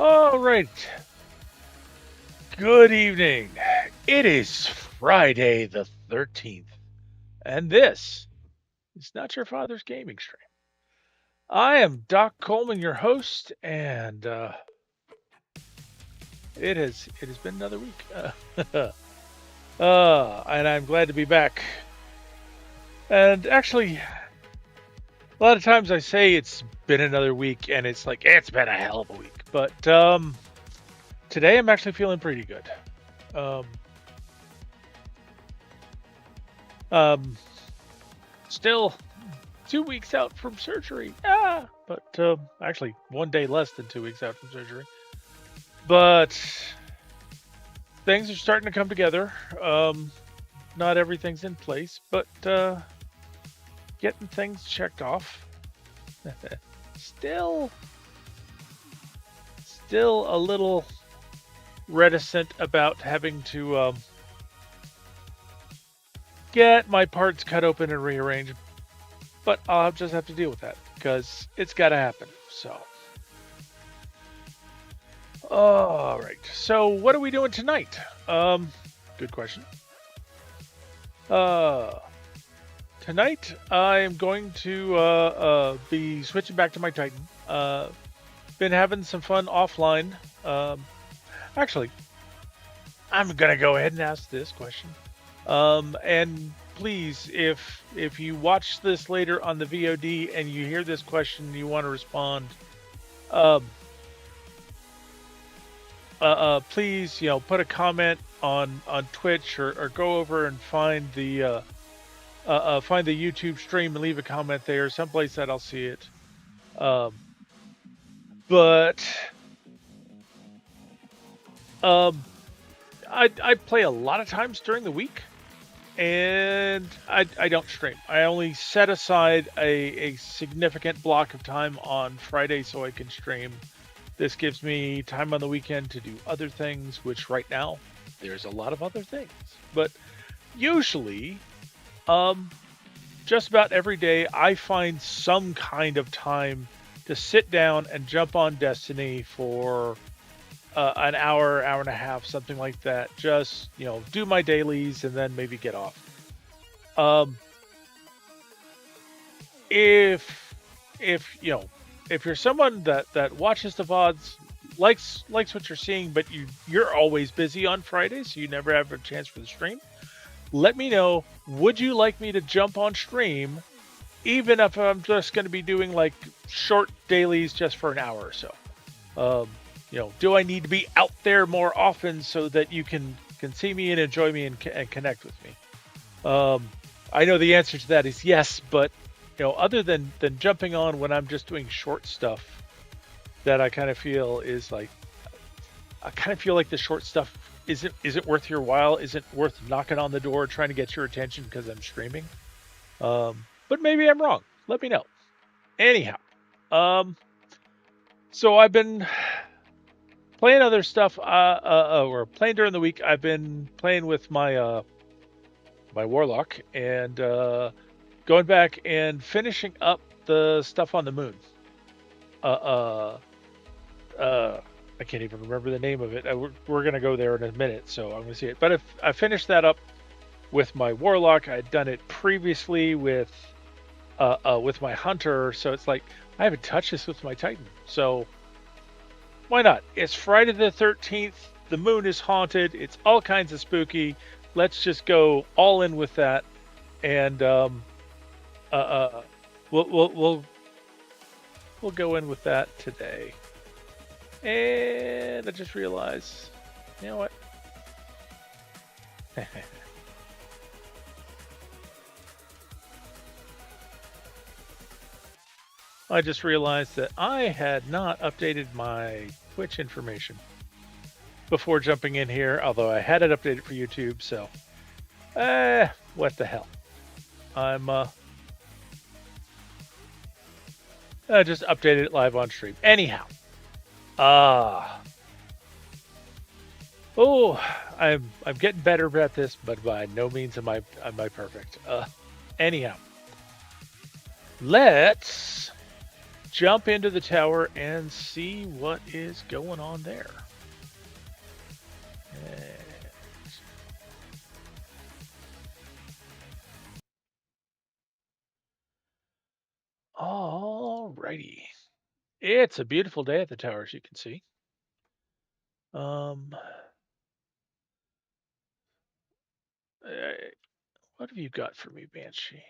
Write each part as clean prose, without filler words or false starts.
All right. Good evening. It is Friday the 13th, and this is Not Your Father's Gaming Stream. I am Doc Coleman, your host, and it has been another week. And I'm glad to be back. And actually, a lot of times I say it's been another week, and it's like it's been a hell of a week. But today I'm actually feeling pretty good. Um, um, Still 2 weeks out from surgery. But actually, one day less than 2 weeks out from surgery. But things are starting to come together. Not everything's in place, but getting things checked off. still, still a little reticent about having to get my parts cut open and rearranged. But I'll just have to deal with that because it's got to happen. So. All right. So, what are we doing tonight? Good question. Uh, Tonight I am going to be switching back to my Titan. Been having some fun offline. Actually, I'm gonna go ahead and ask this question. And please, if you watch this later on the VOD and you hear this question, and you want to respond. Um, Please, put a comment on Twitch or go over and find the YouTube stream and leave a comment there, someplace that I'll see it. Um, but um, I play a lot of times during the week, and I don't stream. I only set aside a significant block of time on Friday so I can stream. This gives me time on the weekend to do other things, which right now there's a lot of other things. But usually, just about every day, I find some kind of time to sit down and jump on Destiny for an hour, hour and a half, something like that. Just do my dailies and then maybe get off. Um, if you're someone that watches the VODs, likes what you're seeing, but you're always busy on Fridays, so you never have a chance for the stream, let me know. Would you like me to jump on stream, even if I'm just going to be doing like short dailies just for an hour or so? Do I need to be out there more often so that you can see me and enjoy me and connect with me? I know the answer to that is yes, but other than jumping on when I'm just doing short stuff, that I kind of feel is like, the short stuff isn't worth your while, isn't worth knocking on the door trying to get your attention because I'm streaming. But maybe I'm wrong. Let me know. Anyhow, so I've been playing other stuff, or playing during the week. I've been playing with my my warlock and going back and finishing up the stuff on the moon. Uh, I can't even remember the name of it. We're going to go there in a minute, so I'm going to see it. But if I finished that up with my warlock, I'd done it previously with my hunter, so it's like I haven't touched this with my Titan. So why not? It's Friday the 13th. The moon is haunted. It's all kinds of spooky. Let's just go all in with that, and we'll go in with that today. And I just realized, you know what? I just realized that I had not updated my Twitch information before jumping in here, although I had it updated for YouTube, so what the hell. I'm I just updated it live on stream. Anyhow. I'm getting better at this, but by no means am I perfect. Anyhow, let's jump into the tower and see what is going on there. And alrighty. It's a beautiful day at the tower, as you can see. Um, uh, what have you got for me, Banshee?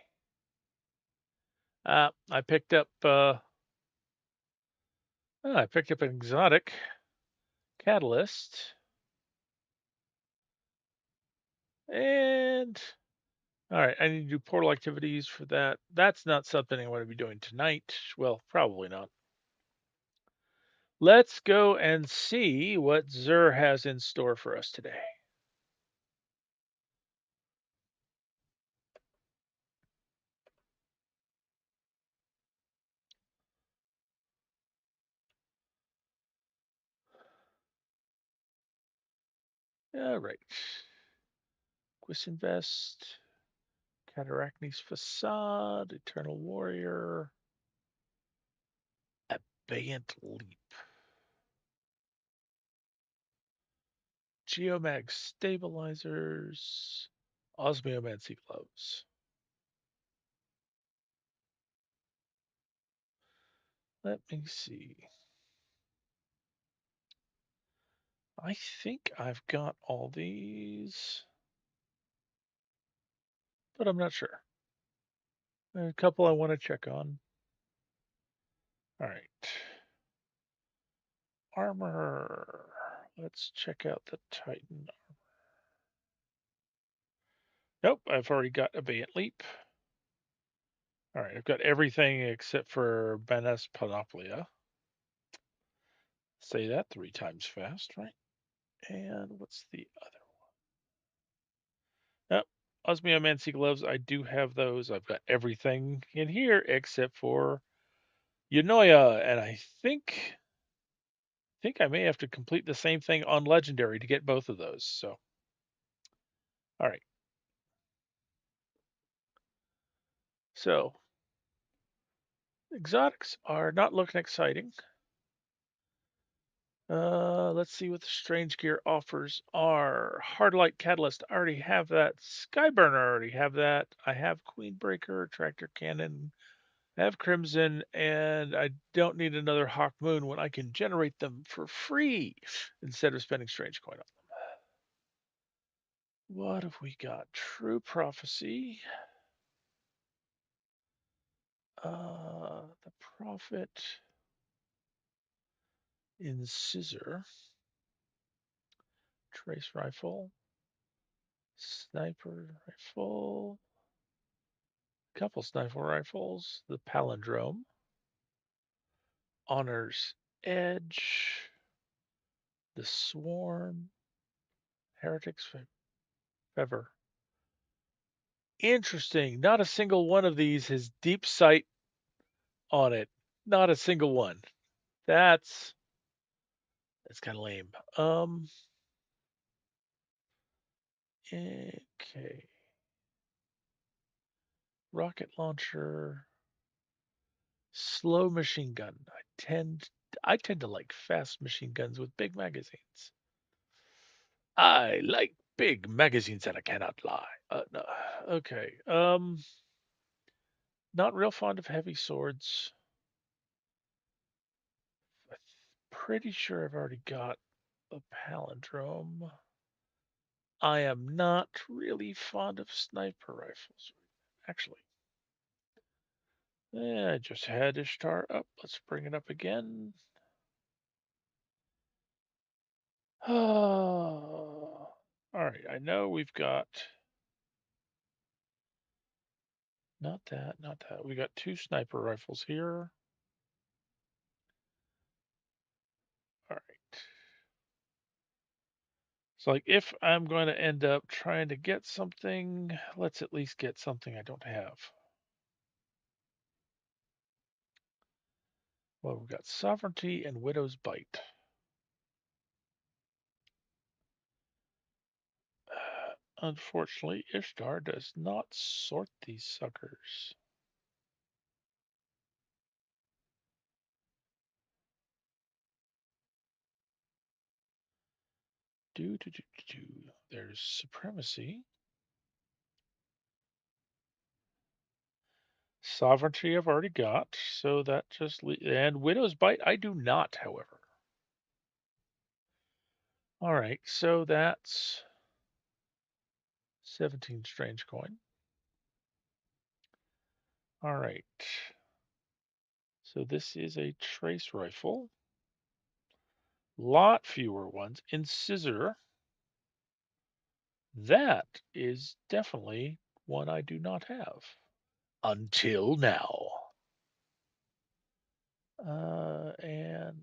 I picked up. I picked up an exotic catalyst, and all right. I need to do portal activities for that. That's not something I want to be doing tonight. Well, probably not. Let's go and see what Zur has in store for us today. All right. Quisinvest, Catarachnes Facade, Eternal Warrior, Abeyant Leap, Geomag Stabilizers, Osmiomancy Gloves. Let me see. I think I've got all these, but I'm not sure. A couple I want to check on. All right. Armor. Let's check out the Titan. Nope, I've already got Abeyant Leap. All right, I've got everything except for Banas Panoplia. Say that 3 times fast, right? And what's the other one? Oh, Osmiomancy Gloves. I do have those. I've got everything in here except for Eunoia, and I think I may have to complete the same thing on Legendary to get both of those. So, all right. So, exotics are not looking exciting. Let's see what the Strange Gear offers are. Hardlight Catalyst, I already have that. Skyburner, I already have that. I have Queenbreaker, Tractor Cannon, I have Crimson, and I don't need another Hawk Moon when I can generate them for free instead of spending Strange Coin on them. What have we got? True Prophecy. The Prophet. Incisor. Trace Rifle. Sniper Rifle. Couple sniper rifles, the Palindrome, Honor's Edge, the Swarm, Heretics Fever. Interesting. Not a single one of these has deep sight on it. Not a single one. That's kind of lame. Okay. Rocket launcher, slow machine gun. I tend to like fast machine guns with big magazines. I like big magazines and I cannot lie. No. Okay. Not real fond of heavy swords. I'm pretty sure I've already got a palindrome. I am not really fond of sniper rifles. Actually, I just had Ishtar up. Let's bring it up again. All right. I know we've got not that, not that. We got 2 sniper rifles here. All right. So like if I'm going to end up trying to get something, let's at least get something I don't have. Well, we've got Sovereignty and Widow's Bite. Unfortunately, Ishtar does not sort these suckers. There's supremacy. Sovereignty I've already got, so that just and Widow's Bite I do not, however. All right, so that's 17 strange coin. All right. So this is a trace rifle. Lot fewer ones. Incisor. That is definitely one I do not have. Until now. And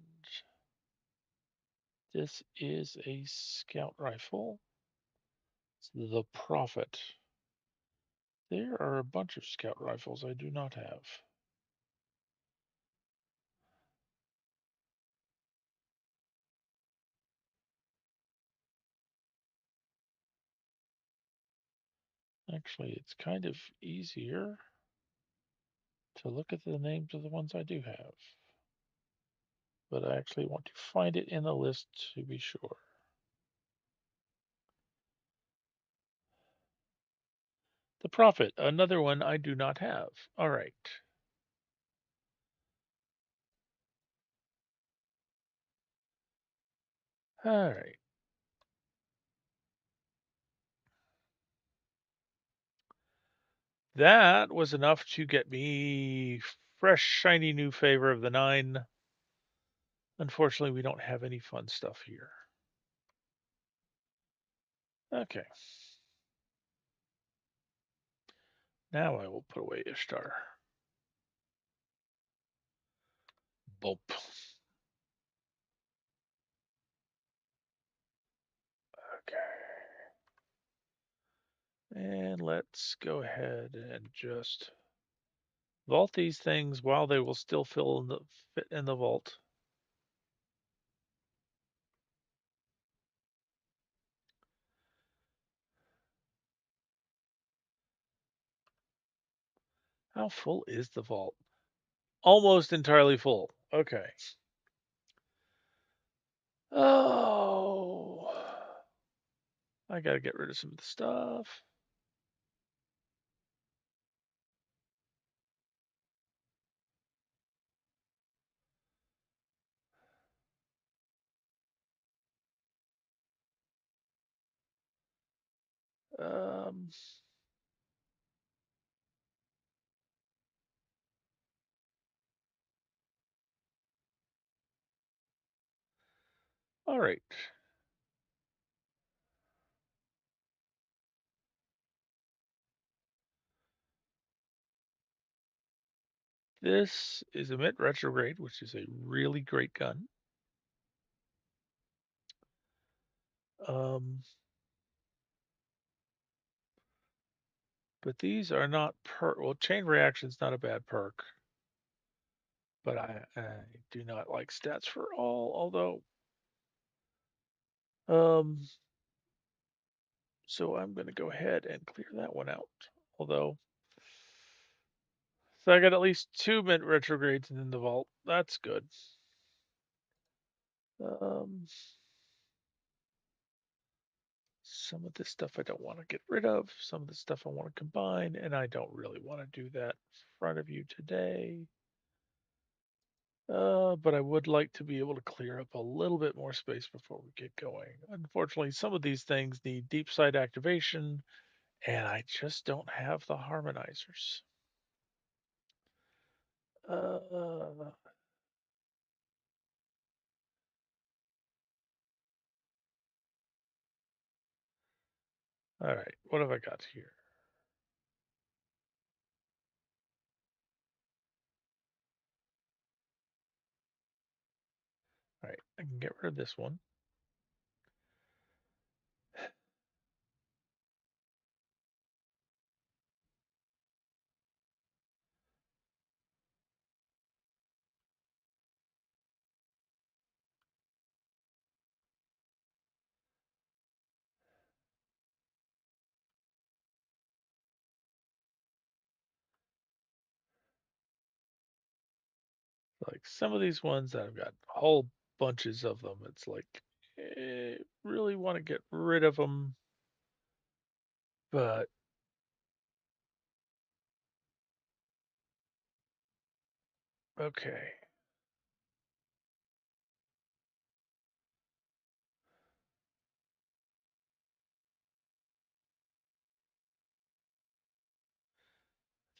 this is a scout rifle. It's the Prophet. There are a bunch of scout rifles I do not have. Actually, it's kind of easier to look at the names of the ones I do have. But I actually want to find it in the list to be sure. The Prophet, another one I do not have. All right. All right. That was enough to get me fresh, shiny new favor of the 9. Unfortunately, we don't have any fun stuff here. Okay. Now I will put away Ishtar. Bulp. Okay. And let's go ahead and just vault these things while they will still fit in the vault. How full is the vault? Almost entirely full. Okay. Oh, I gotta get rid of some of the stuff. Um, all right. This is a Mint Retrograde, which is a really great gun. Um, but these are not well, chain reaction's not a bad perk, but I do not like stats for all, although so I'm gonna go ahead and clear that one out. Although so I got at least 2 Mint Retrogrades in the vault. That's good. Um Some of this stuff I don't want to get rid of. Some of the stuff I want to combine, and I don't really want to do that in front of you today. But I would like to be able to clear up a little bit more space before we get going. Unfortunately, some of these things need deep site activation, and I just don't have the harmonizers. All right, what have I got here? All right, I can get rid of this one. Like some of these ones, I've got whole bunches of them. It's like, really want to get rid of them, but okay.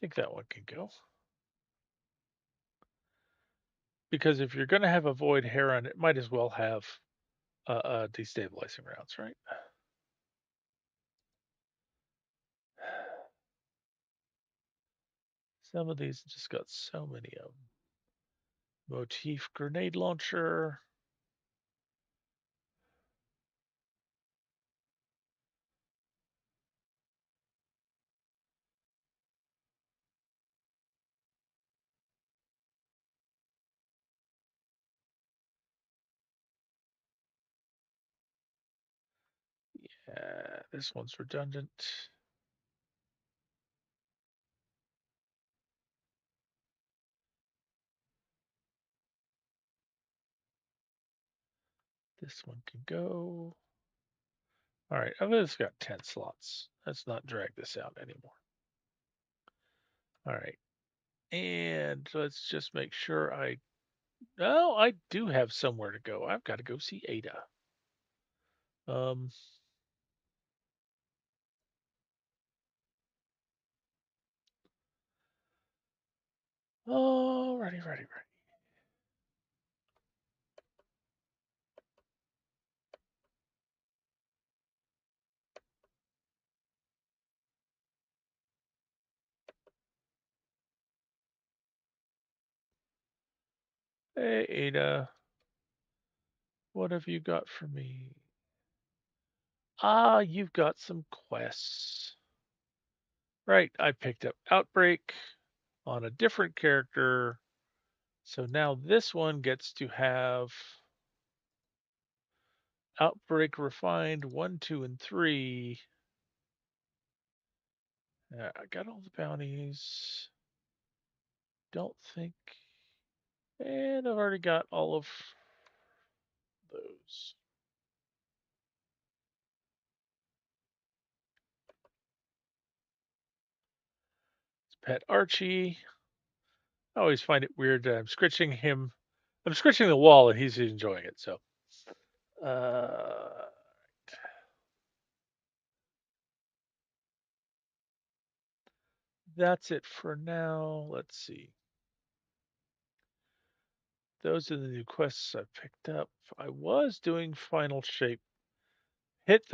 I think that one can go. Because if you're going to have a Void Heron, it might as well have destabilizing rounds, right? Some of these just got so many of them. Motif grenade launcher. Yeah, this one's redundant. This one can go. All right, I've just got 10 slots. Let's not drag this out anymore. All right. And let's just make sure I do have somewhere to go. I've got to go see Ada. Um, oh, righty. Hey, Ada, what have you got for me? Ah, you've got some quests. Right, I picked up Outbreak on a different character. So now this one gets to have Outbreak Refined 1, 2, and 3. I got all the bounties. Don't think. And I've already got all of those. It's Pet Archie. I always find it weird that I'm scritching the wall and he's enjoying it. So, uh, that's it for now. Let's see. Those are the new quests I picked up. I was doing Final Shape. Hit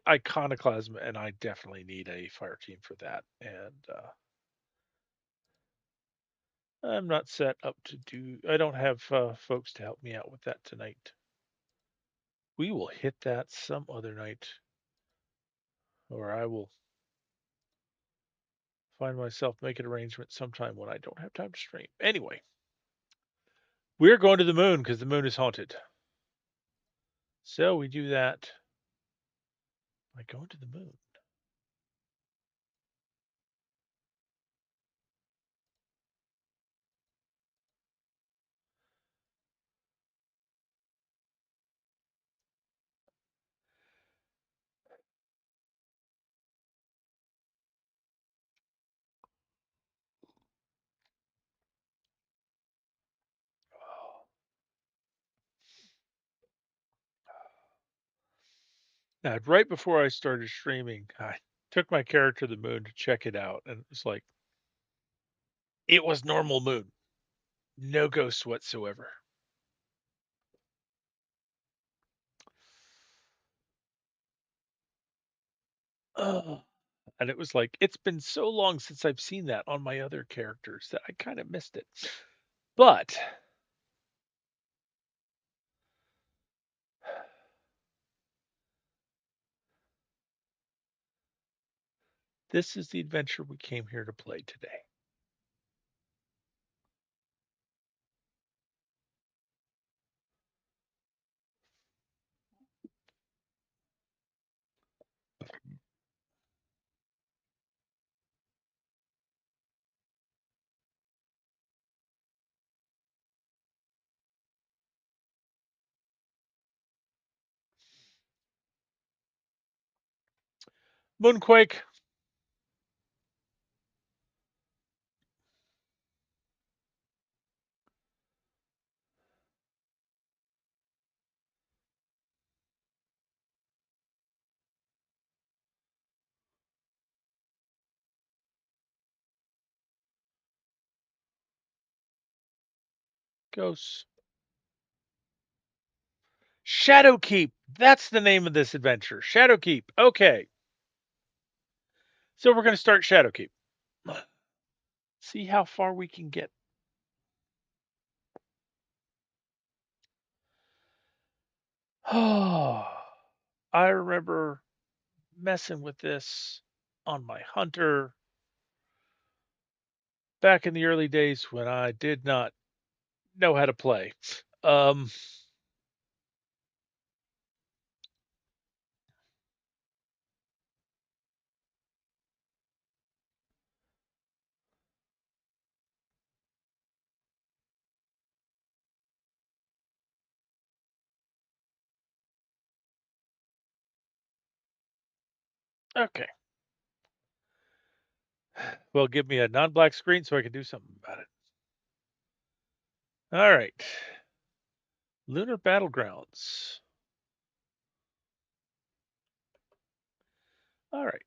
Iconoclasm, and I definitely need a fire team for that. And I'm not set up to do. I don't have folks to help me out with that tonight. We will hit that some other night, or I will find myself making arrangements sometime when I don't have time to stream. Anyway, we're going to the moon because the moon is haunted. So we do that by going to the moon. Now, right before I started streaming, I took my character to the moon to check it out, and it was like it was normal moon, no ghosts whatsoever. Oh, and it was like it's been so long since I've seen that on my other characters that I kind of missed it. But this is the adventure we came here to play today. Moonquake. Ghosts. Shadowkeep. That's the name of this adventure. Shadowkeep. Okay. So we're going to start Shadowkeep. See how far we can get. Oh, I remember messing with this on my Hunter back in the early days when I did not know how to play. Um, okay. Well, give me a non-black screen so I can do something about it. All right. Lunar Battlegrounds. All right.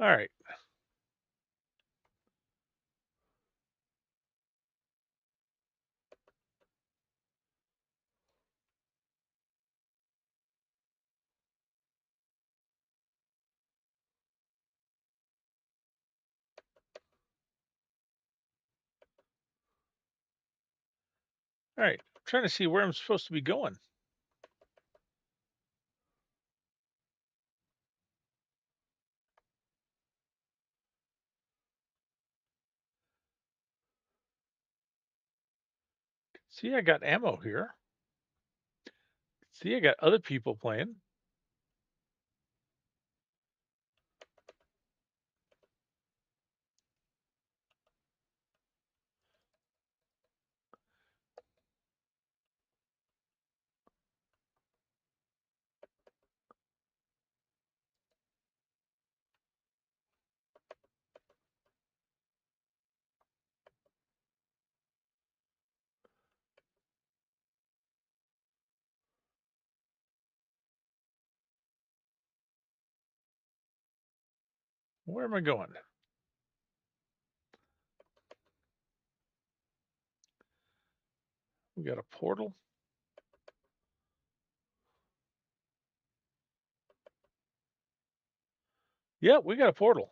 All right. All right. I'm trying to see where I'm supposed to be going. See, I got ammo here. See, I got other people playing. Where am I going? We got a portal. Yeah, we got a portal.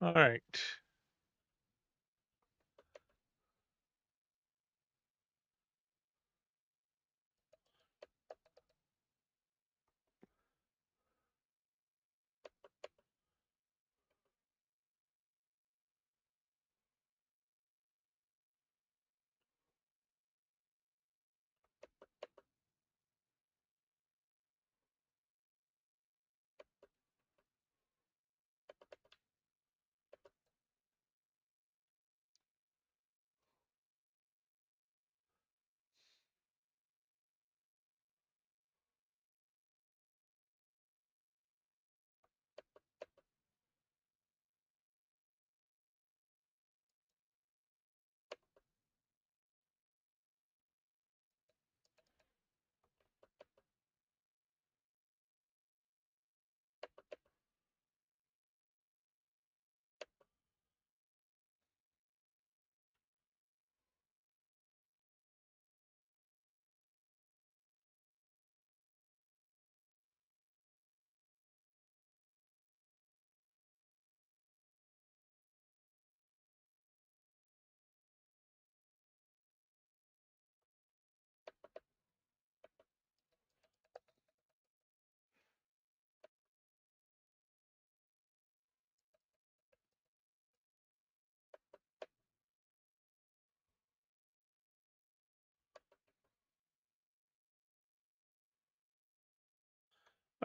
All right.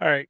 All right.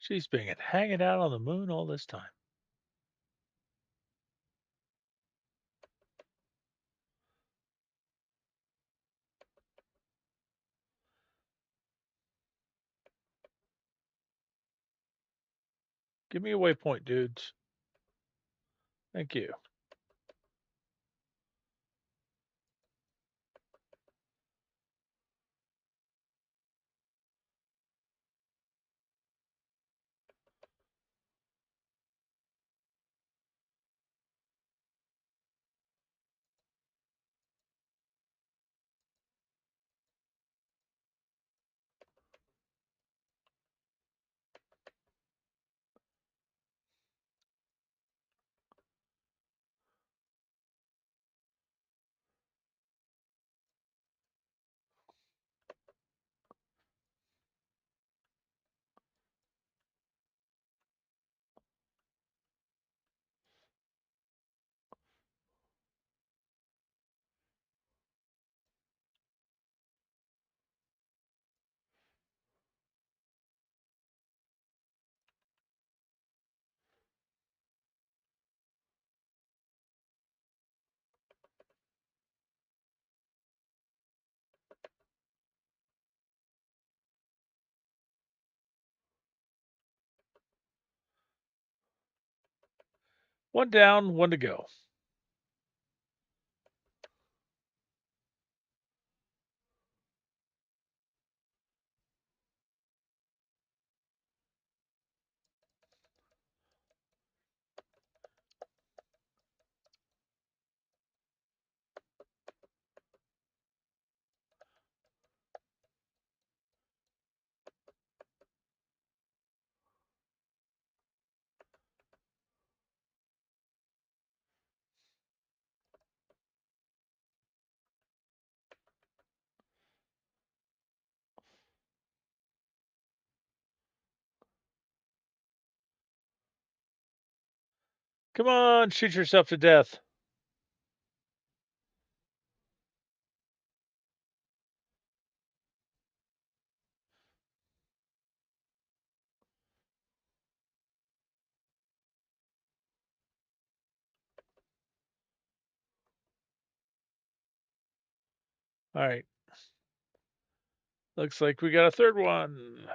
She's been hanging out on the moon all this time. Give me a waypoint, dudes. Thank you. One down, one to go. Come on, shoot yourself to death. All right. Looks like we got a third one.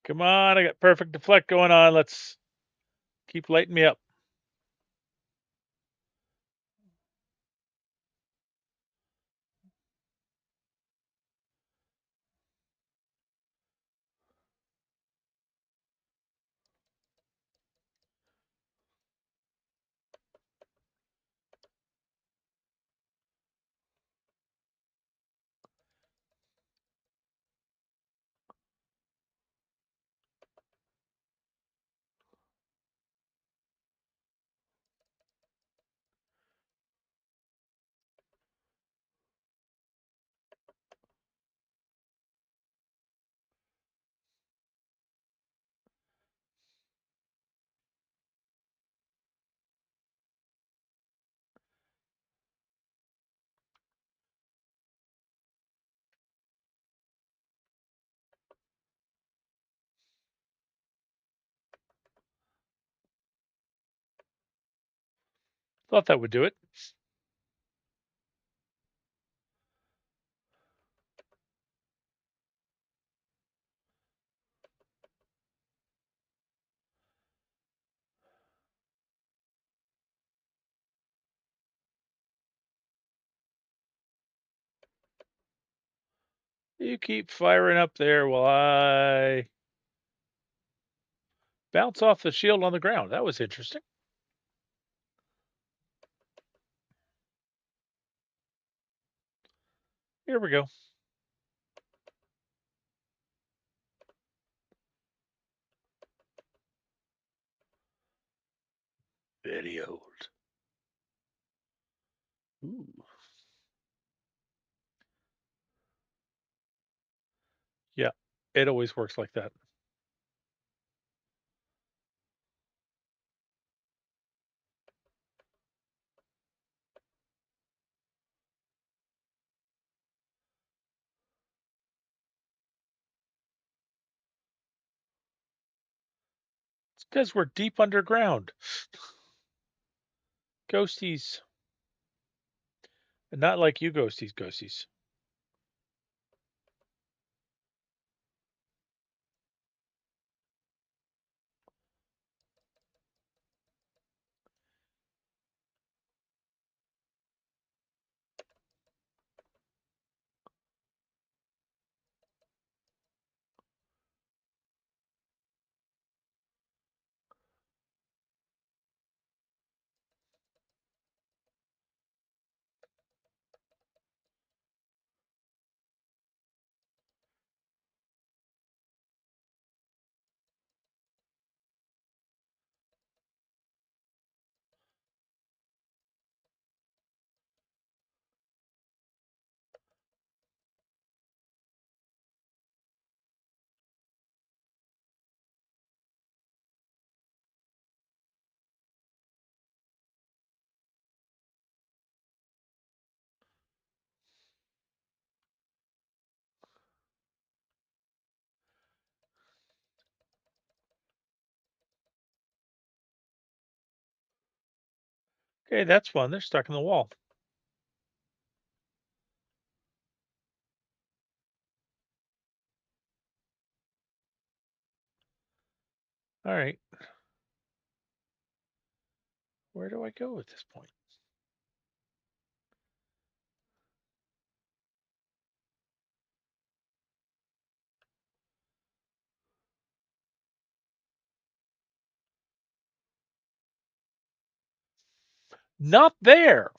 Come on, I got perfect deflect going on. Let's keep lighting me up. Thought that would do it. You keep firing up there while I bounce off the shield on the ground. That was interesting. Here we go. Videos. Ooh. Yeah, it always works like that. It's because we're deep underground. Ghosties. And not like you ghosties, ghosties. Okay, that's fun. They're stuck in the wall. All right. Where do I go at this point? Not there.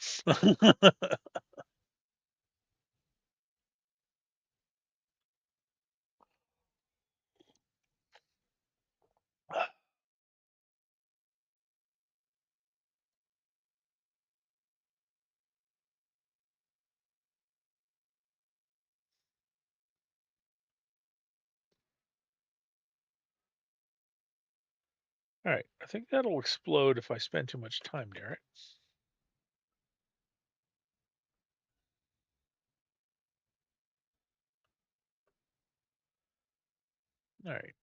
All right. I think that'll explode if I spend too much time near it. All right.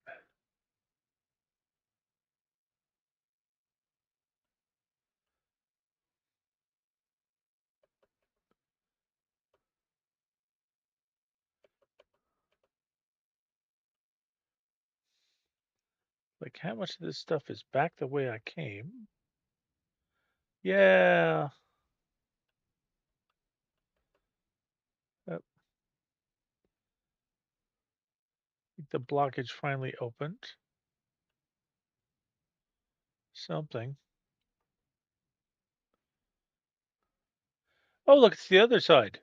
Like, how much of this stuff is back the way I came? Yeah. uh, the blockage finally opened. Something. Oh, look, it's the other side.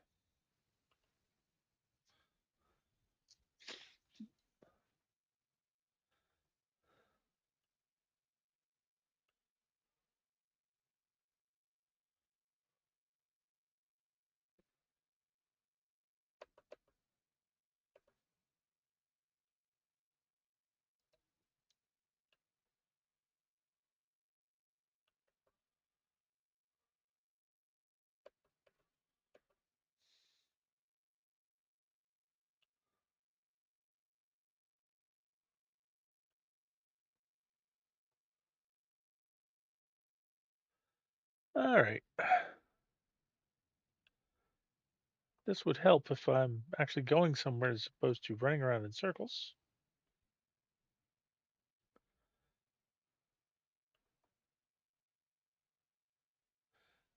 All right. This would help if I'm actually going somewhere as opposed to running around in circles.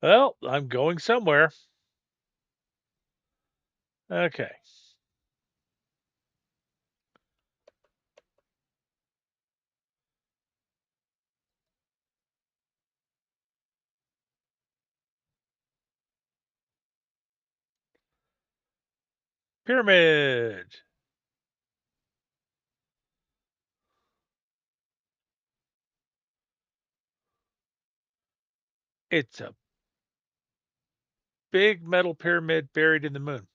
Well, I'm going somewhere. Okay. Pyramid. It's a big metal pyramid buried in the moon.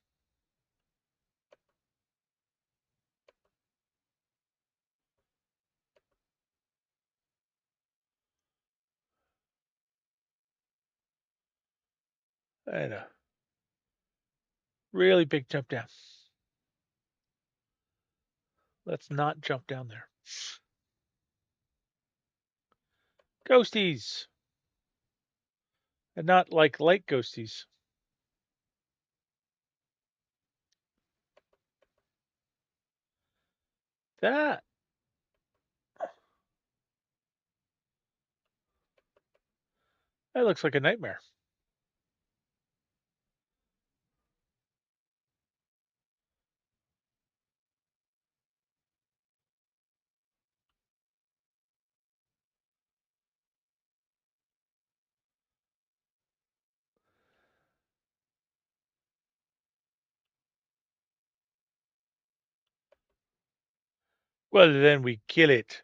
And a really big jump down. Let's not jump down there. Ghosties. And not like light ghosties. That that looks like a nightmare. Well, then we kill it.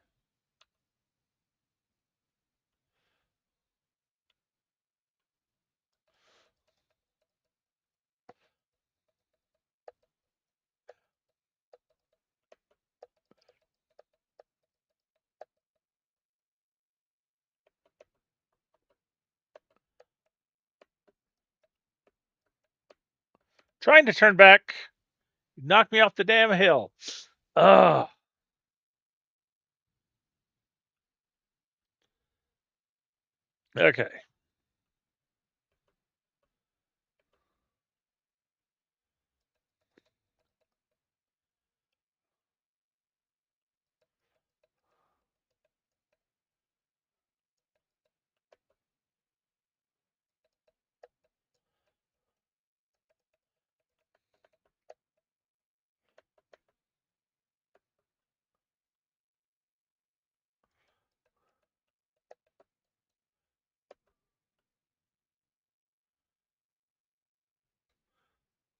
Trying to turn back. Knock me off the damn hill. Ugh. Okay.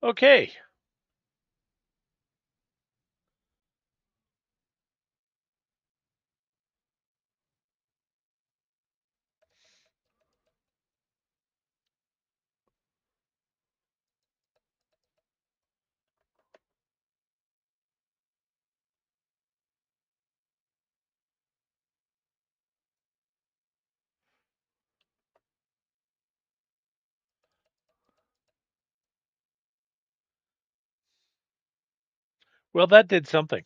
Okay. Well, that did something.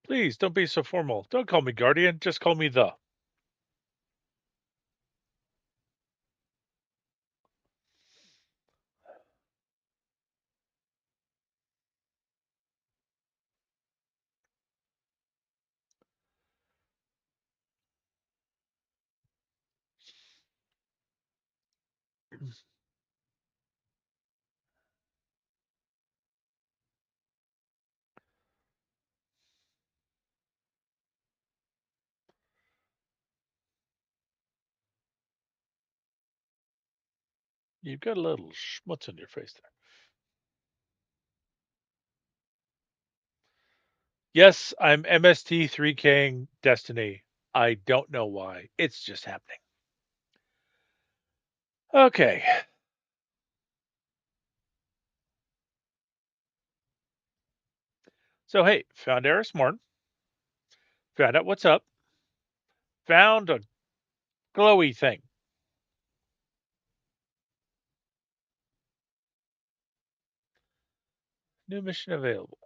Please don't be so formal. Don't call me guardian. Just call me the. You've got a little schmutz on your face there. Yes, I'm MST 3King Destiny. I don't know why. It's just happening. Okay. So hey, found Eris Morn, found out what's up, found a glowy thing. New mission available.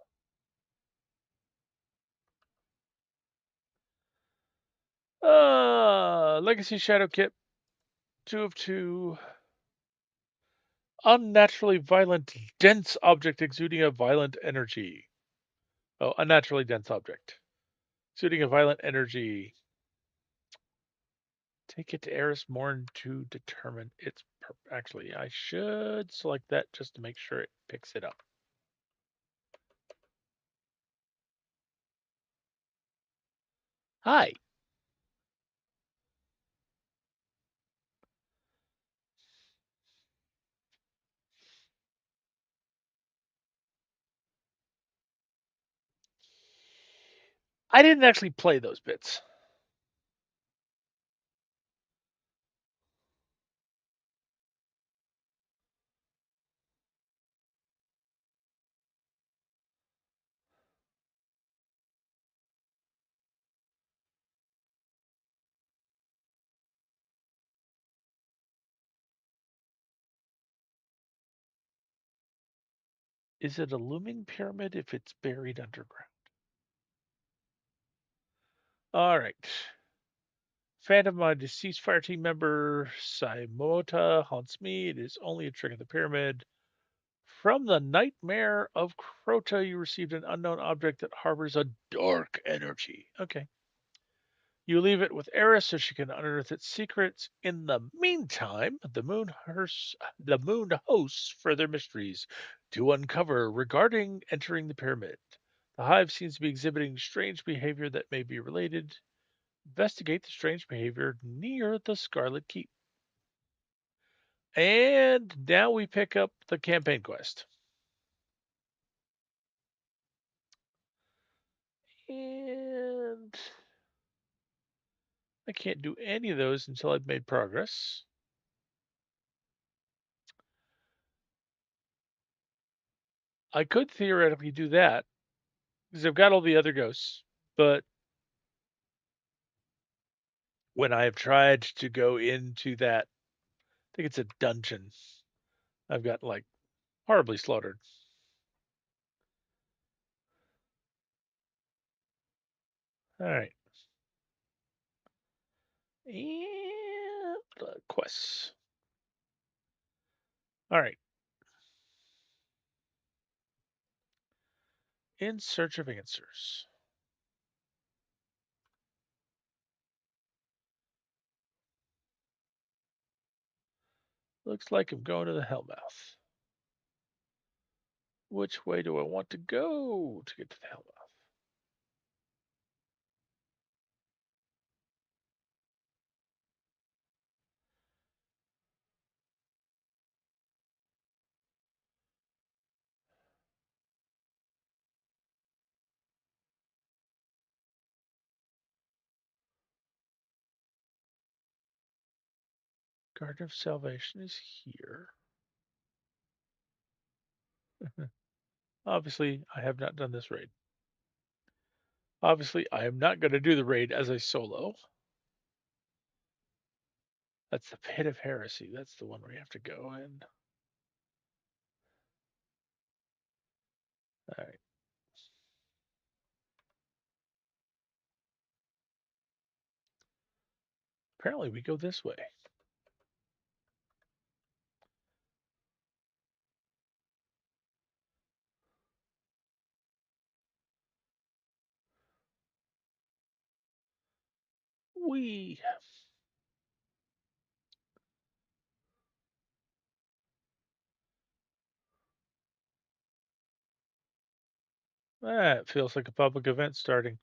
Legacy Shadow Kit, 2 of 2. Unnaturally violent, dense object exuding a violent energy. Oh, unnaturally dense object. Exuding a violent energy. Take it to Eris Morn to determine its actually, I should select that just to make sure it picks it up. Hi. I didn't actually play those bits. Is it a looming pyramid if it's buried underground? All right. Phantom, my deceased fire team member, Saimota, haunts me. It is only a trick of the pyramid. From the Nightmare of Crota, you received an unknown object that harbors a dark energy. Okay. You leave it with Eris so she can unearth its secrets. In the meantime, the moon hosts further mysteries to uncover regarding entering the pyramid. The hive seems to be exhibiting strange behavior that may be related. Investigate the strange behavior near the Scarlet Keep. And now we pick up the campaign quest. And I can't do any of those until I've made progress. I could theoretically do that because I've got all the other ghosts, but when I have tried to go into that, I think it's a dungeon, I've got like horribly slaughtered. All right. And quests. All right. In search of answers. Looks like I'm going to the Hellmouth. Which way do I want to go to get to the Hellmouth? Garden of Salvation is here. Obviously, I have not done this raid. Obviously, I am not going to do the raid as a solo. That's the Pit of Heresy. That's the one where you have to go in. All right. Apparently, we go this way. We. It feels like a public event starting.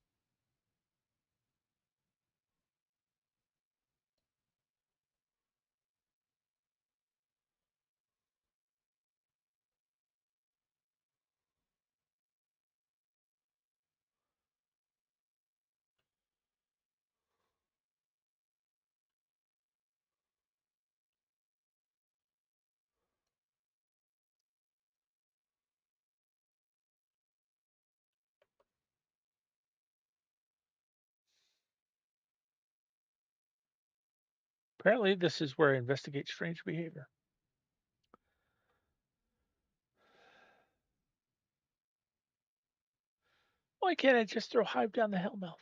Apparently, this is where I investigate strange behavior. Why can't I just throw Hive down the hellmouth?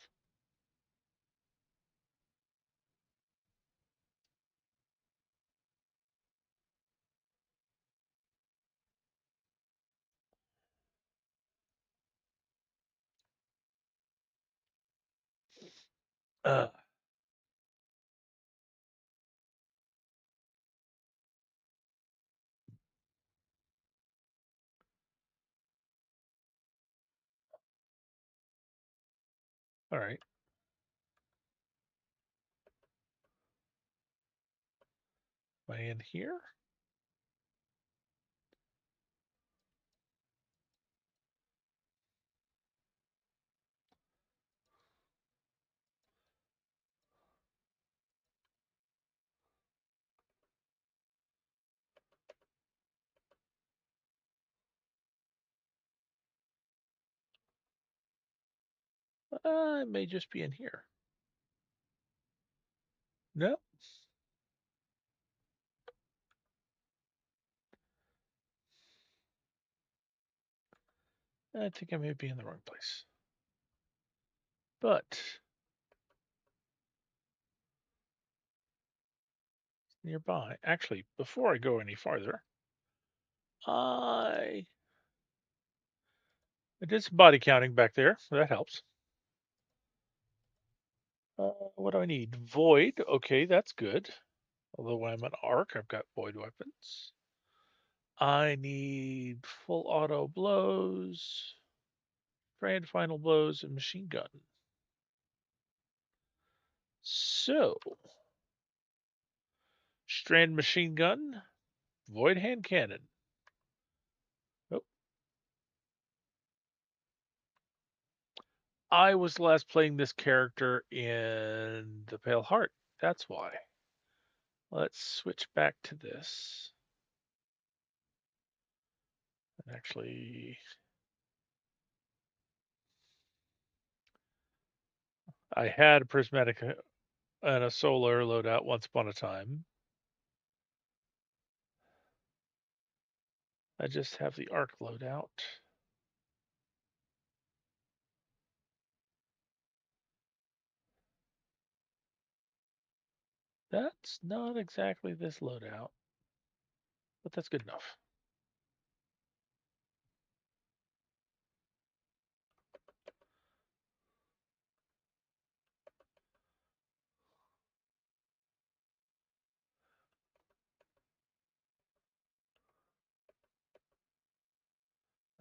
Uh, all right. Am I in here? I may just be in here. No, I think I may be in the wrong place. But nearby. Actually, before I go any farther, I I did some body counting back there, so that helps. What do I need? Void. Okay, that's good. Although I'm an arc, I've got void weapons. I need full auto blows, grand final blows, and machine gun. So, strand machine gun, void hand cannon. Oh, I was last playing this character in the Pale Heart. That's why. Let's switch back to this. And actually, I had a prismatic and a solar loadout once upon a time. I just have the arc loadout. That's not exactly this loadout, but that's good enough.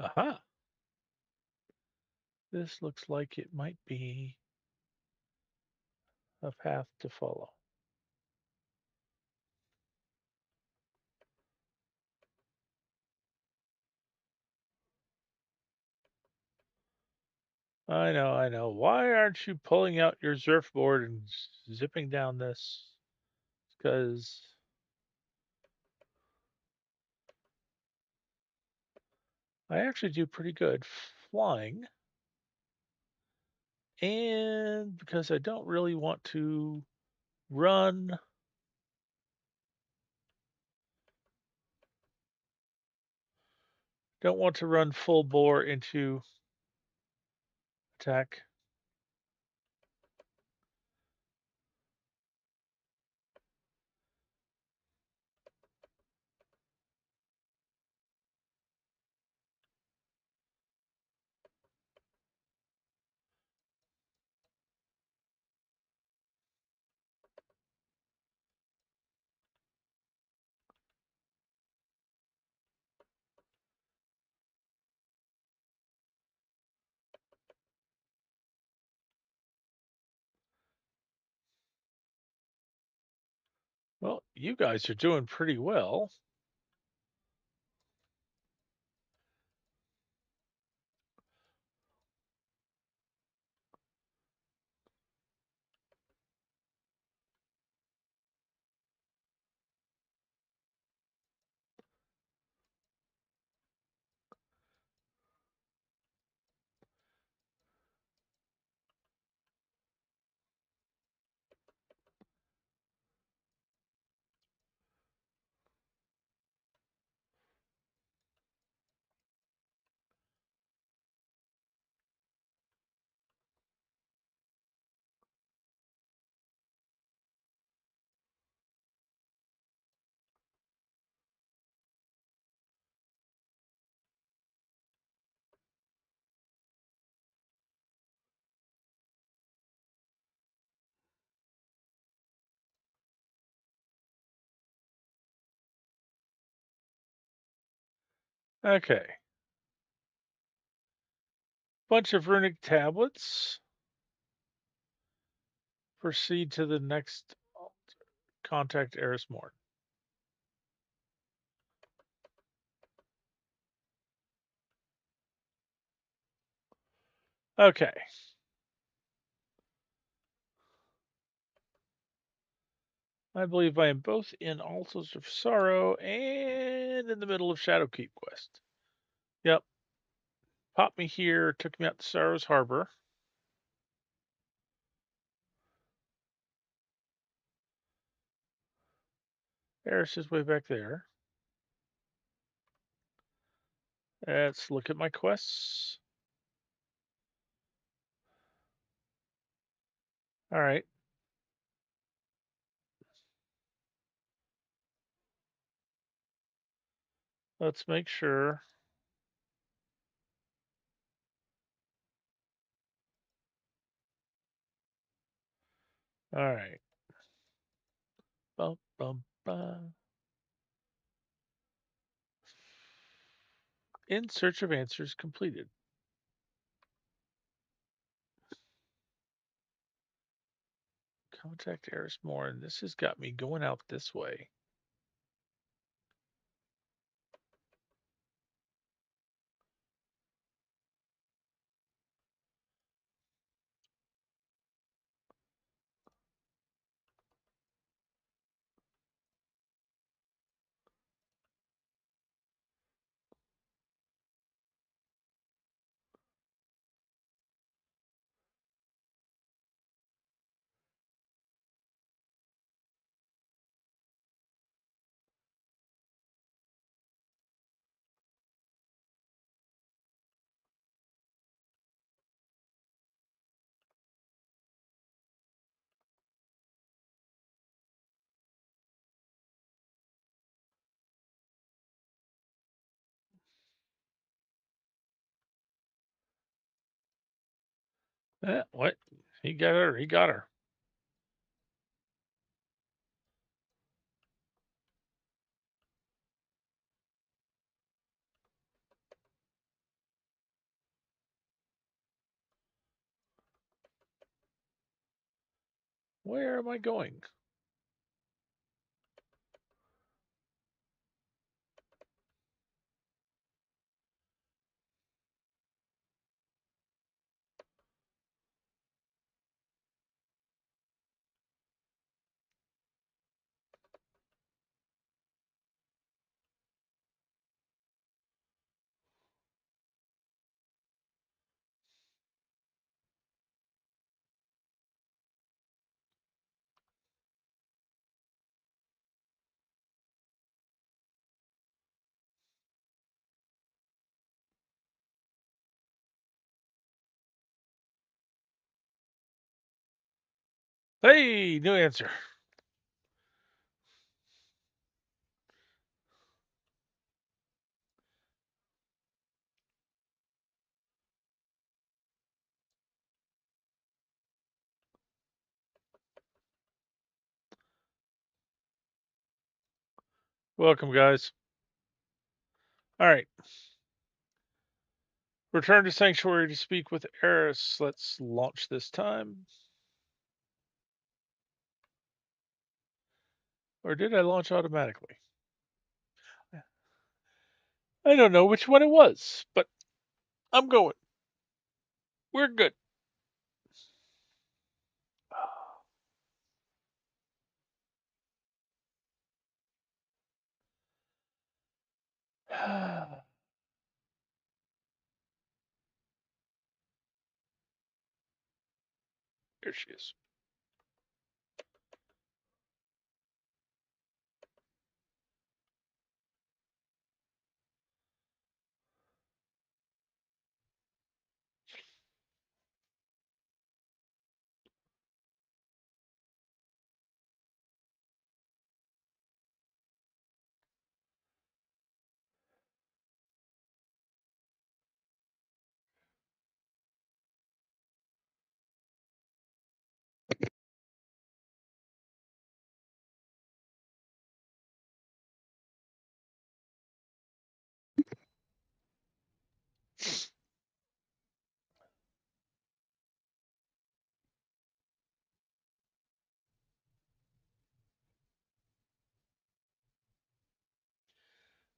Aha! This looks like it might be a path to follow. I know, I know. Why aren't you pulling out your surfboard and zipping down this? Because I actually do pretty good flying, and because I don't really want to run. Don't want to run full bore into attack. Well, you guys are doing pretty well. Okay. Bunch of runic tablets. Proceed to the next contact Eris Morn. Okay. I believe I am both in Altars of Sorrow and in the middle of Shadowkeep quest. Yep. Popped me here, took me out to Sorrow's Harbor. Eris is way back there. Let's look at my quests. All right. Let's make sure. All right. Bum, bum, bum. In search of answers completed. Contact Eris Morn. This has got me going out this way. What? He got her. He got her. Where am I going? Hey, new answer. Welcome, guys. All right. Return to Sanctuary to speak with Eris. Let's launch this time. Or did I launch automatically? I don't know which one it was, but I'm going. We're good. Here she is.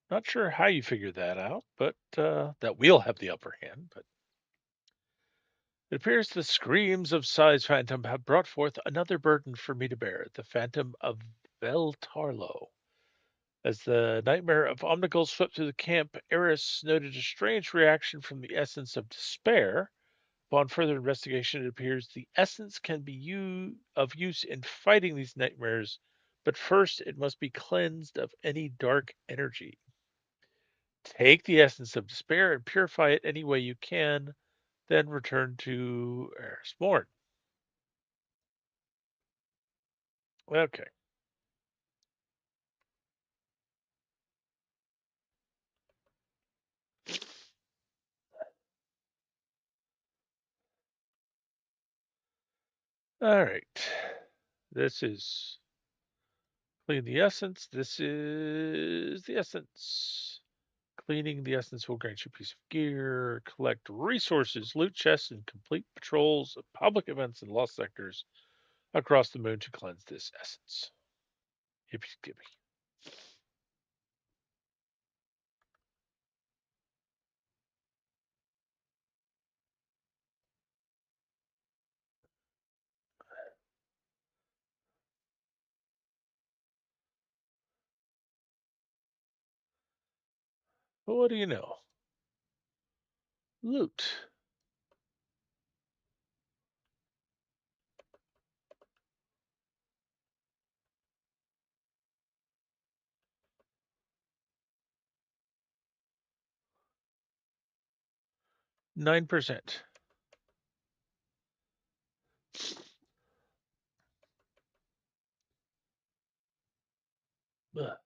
Not sure how you figured that out, but that we'll have the upper hand. But it appears the screams of Sigh's phantom have brought forth another burden for me to bear, the phantom of Veltarlo. As the nightmare of Omnigul swept through the camp, Eris noted a strange reaction from the essence of despair. Upon further investigation, it appears the essence can be of use in fighting these nightmares, but first it must be cleansed of any dark energy. Take the essence of despair and purify it any way you can, then return to Eris Morn. Okay. All right. This is clean the essence. This is the essence. Cleaning the essence will grant you a piece of gear, collect resources, loot chests, and complete patrols of public events and lost sectors across the moon to cleanse this essence. Hippy skippy. But what do you know? Loot. 9%. Ugh.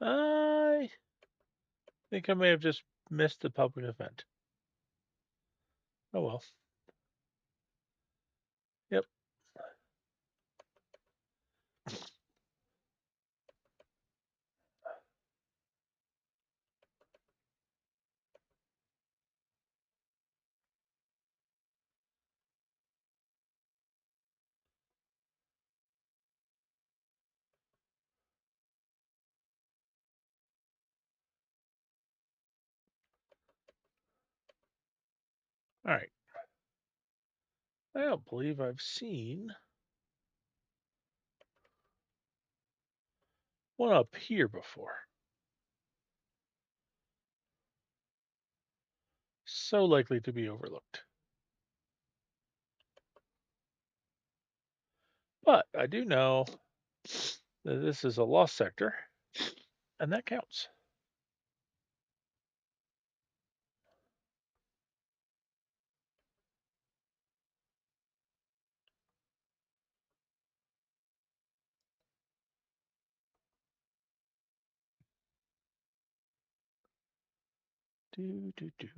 I think I may have just missed the public event. Oh well. Yep. All right. I don't believe I've seen one up here before. So likely to be overlooked. But I do know that this is a lost sector, and that counts. Do, do, do.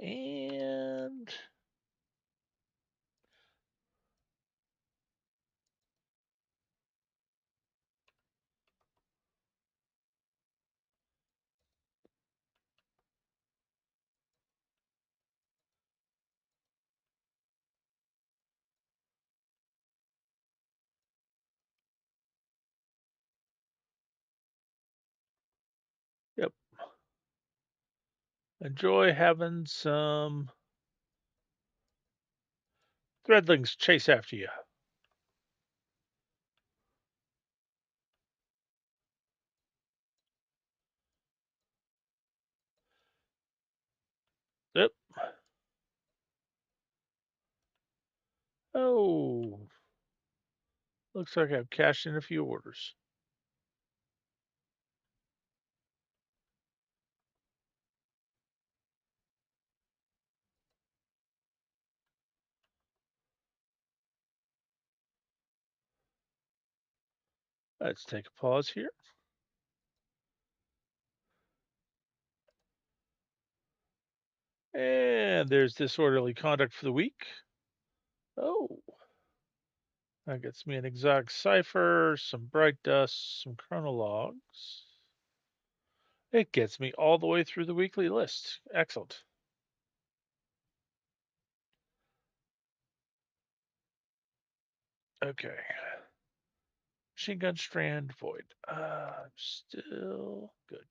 And yep, enjoy having some threadlings chase after you. Yep. Oh, looks like I've cashed in a few orders. Let's take a pause here. And there's disorderly conduct for the week. Oh, that gets me an exotic cipher, some bright dust, some chronologues. It gets me all the way through the weekly list. Excellent. Okay. Machine gun strand void. Still good.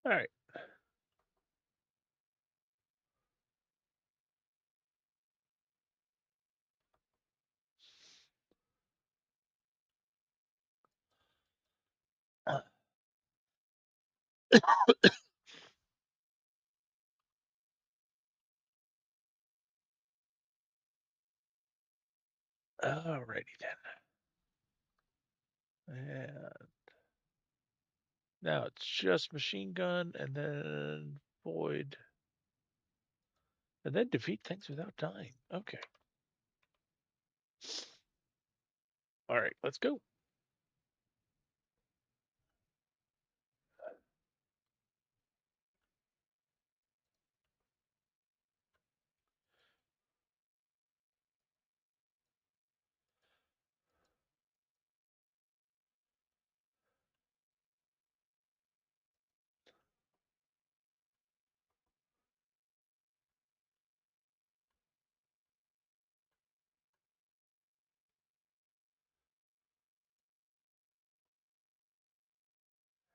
All right. Alrighty then. And now it's just machine gun and then void. And then defeat things without dying. Okay. All right, let's go.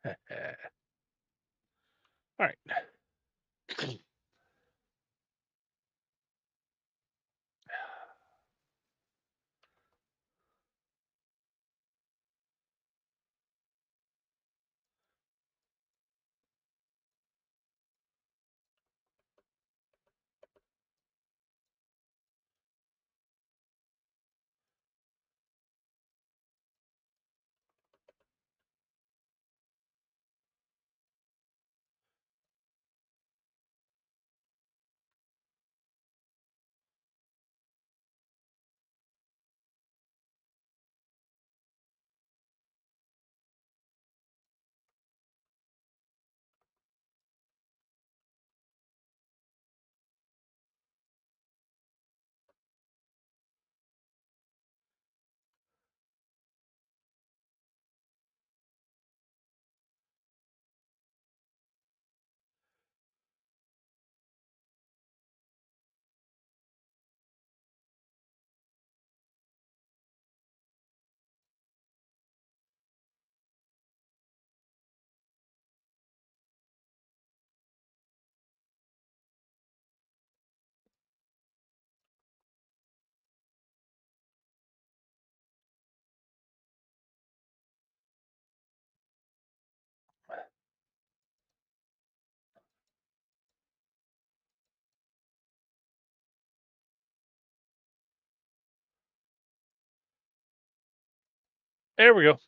All right. There we go.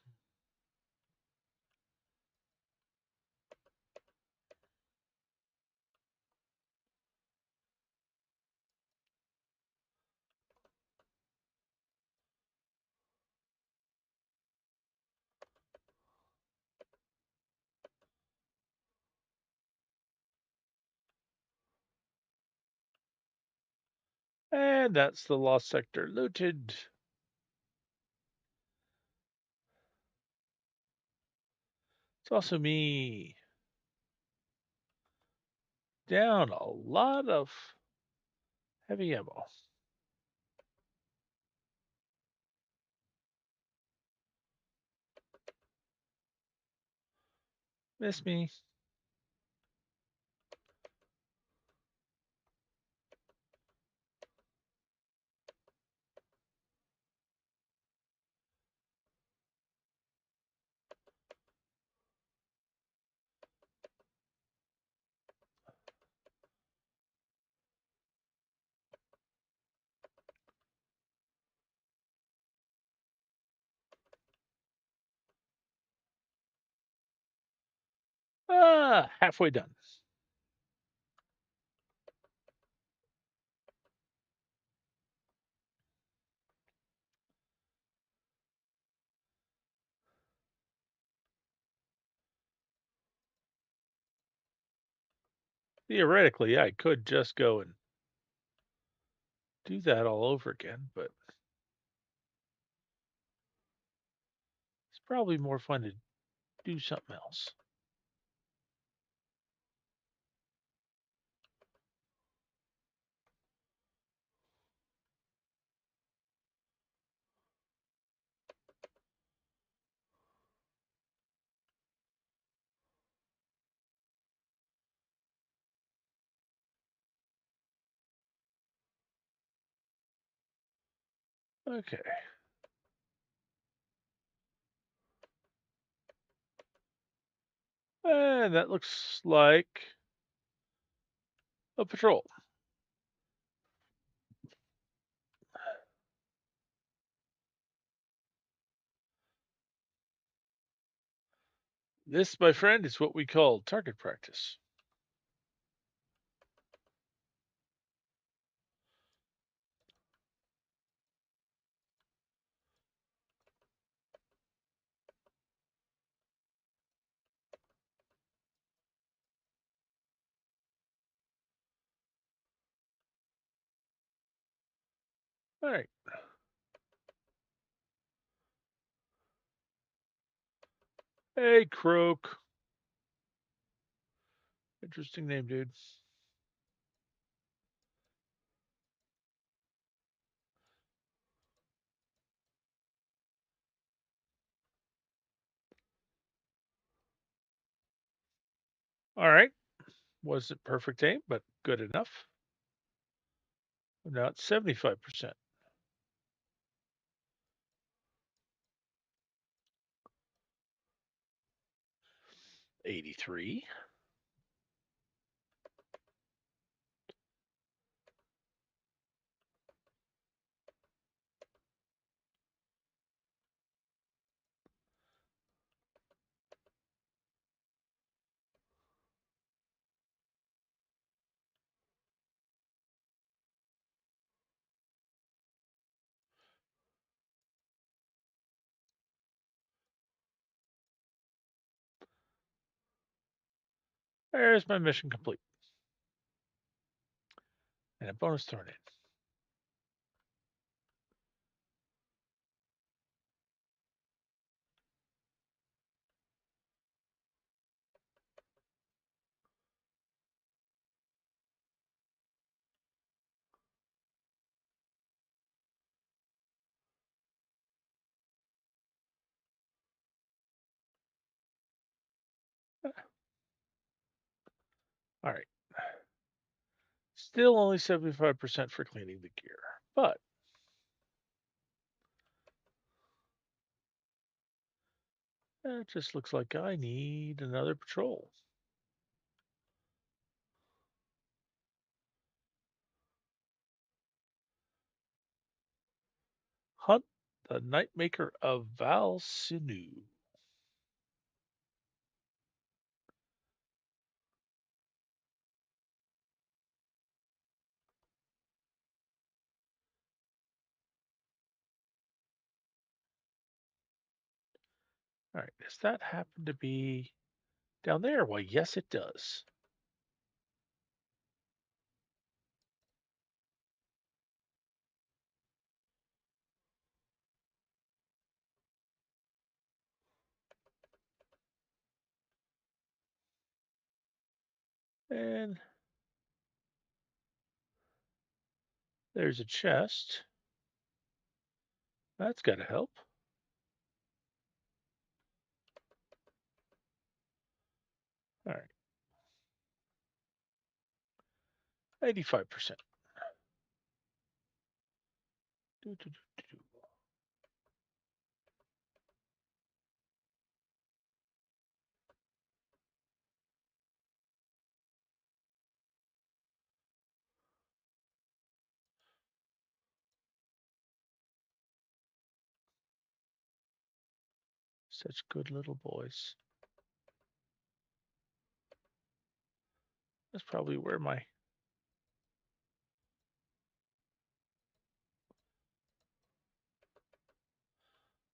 And that's the lost sector looted. It's also me. Down a lot of heavy ammo. Miss me. Halfway done. Theoretically, I could just go and do that all over again, but it's probably more fun to do something else. Okay. And that looks like a patrol. This, my friend, is what we call target practice. All right. Hey, Croak. Interesting name, dude. All right. Wasn't perfect aim, but good enough. Now it's 75%. 83. There's my mission complete. And a bonus thrown in. All right. Still only 75% for cleaning the gear, but it just looks like I need another patrol. Hunt the Nightmaker of Val Sinu. All right. Does that happen to be down there? Why, yes, it does. And there's a chest. That's got to help. All right. 85%. Such good little boys. That's probably where my.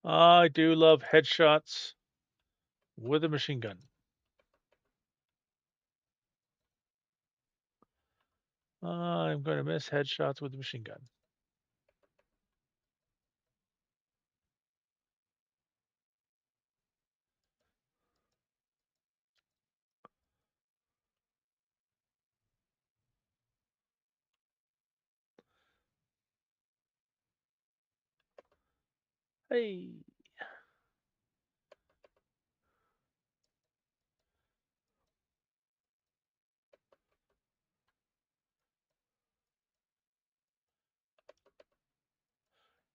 I do love headshots with a machine gun. I'm going to miss headshots with a machine gun. Hey,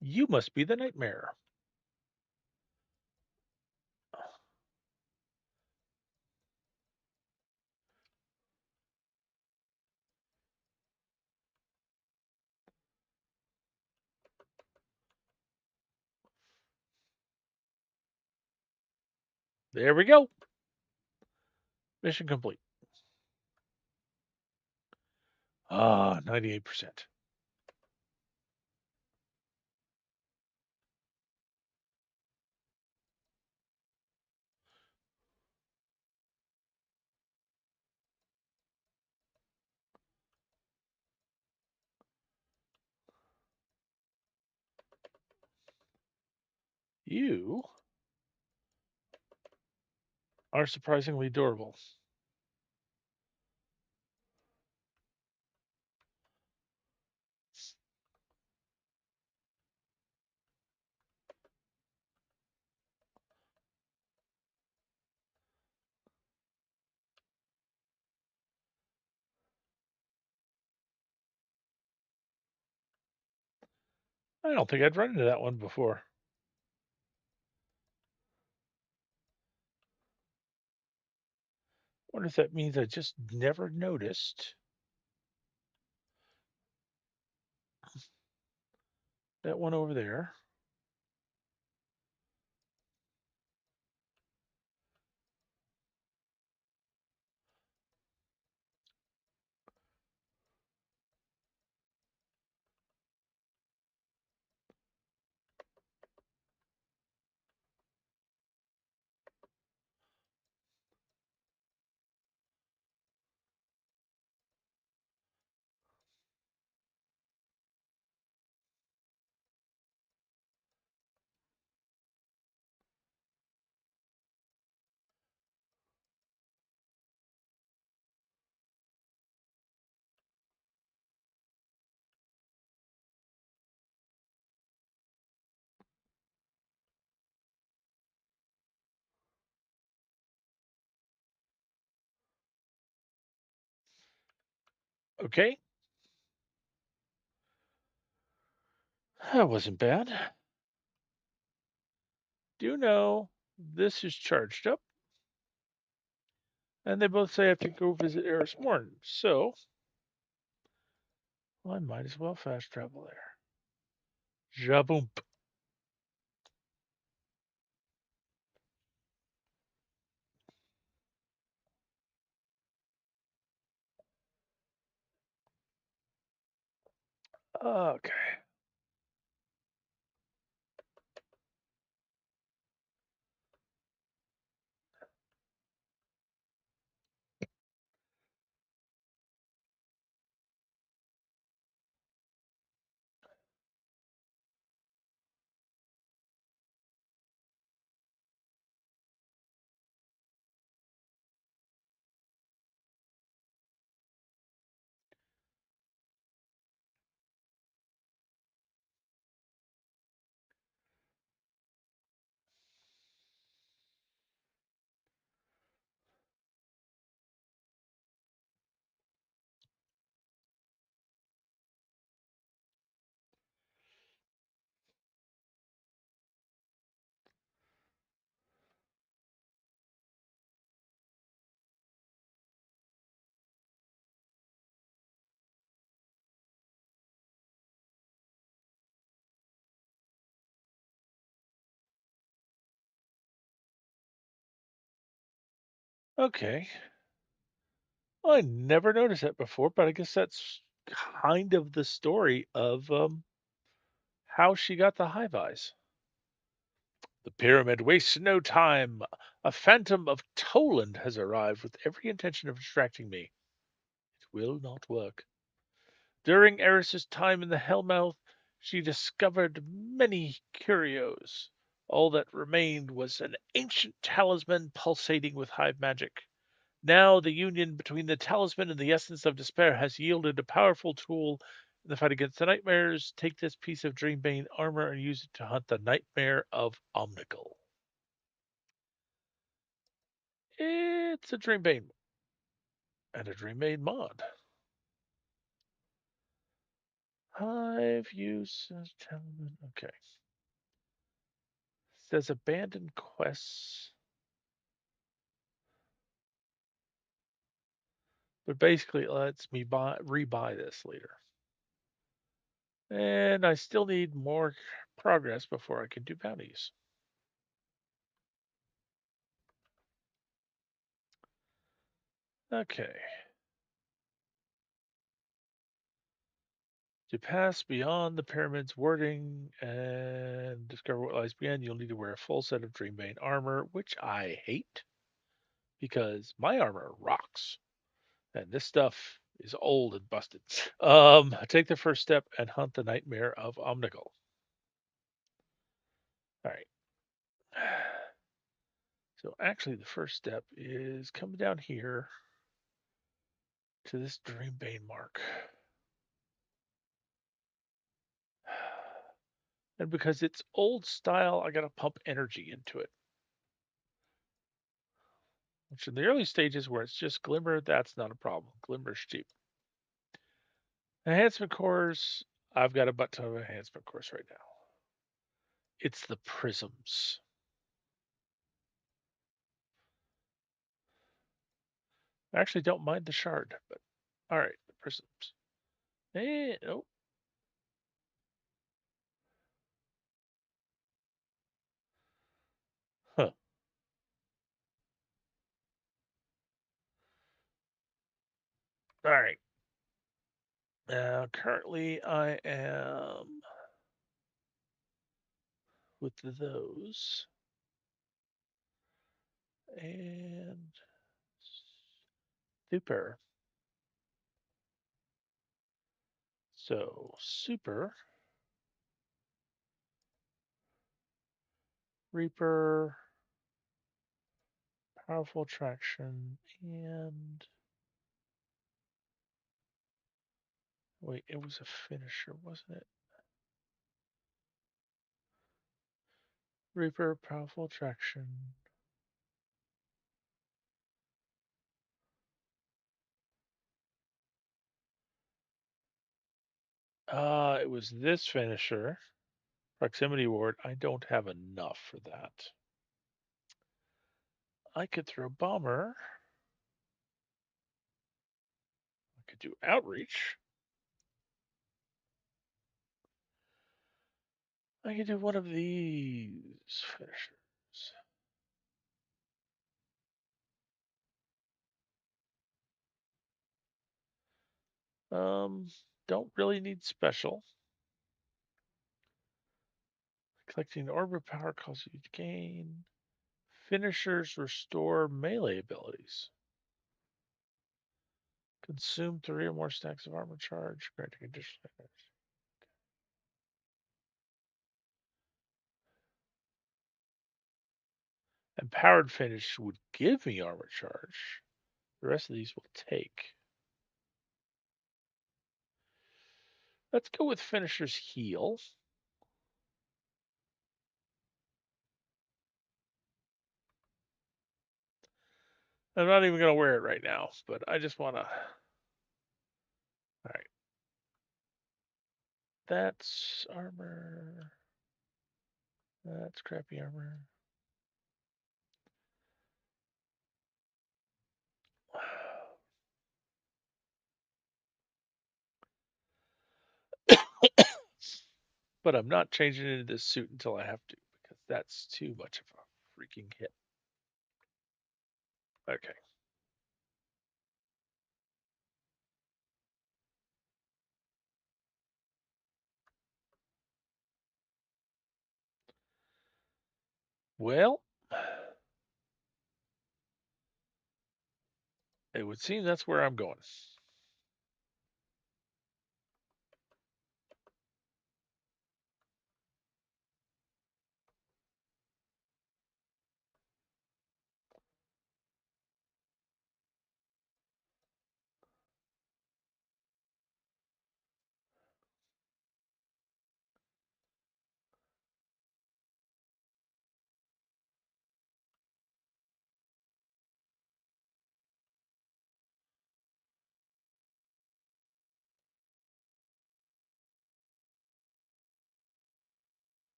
you must be the nightmare. There we go. Mission complete. 98%. You are surprisingly adorable. I don't think I'd run into that one before. Wonder if that means I just never noticed that one over there. Okay, that wasn't bad. Do know this is charged up, and they both say I have to go visit Eris Morn, so I might as well fast travel there. Jaboom. Okay. Okay. I never noticed that before, but I guess that's kind of the story of how she got the hive eyes. The pyramid wastes no time. A phantom of Toland has arrived with every intention of distracting me. It will not work. During Eris's time in the Hellmouth, she discovered many curios. All that remained was an ancient talisman pulsating with hive magic. Now the union between the talisman and the essence of despair has yielded a powerful tool in the fight against the nightmares. Take this piece of Dreambane armor and use it to hunt the nightmare of Omnigul. It's a Dreambane and a Dreambane mod. Hive use talisman. Okay. Says abandoned quests. But basically it lets me rebuy this later. And I still need more progress before I can do bounties. Okay. To pass beyond the pyramid's wording and discover what lies beyond, you'll need to wear a full set of Dreambane armor, which I hate because my armor rocks. And this stuff is old and busted. Take the first step and hunt the nightmare of Omnigul. All right. So actually, the first step is coming down here to this Dreambane mark. And because it's old style, I got to pump energy into it. Which in the early stages where it's just Glimmer, that's not a problem. Glimmer's cheap. Enhancement cores, I've got a butt ton of enhancement cores right now. It's the prisms. I actually don't mind the shard, but all right, the prisms. Oh, huh. All right. Currently, I am with those and super. So super Reaper, powerful attraction, and wait, it was a finisher, wasn't it? Reaper, powerful attraction. It was this finisher, proximity ward. I don't have enough for that. I could throw bomber. I could do outreach. I could do one of these finishers. Um, don't really need special. Collecting orb of power causes you to gain. Finishers restore melee abilities. Consume 3 or more stacks of armor charge, granting additional damage. Empowered finish would give me armor charge. The rest of these will take. Let's go with finisher's heal. I'm not even going to wear it right now, but I just want to. All right. That's armor. That's crappy armor. But I'm not changing into this suit until I have to because that's too much of a freaking hit. Okay. Well, it would seem that's where I'm going.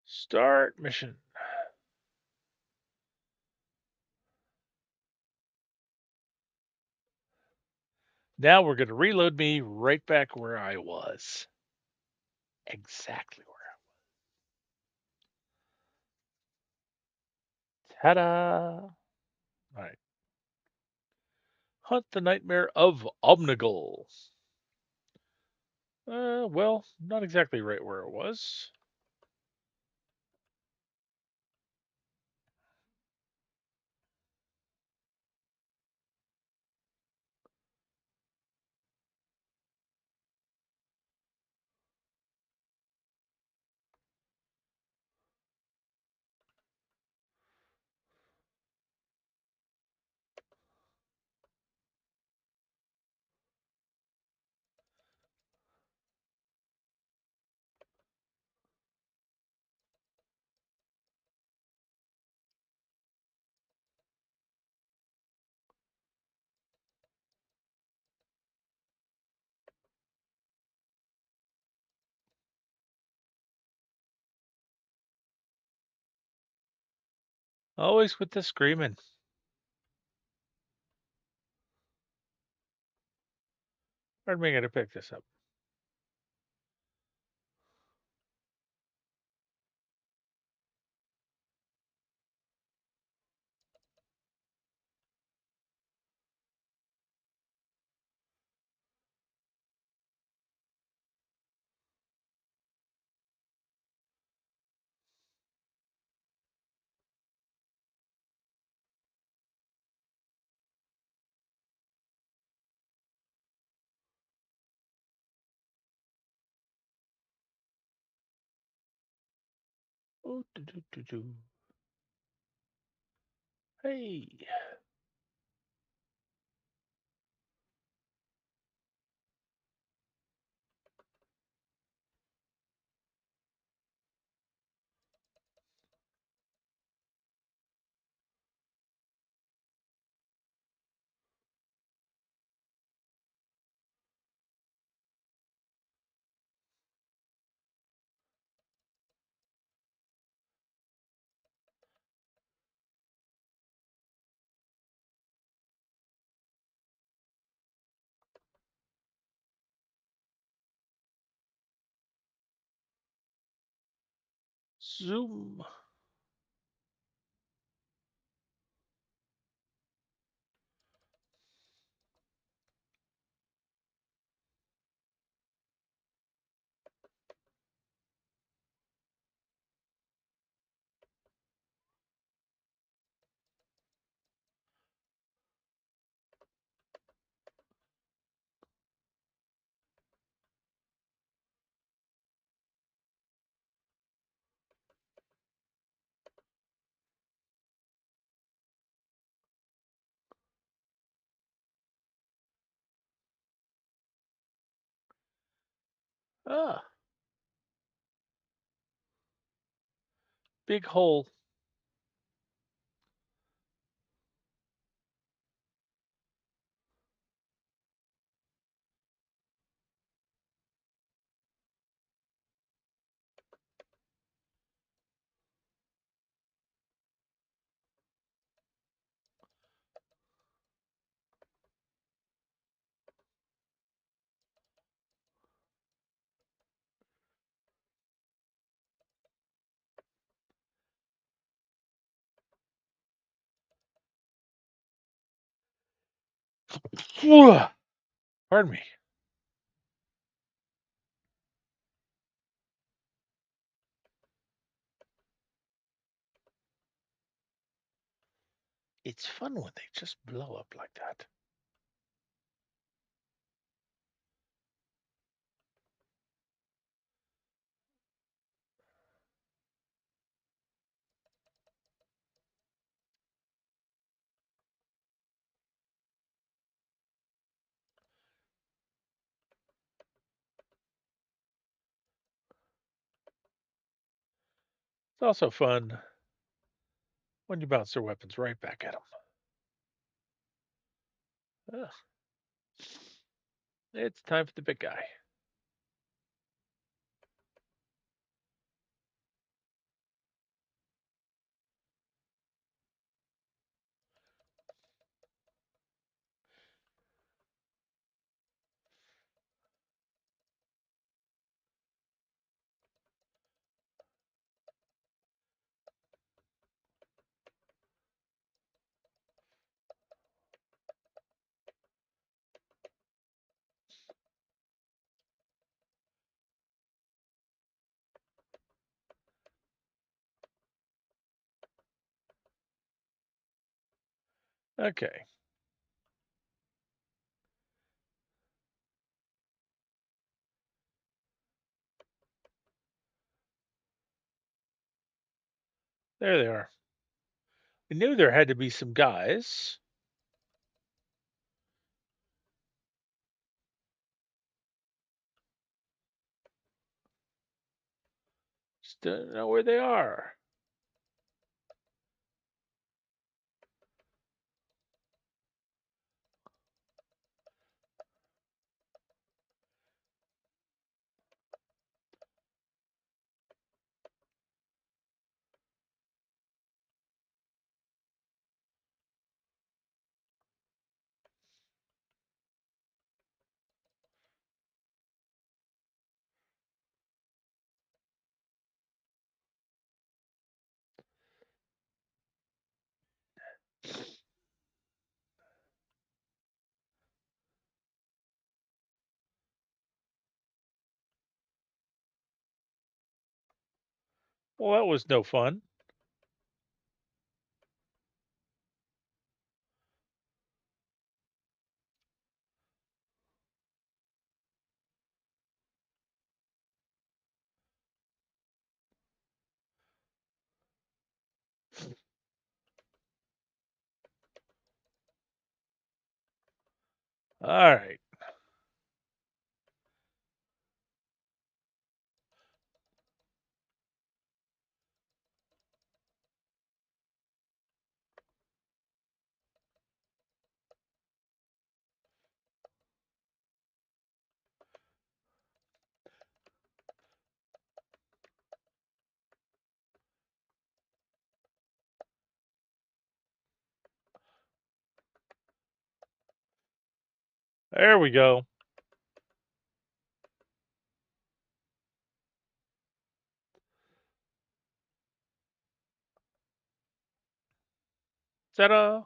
Start mission. Now we're going to reload me right back where I was. Exactly where. Ta-da! All right. Hunt the Nightmare of Omnigul. Well, not exactly right where it was. Always with the screaming. Pardon me, I got to pick this up. Oh, do, do, do, do. Hey. Zoom. Ah, big hole. Pardon me. It's fun when they just blow up like that. It's also fun when you bounce their weapons right back at them. It's time for the big guy. Okay. There they are. We knew there had to be some guys. Just don't know where they are. Well, that was no fun. All right. There we go. Ta-da.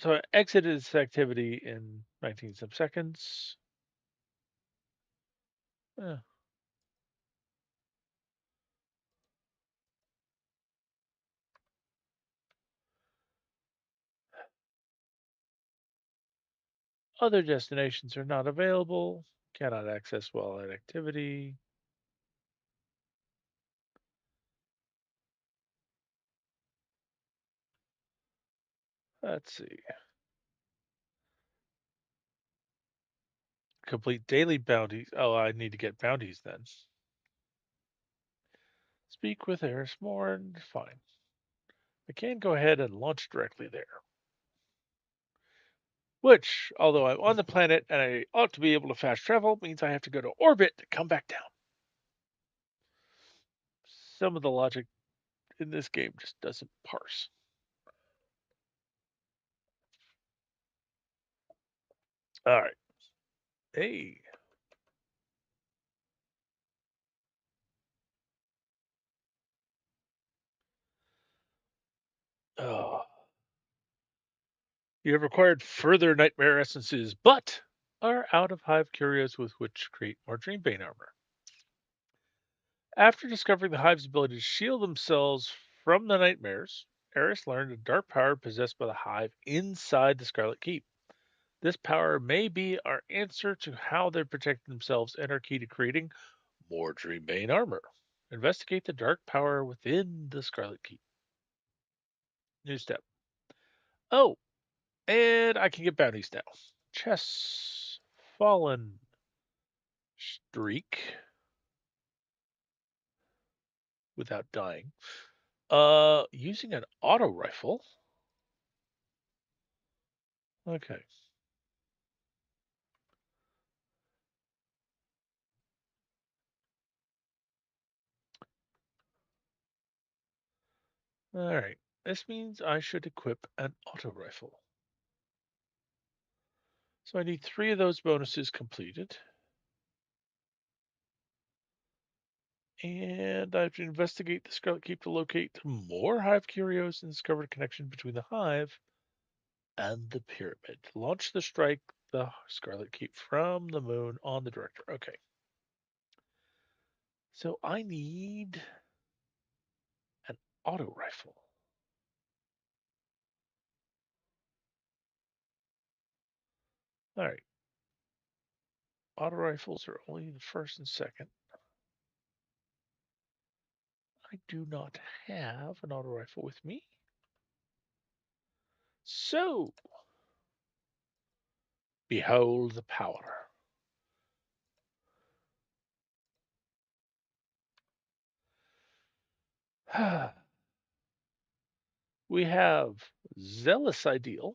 So I exited this activity in 19 subseconds. Eh, Other destinations are not available. Cannot access while at activity. Let's see. Complete daily bounties. Oh, I need to get bounties then. Speak with Eris Morn. Fine. I can go ahead and launch directly there. Which, although I'm on the planet and I ought to be able to fast travel, means I have to go to orbit to come back down. Some of the logic in this game just doesn't parse. All right. Hey. Oh, you have acquired further nightmare essences, but are out of hive curios with which to create more Dreambane armor. After discovering the hive's ability to shield themselves from the nightmares, Eris learned a dark power possessed by the hive inside the Scarlet Keep. This power may be our answer to how they protect themselves and are key to creating more Dreambane armor. Investigate the dark power within the Scarlet Keep. New step. Oh, and I can get bounties now. Chess. Fallen streak without dying. Using an auto rifle. Okay. All right. This means I should equip an auto rifle. So I need 3 of those bonuses completed. And I have to investigate the Scarlet Keep to locate more Hive Curios and discover a connection between the Hive and the pyramid. Launch the strike, the Scarlet Keep from the moon on the director. Okay. So I need an auto rifle. All right. Auto rifles are only the first and second. I do not have an auto rifle with me. So, behold the power. We have Zealous Ideal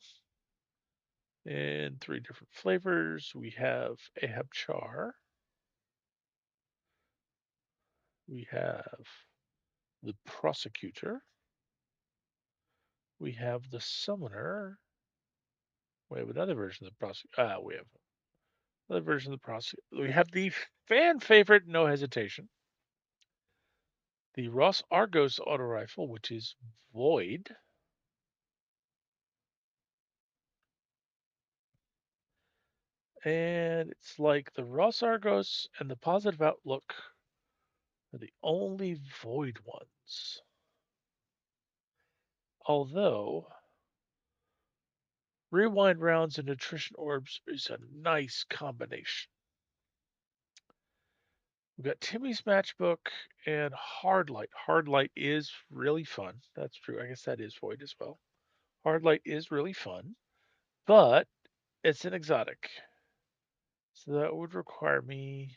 in 3 different flavors. We have Ahab Char. We have the Prosecutor. We have the Summoner. We have another version of the Prosecutor. We have another version of the Prosecutor. We have the fan favorite, No Hesitation. The Ross Argos auto rifle, which is Void. And it's like the Ross Argos and the Positive Outlook are the only Void ones. Although Rewind rounds and nutrition orbs is a nice combination. We've got Timmy's matchbook and Hardlight. Hardlight is really fun. That's true. I guess that is Void as well. Hardlight is really fun, but it's an exotic. So that would require me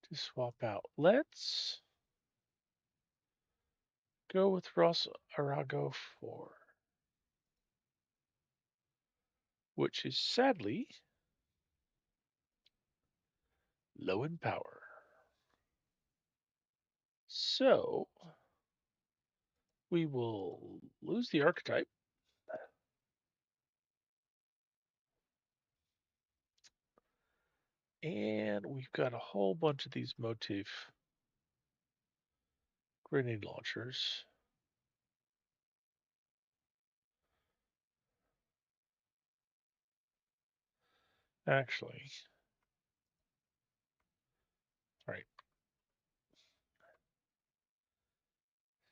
to swap out. Let's go with Ross Arago 4, which is sadly low in power. So we will lose the archetype. And we've got a whole bunch of these motif grenade launchers. Actually, all right.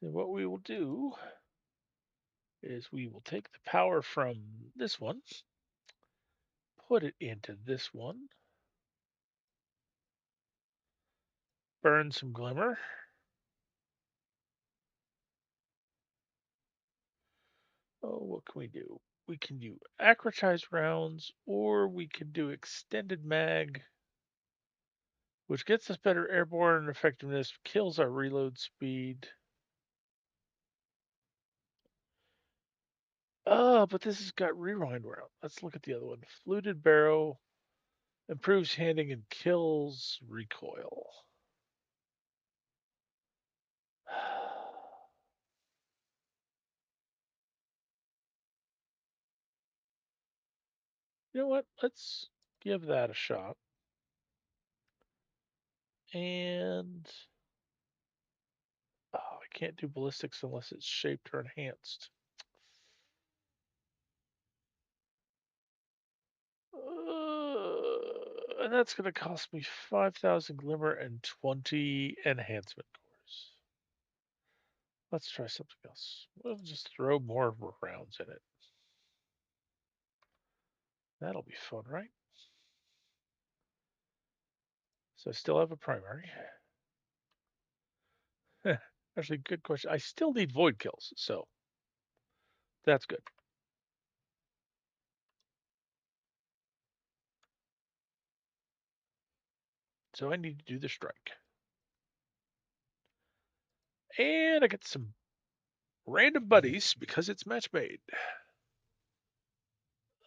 So what we will do is we will take the power from this one, put it into this one, burn some glimmer. Oh, what can we do? We can do accretize rounds, or we can do extended mag, which gets us better airborne effectiveness, kills our reload speed. Oh, but this has got rewind round. Let's look at the other one. Fluted barrow improves handing and kills recoil. You know what? Let's give that a shot. And oh, I can't do ballistics unless it's shaped or enhanced. And that's going to cost me 5,000 glimmer and 20 enhancement cores. Let's try something else. We'll just throw more rounds in it. That'll be fun, right? So I still have a primary. Actually, good question. I still need void kills, so that's good. So I need to do the strike. And I get some random buddies because it's match made.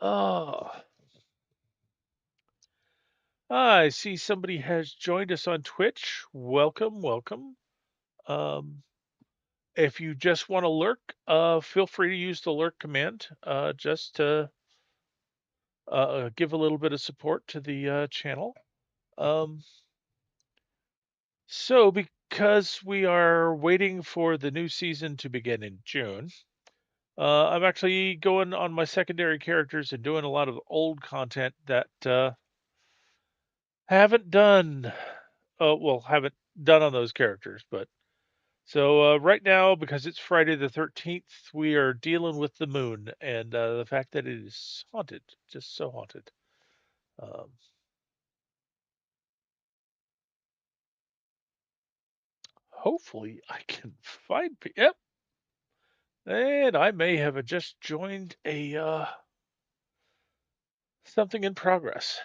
Oh. I see somebody has joined us on Twitch. Welcome, welcome. Um, if you just want to lurk, feel free to use the lurk command just to give a little bit of support to the channel. Um, so, because we are waiting for the new season to begin in June, I'm actually going on my secondary characters and doing a lot of old content that haven't done. Haven't done on those characters, but so right now, because it's Friday the 13th, we are dealing with the moon and the fact that it is haunted, just so haunted. Um, hopefully, I can find. Yep, and I may have just joined a something in progress.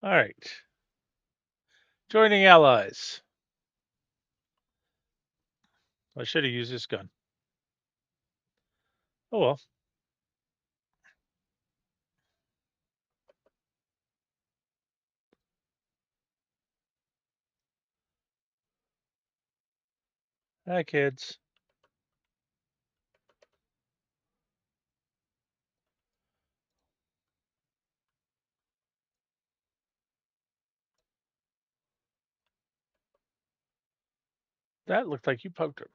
All right, joining allies. I should have used this gun. Oh well. Hi, kids. That looked like you poked her.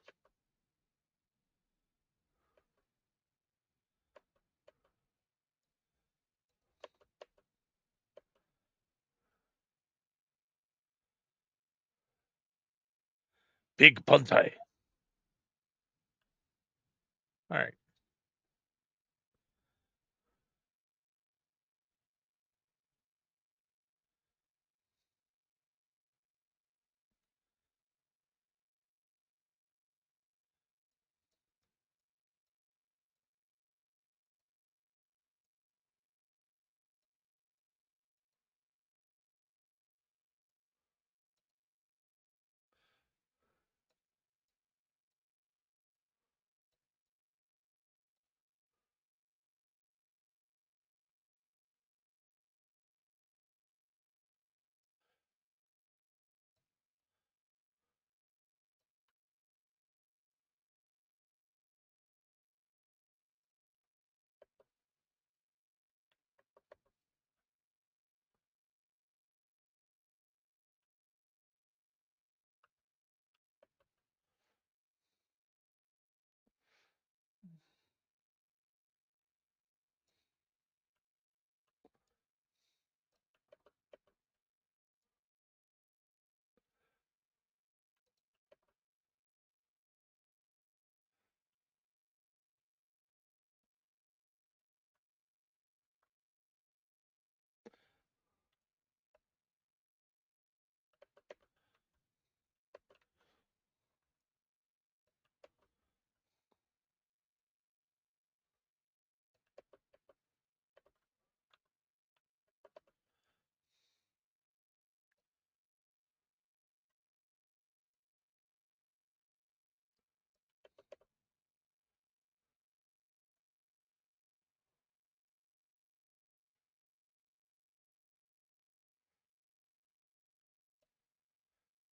Big Buntai. All right.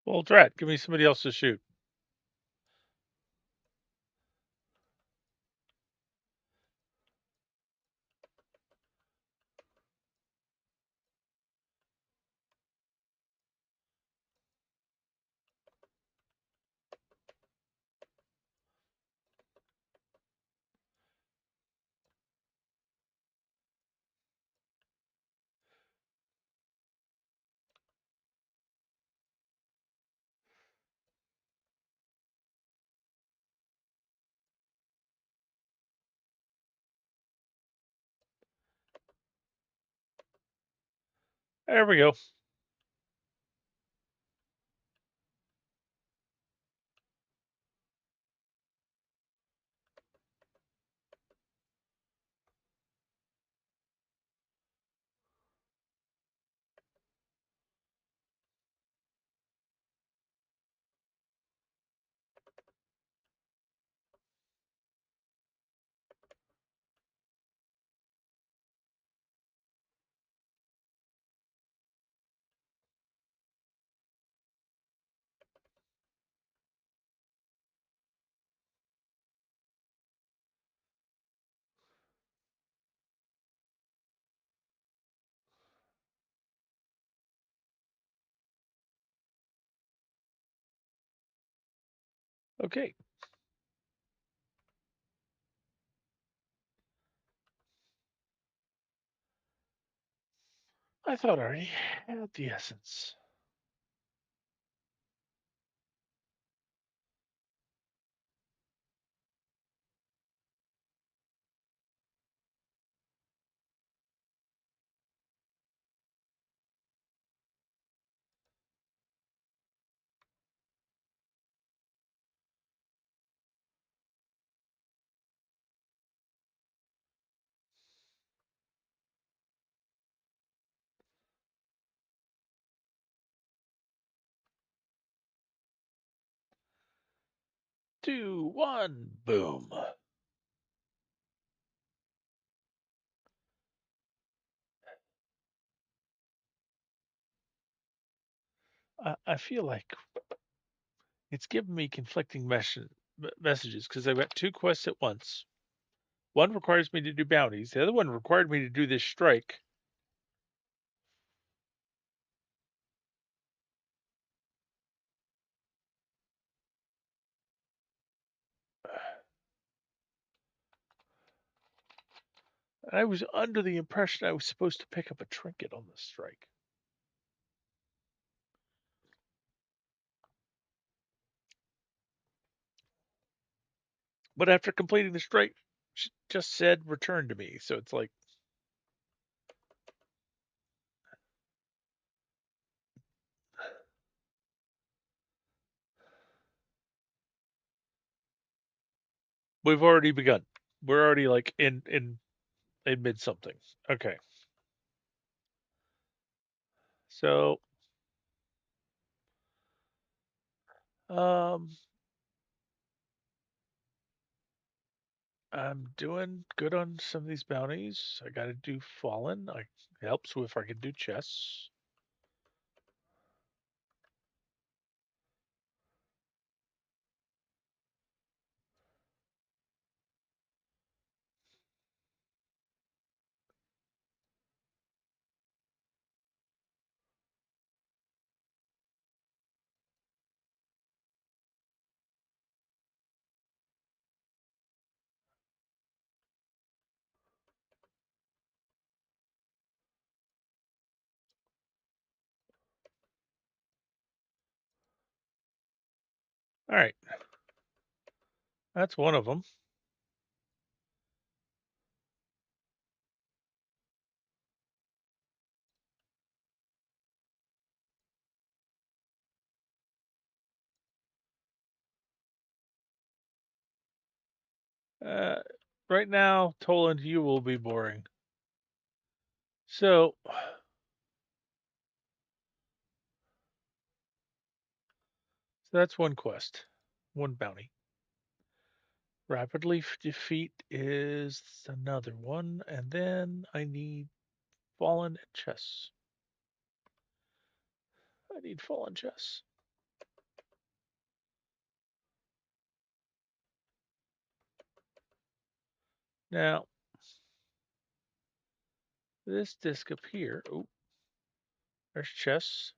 Well, drat, give me somebody else to shoot. There we go. Okay. I thought I already had the essence. Two, one, boom. I feel like it's giving me conflicting messages because I've got two quests at once. One requires me to do bounties. The other one required me to do this strike. I was under the impression I was supposed to pick up a trinket on this strike. But after completing the strike, she just said return to me. So it's like, we've already begun. We're already like in mid something. Okay. So um I'm doing good on some of these bounties. I gotta do fallen. It helps if I can do chests. All right. That's one of them. Uh, right now, Toland, you will be boring. So that's one quest, one bounty. Rapidly defeat is another one, and then I need fallen chess. I need fallen chess. Now, this disc up here, oh, there's chests.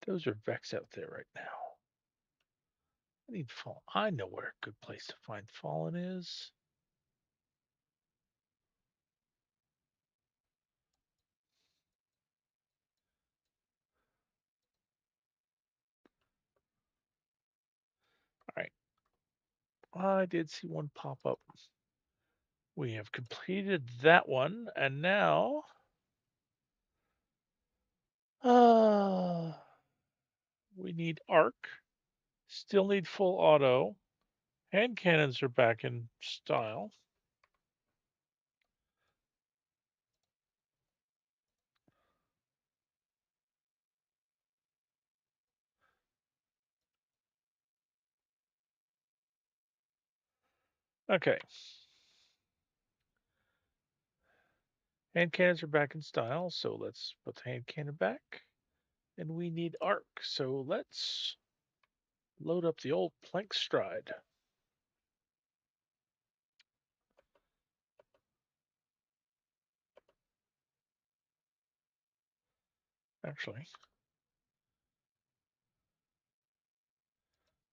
Those are Vex out there right now. I need Fallen. I know where a good place to find Fallen is. All right. I did see one pop up. We have completed that one, and now uh, we need arc. Still need full auto. Hand cannons are back in style. Okay. Hand cannons are back in style, so let's put the hand cannon back. And we need arc, so let's load up the old plank stride. Actually,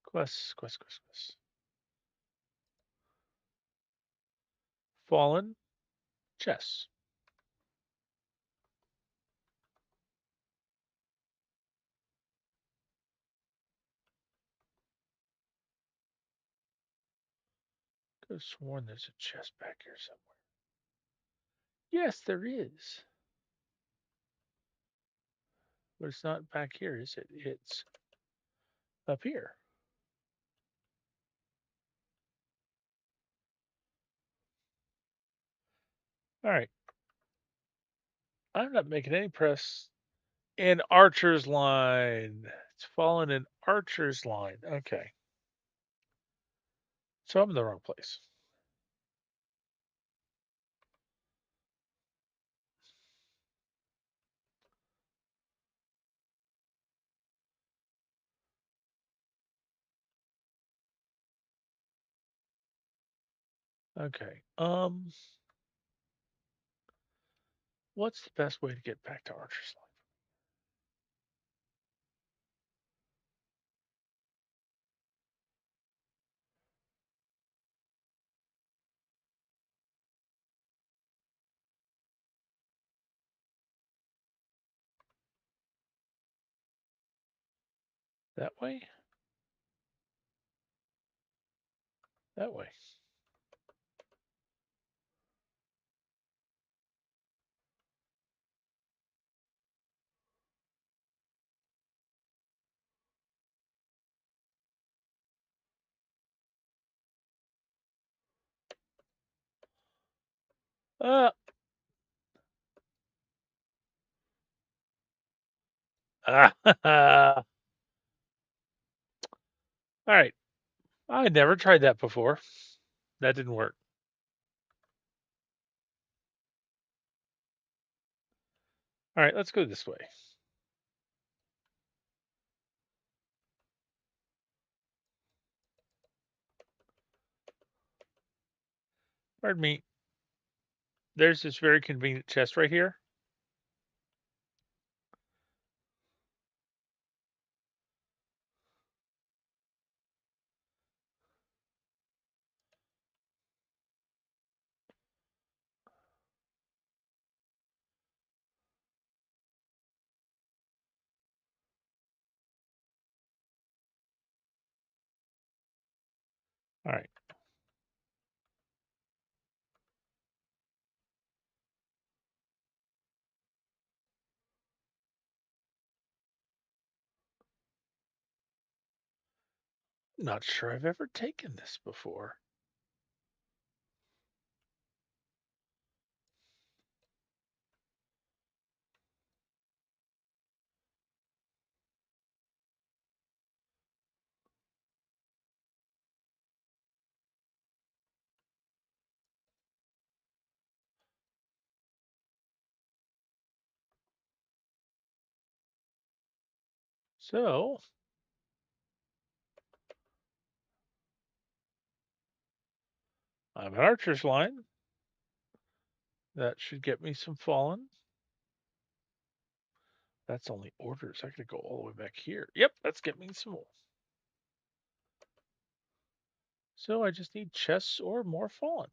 quest. Fallen chess. Could have sworn there's a chest back here somewhere. Yes, there is. But it's not back here, is it? It's up here. All right. I'm not making any press in Archer's line. It's fallen in Archer's line. Okay. So I'm in the wrong place. Okay. What's the best way to get back to Archer's line? That way? That way. Uh, all right. I never tried that before. That didn't work. All right, let's go this way. Pardon me. There's this very convenient chest right here. All right. Not sure I've ever taken this before. So I'm an archer's line. That should get me some fallen. That's only orders. I gotta go all the way back here. Yep, that's get me some more. So I just need chests or more fallen.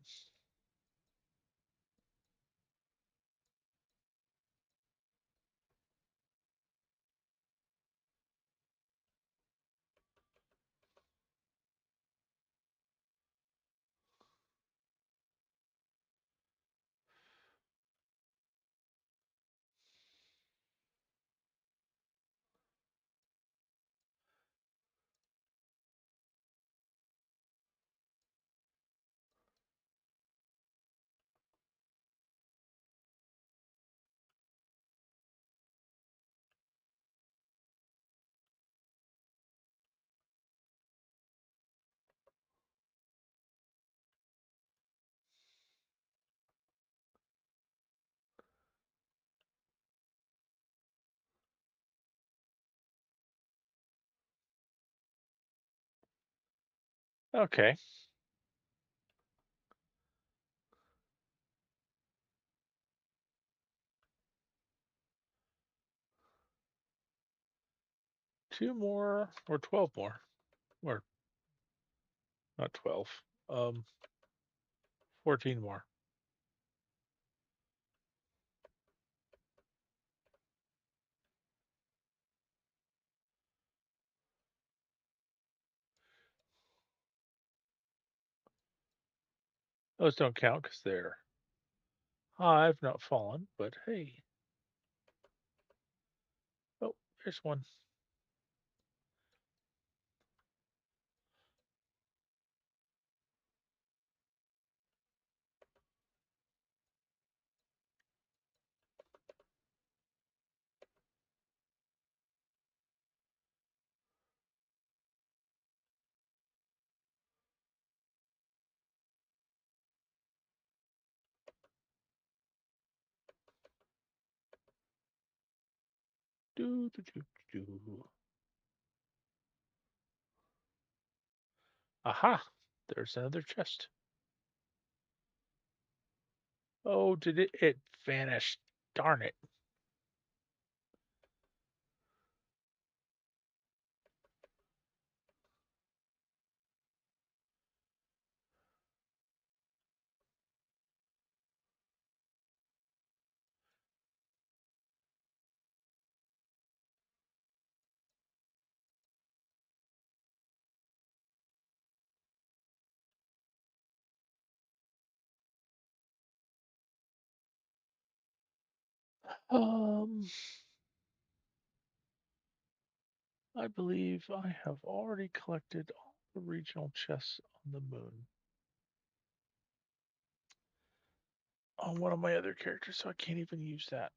Okay. Two more or 12 more. Or not 12. Um 14 more. Those don't count because they're I've not fallen, but hey. Oh, there's one. Do do do do. Aha! There's another chest. Oh, did it vanish? Darn it. Um I believe I have already collected all the regional chests on the moon on one of my other characters, so I can't even use that.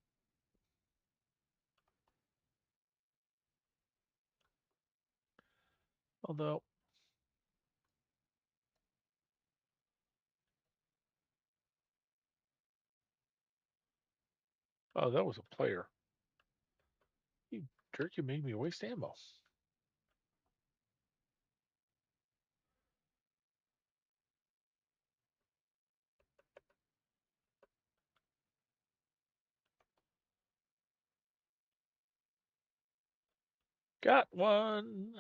Although, oh, that was a player. You jerk, you made me waste ammo. Got one.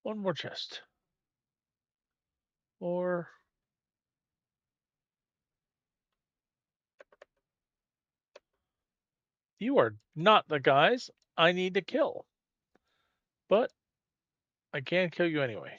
One more chest. Or You are not the guys I need to kill. But I can kill you anyway.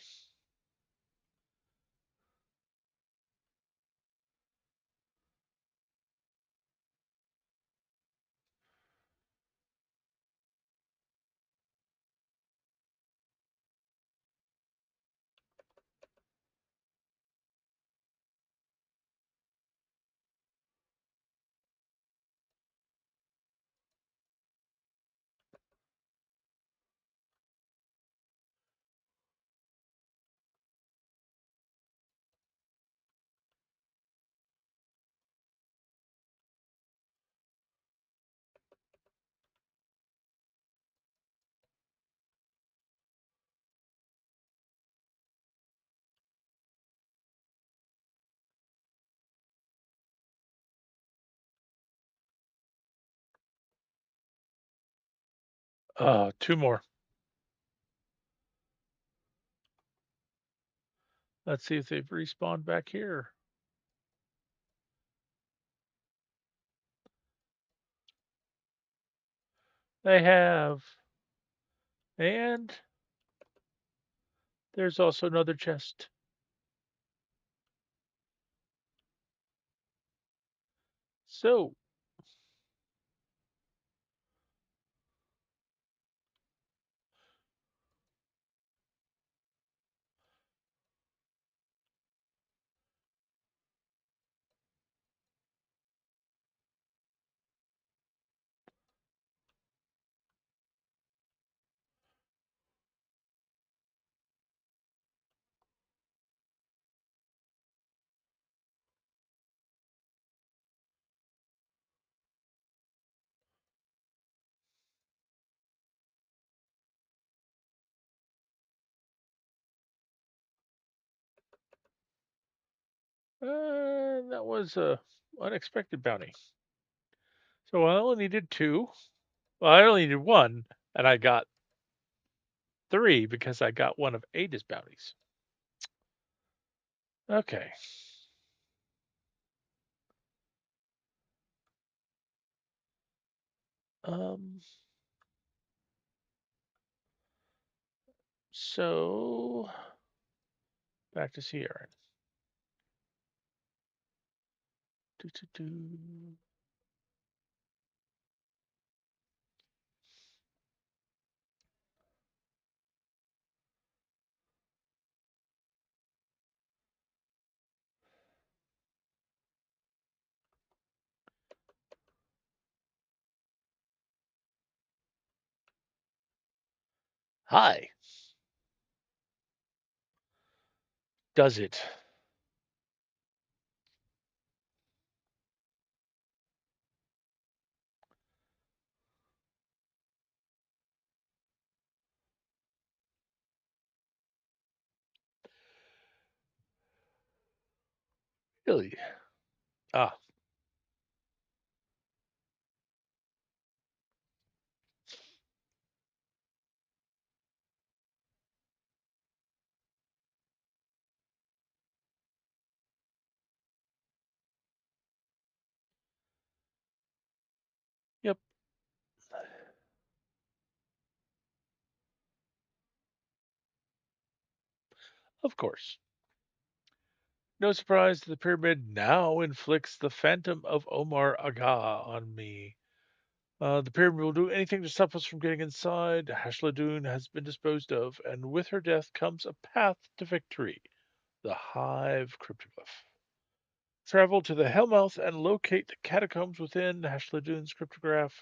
Two more. Let's see if they've respawned back here. They have. And there's also another chest. So, that was a unexpected bounty. So I only needed two. Well, I only needed one, and I got three because I got one of Ada's bounties. Okay. Um. So back to Sierra. Do, do, do. Hi. Does it? Really? Ah. Yep. Of course. No surprise the pyramid now inflicts the Phantom of Omar Aga on me. The pyramid will do anything to stop us from getting inside. Hashladun has been disposed of, and with her death comes a path to victory. The Hive Cryptoglyph. Travel to the Hellmouth and locate the catacombs within. Hashladun's cryptograph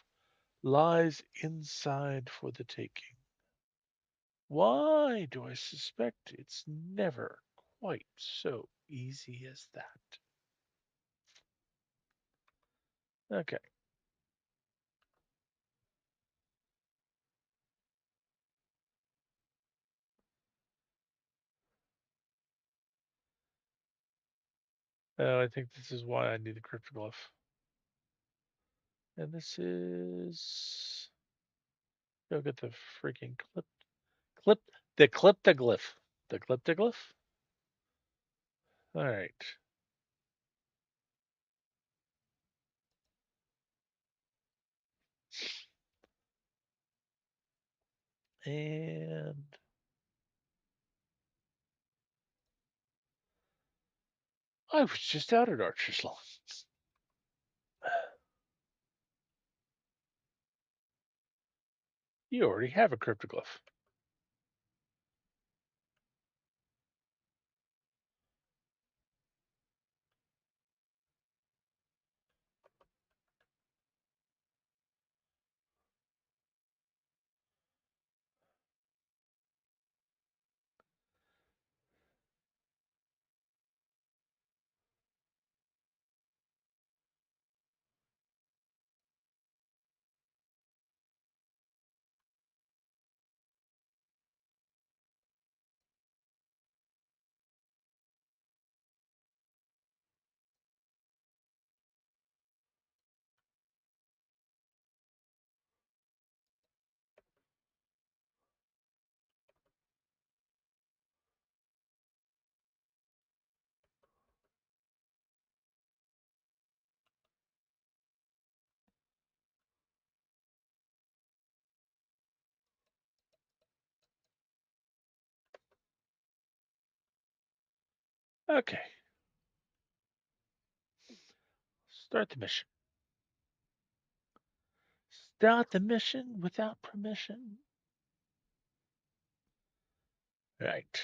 lies inside for the taking. Why do I suspect it's never quite so easy as that? Okay. I think this is why I need the cryptoglyph. And this is. Go get the freaking clip, the cryptoglyph. The cryptoglyph? All right. And I was just out at Archer's Lawn. You already have a cryptoglyph. Okay. Start the mission. Start the mission without permission. Right.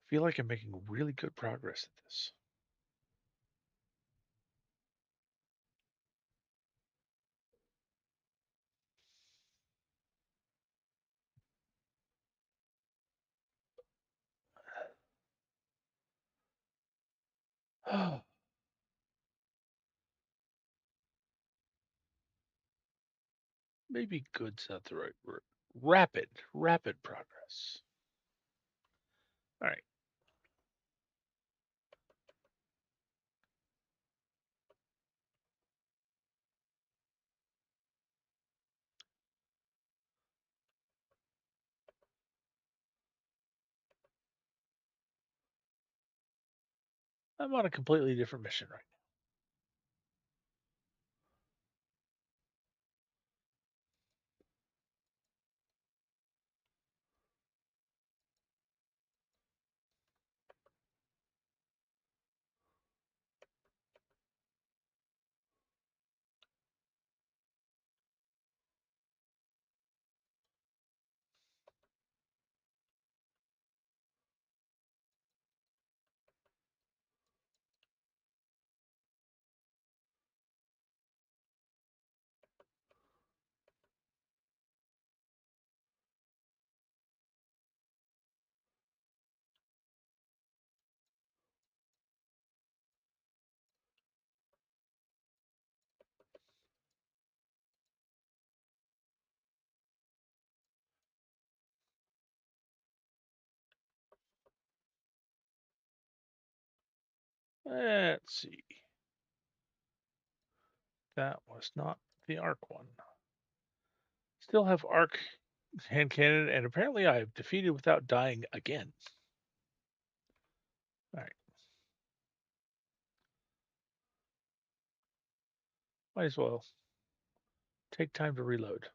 I feel like I'm making really good progress at this. Maybe good's not the right word. Rapid progress. All right. I'm on a completely different mission right now. Let's see. That was not the arc one. Still have arc hand cannon, and apparently I have defeated without dying again. All right. Might as well take time to reload.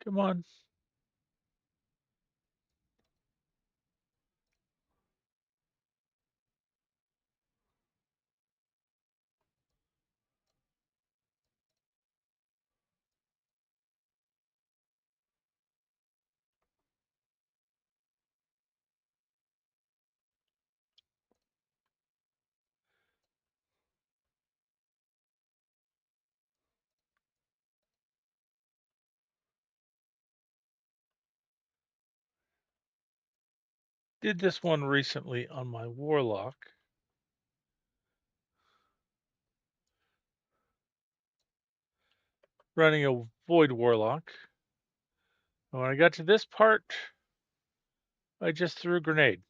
Come on. Did this one recently on my Warlock. Running a Void Warlock. And when I got to this part, I just threw a grenade.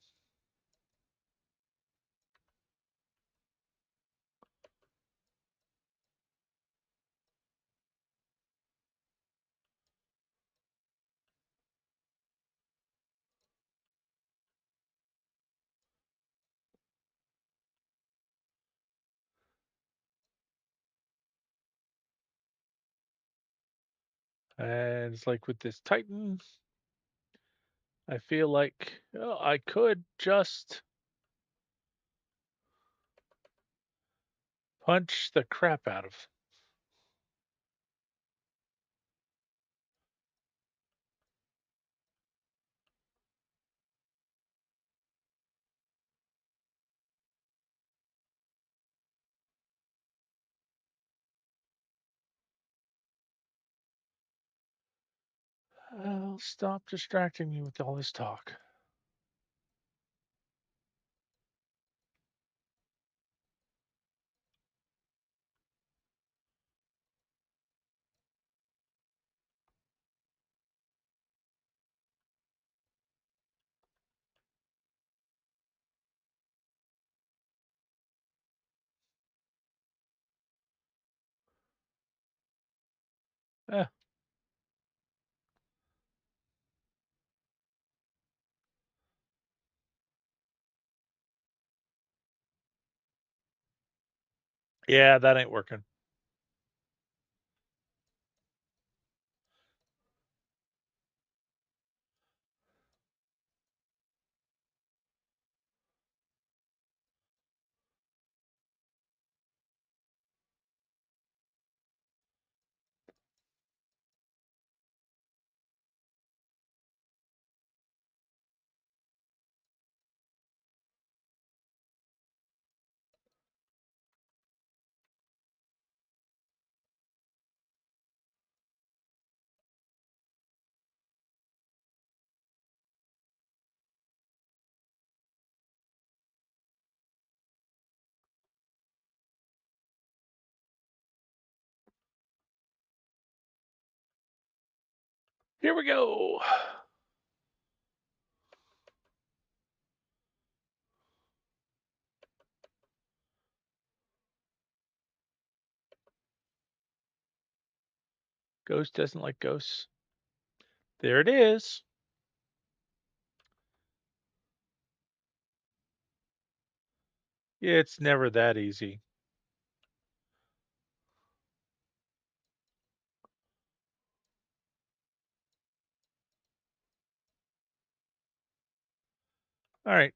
And it's like with this Titan, I feel like I could just punch the crap out of. Stop distracting me with all this talk. Eh, yeah, that ain't working. Here we go. Ghost doesn't like ghosts. There it is. It's never that easy. All right.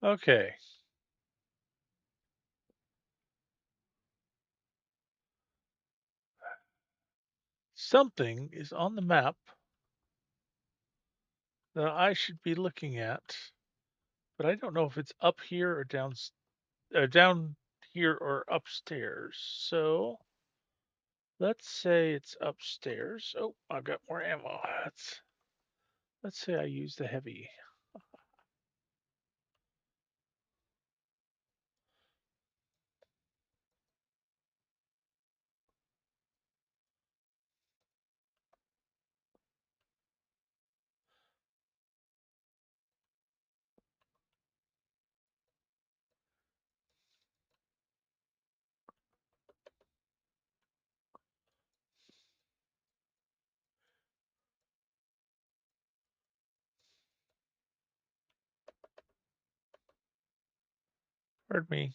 Okay. something is on the map that I should be looking at, but I don't know if it's up here or down here or upstairs. So let's say it's upstairs. Oh, I've got more ammo. Let's say I use the heavy. Pardon me.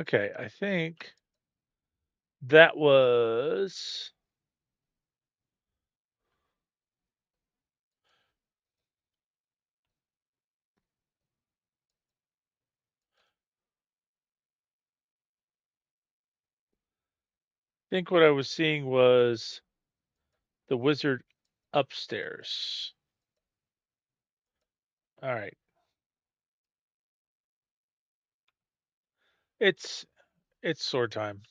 Okay, I think that was. I think what I was seeing was the wizard upstairs. All right. It's it's sword time.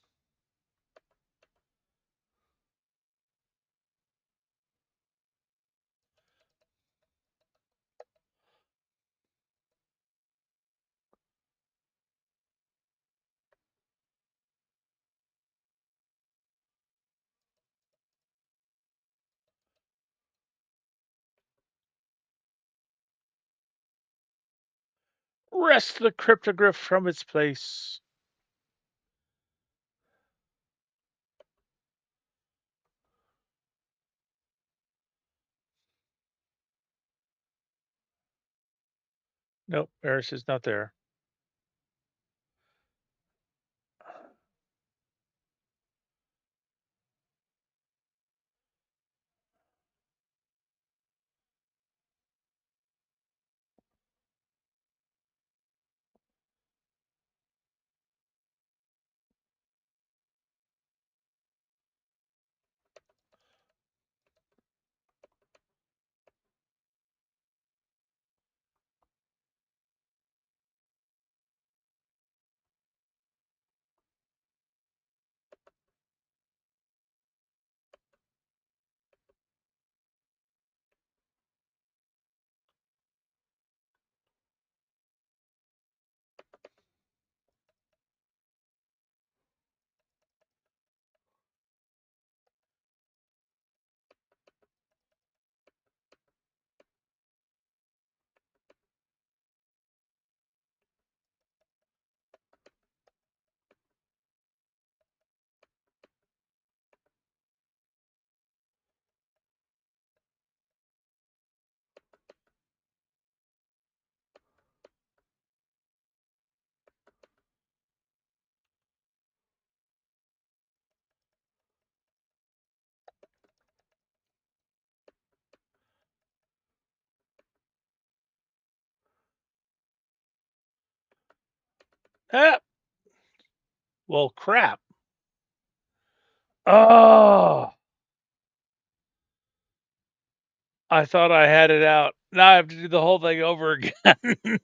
Wrest the cryptoglyph from its place. Nope, Eris is not there. Ah, well, crap. Oh, I thought I had it out. Now I have to do the whole thing over again.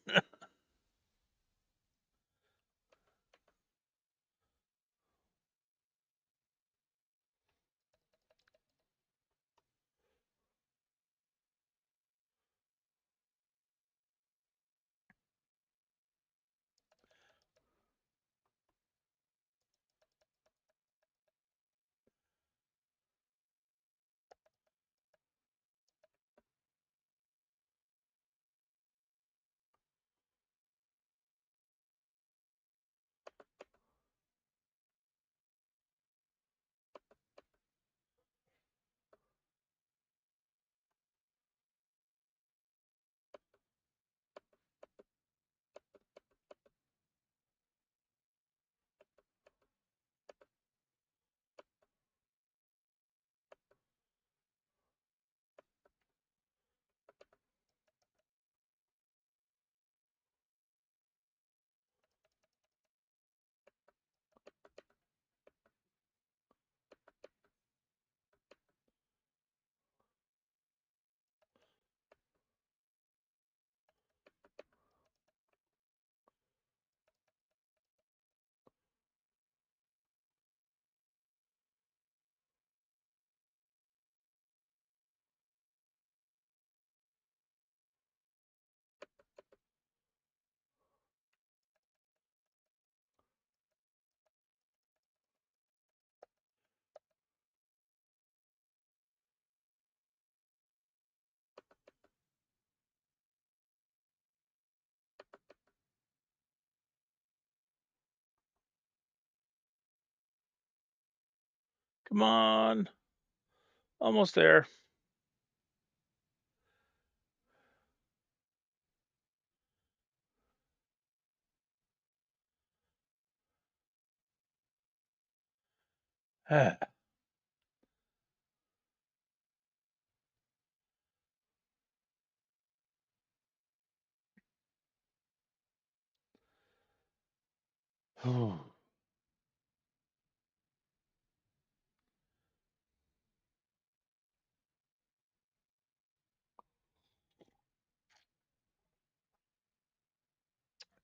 Come on. Almost there.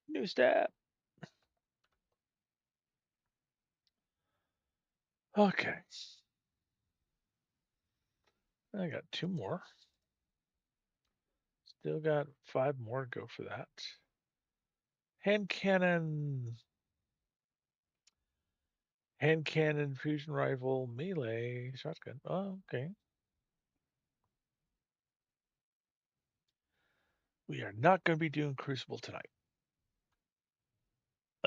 New step. Okay. I got 2 more. Still got 5 more to go for that. Hand cannon. Hand cannon, fusion rifle, melee, shotgun. Oh, okay. We are not going to be doing Crucible tonight.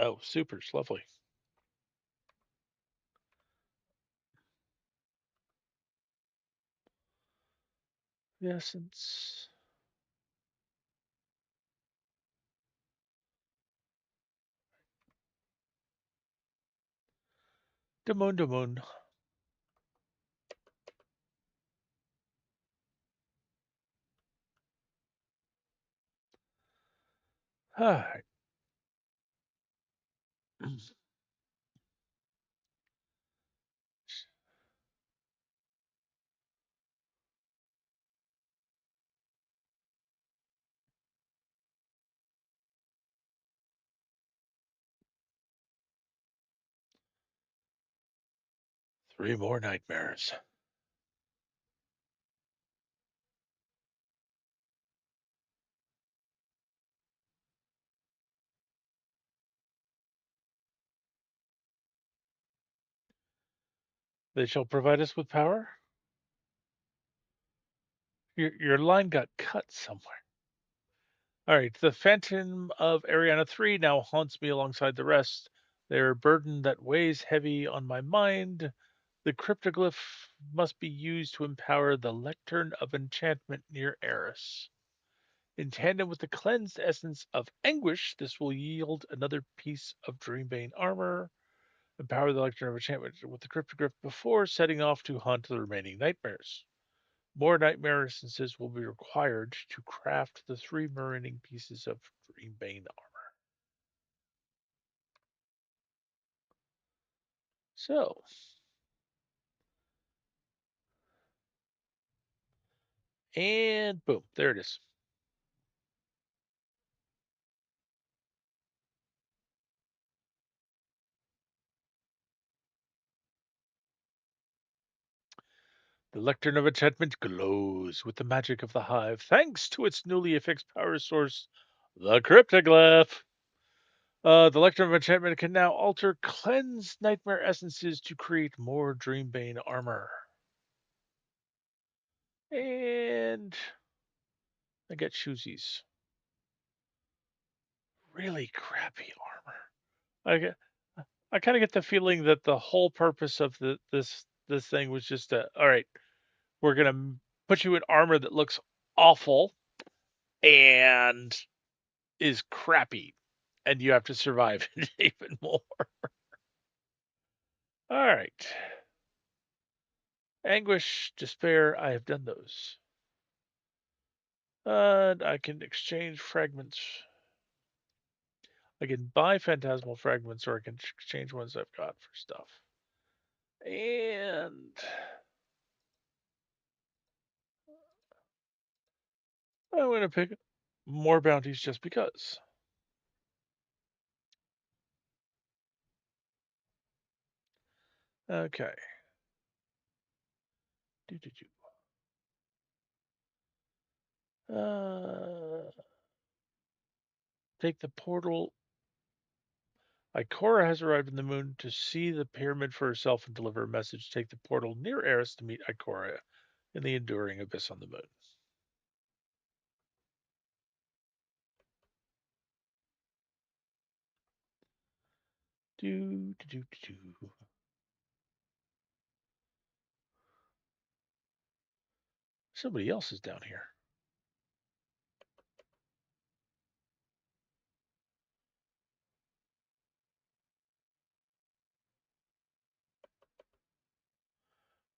Oh, super. Lovely. The essence. Demon, demon. All right. 3 more nightmares. They shall provide us with power. Your line got cut somewhere. All right. The Phantom of Ariana 3 now haunts me alongside the rest. They're a burden that weighs heavy on my mind. The cryptoglyph must be used to empower the Lectern of Enchantment near Eris. In tandem with the cleansed essence of anguish, this will yield another piece of Dreambane armor. Empower the Lectern of Enchantment with the cryptoglyph before setting off to hunt the remaining nightmares. More nightmare essences will be required to craft the 3 remaining pieces of Dreambane armor. So, and boom, there it is. The Lectern of Enchantment glows with the magic of the hive thanks to its newly affixed power source, the cryptoglyph. The Lectern of Enchantment can now alter cleansed nightmare essences to create more Dreambane armor. And I get shoesies. Really crappy armor. I get, I kind of get the feeling that the whole purpose of this thing was just all right, we're gonna put you in armor that looks awful and is crappy, and you have to survive it even more. All right. Anguish, despair, I have done those. I can exchange fragments. I can buy phantasmal fragments, or I can exchange ones I've got for stuff. And I'm going to pick more bounties just because. Okay. Do. Take the portal. Ikora has arrived in the moon to see the pyramid for herself and deliver a message. Take the portal near Eris to meet Ikora in the enduring abyss on the moon. Do. Somebody else is down here.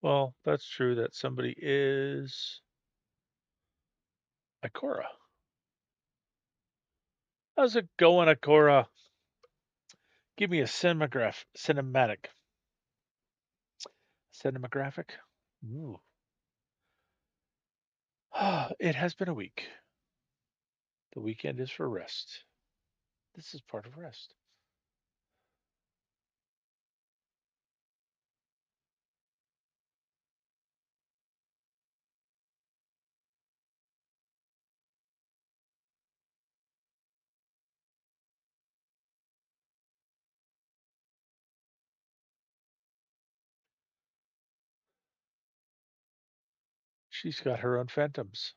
Well, that's true that somebody is Ikora. How's it going, Ikora? Give me a cinematographic. Ooh. It has been a week. The weekend is for rest. This is part of rest. She's got her own phantoms.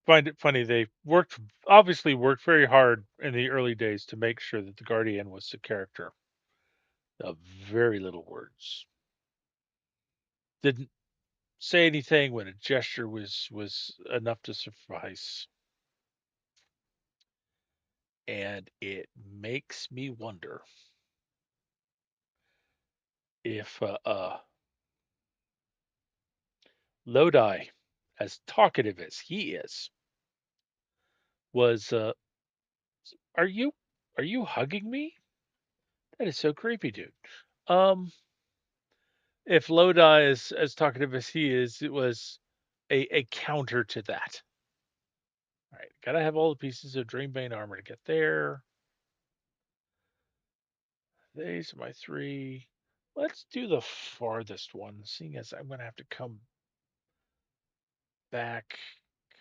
Find it funny they obviously worked very hard in the early days to make sure that the Guardian was a character of very little words. Didn't say anything when a gesture was enough to suffice. And it makes me wonder if Lodi, as talkative as he is, was are you are you hugging me? That is so creepy, dude. Um, if Lodi is as talkative as he is, it was a counter to that. All right, gotta have all the pieces of Dreambane armor to get there. These are my three. Let's do the farthest one, seeing as I'm gonna have to come back.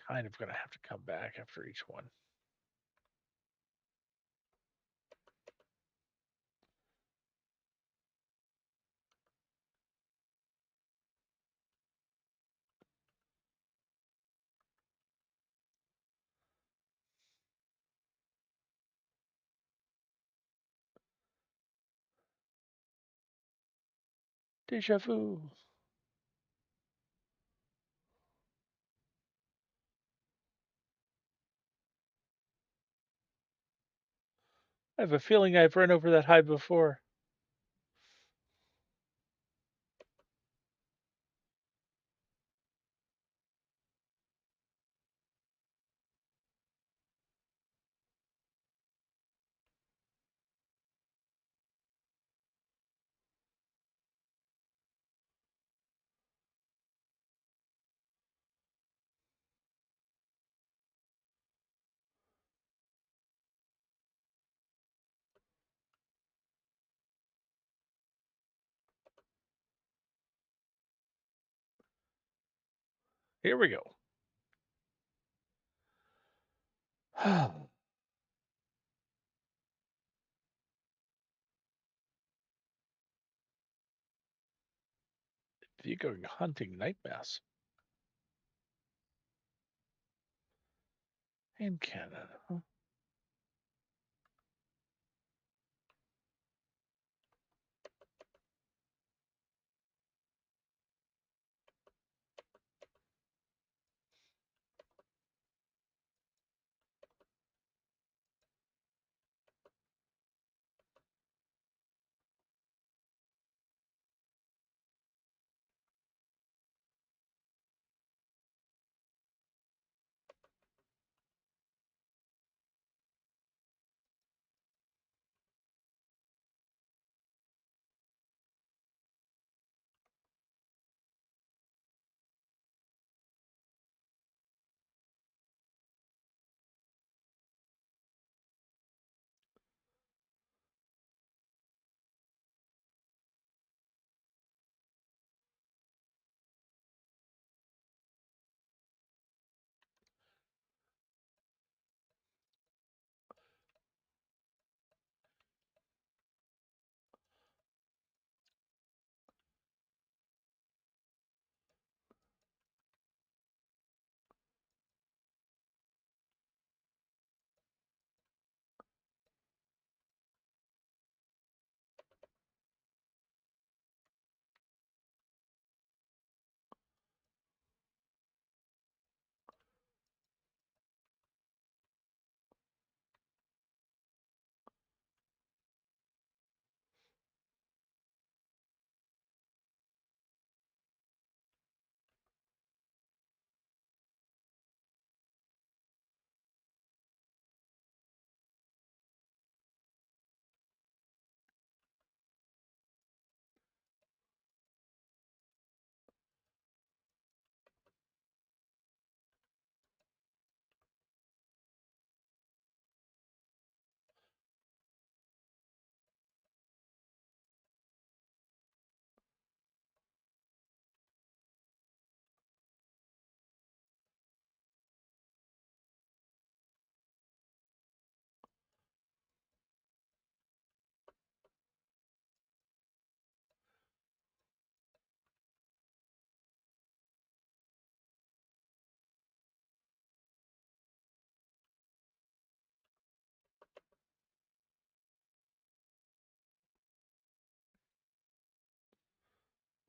Kind of gonna have to come back after each one. Deja vu. I have a feeling I've run over that hive before. Here we go. You going hunting night mass in Canada? Huh?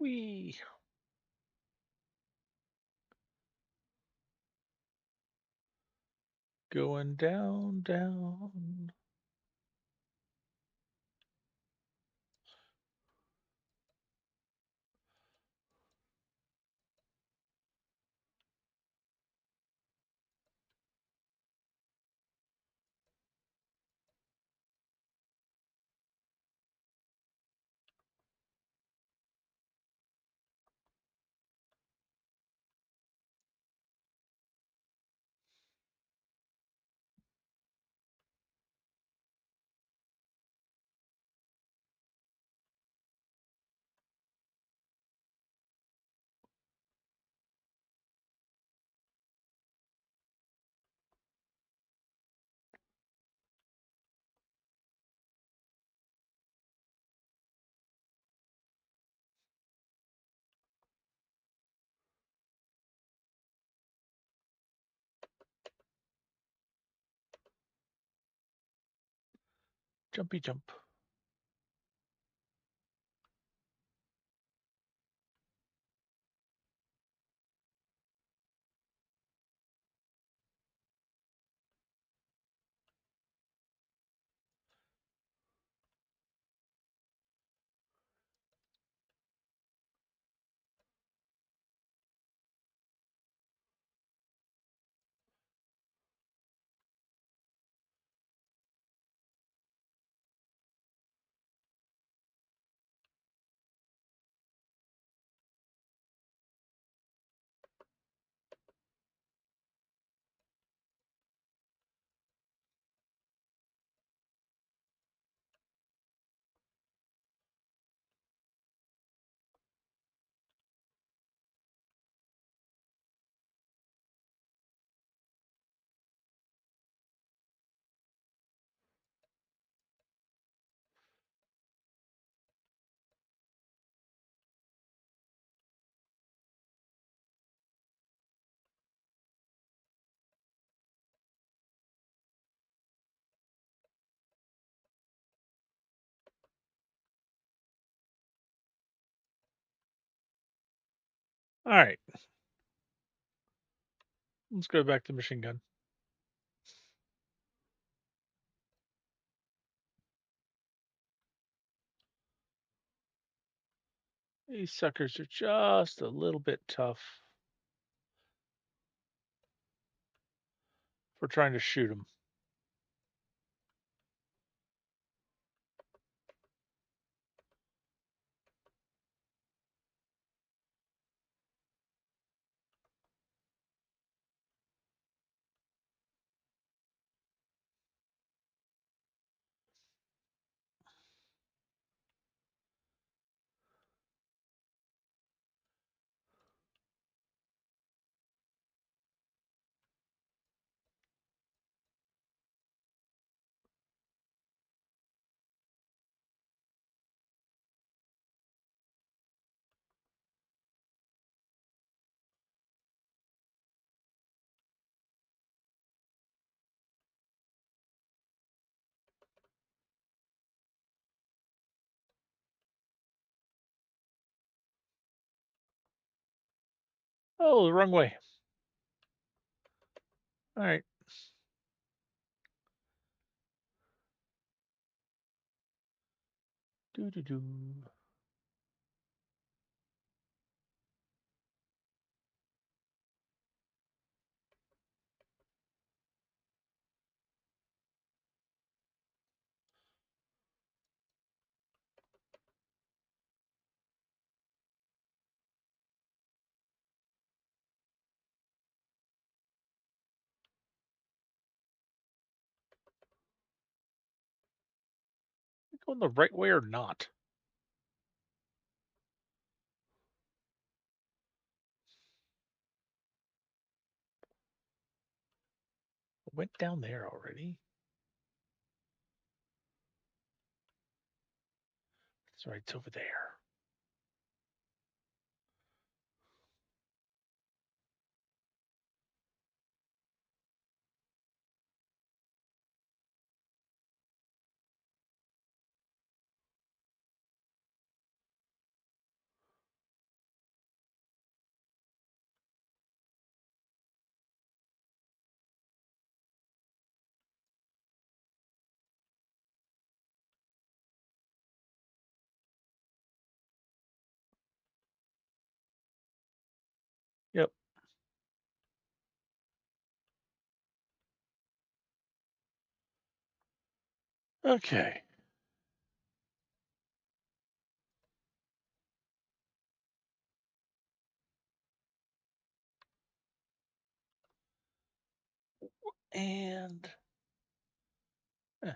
We going down, down. Jumpy jump. All right, let's go back to machine gun. These suckers are just a little bit tough for trying to shoot them. Oh, the wrong way. All right. Do do do. Going the right way or not? Went down there already. That's right. It's over there. Okay. And eh,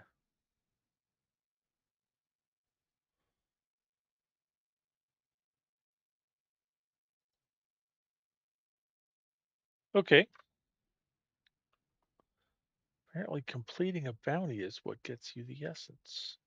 okay. Apparently, completing a bounty is what gets you the essence.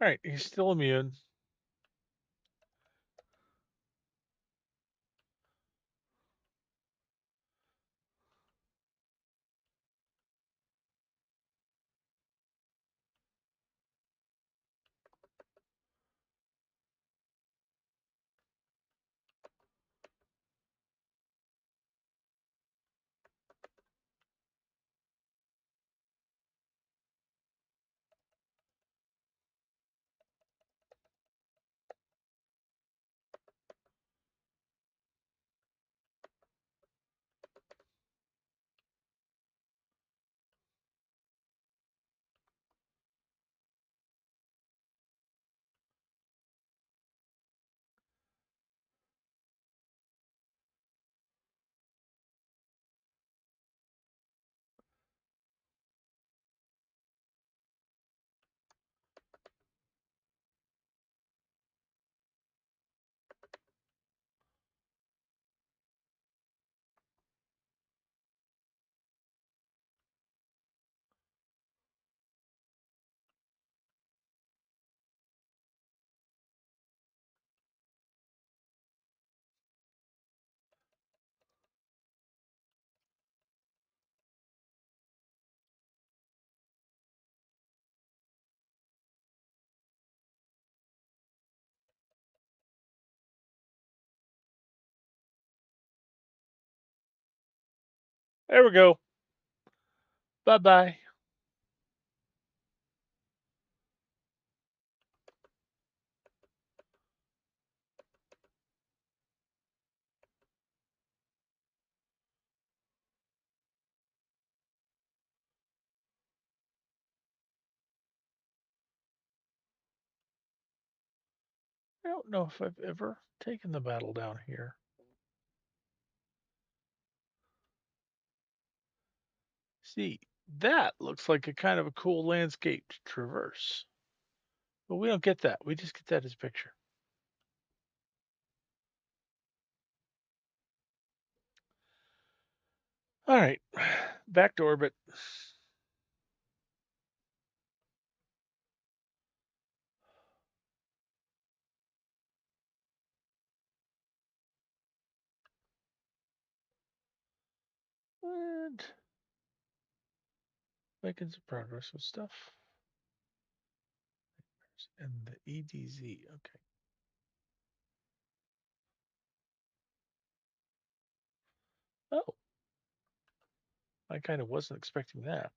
All right, he's still immune. There we go. Bye bye. I don't know if I've ever taken the battle down here. See, that looks like a kind of a cool landscape to traverse. But we don't get that. We just get that as a picture. All right. Back to orbit. And making some progress with stuff. And the EDZ. Okay. Oh, I kind of wasn't expecting that.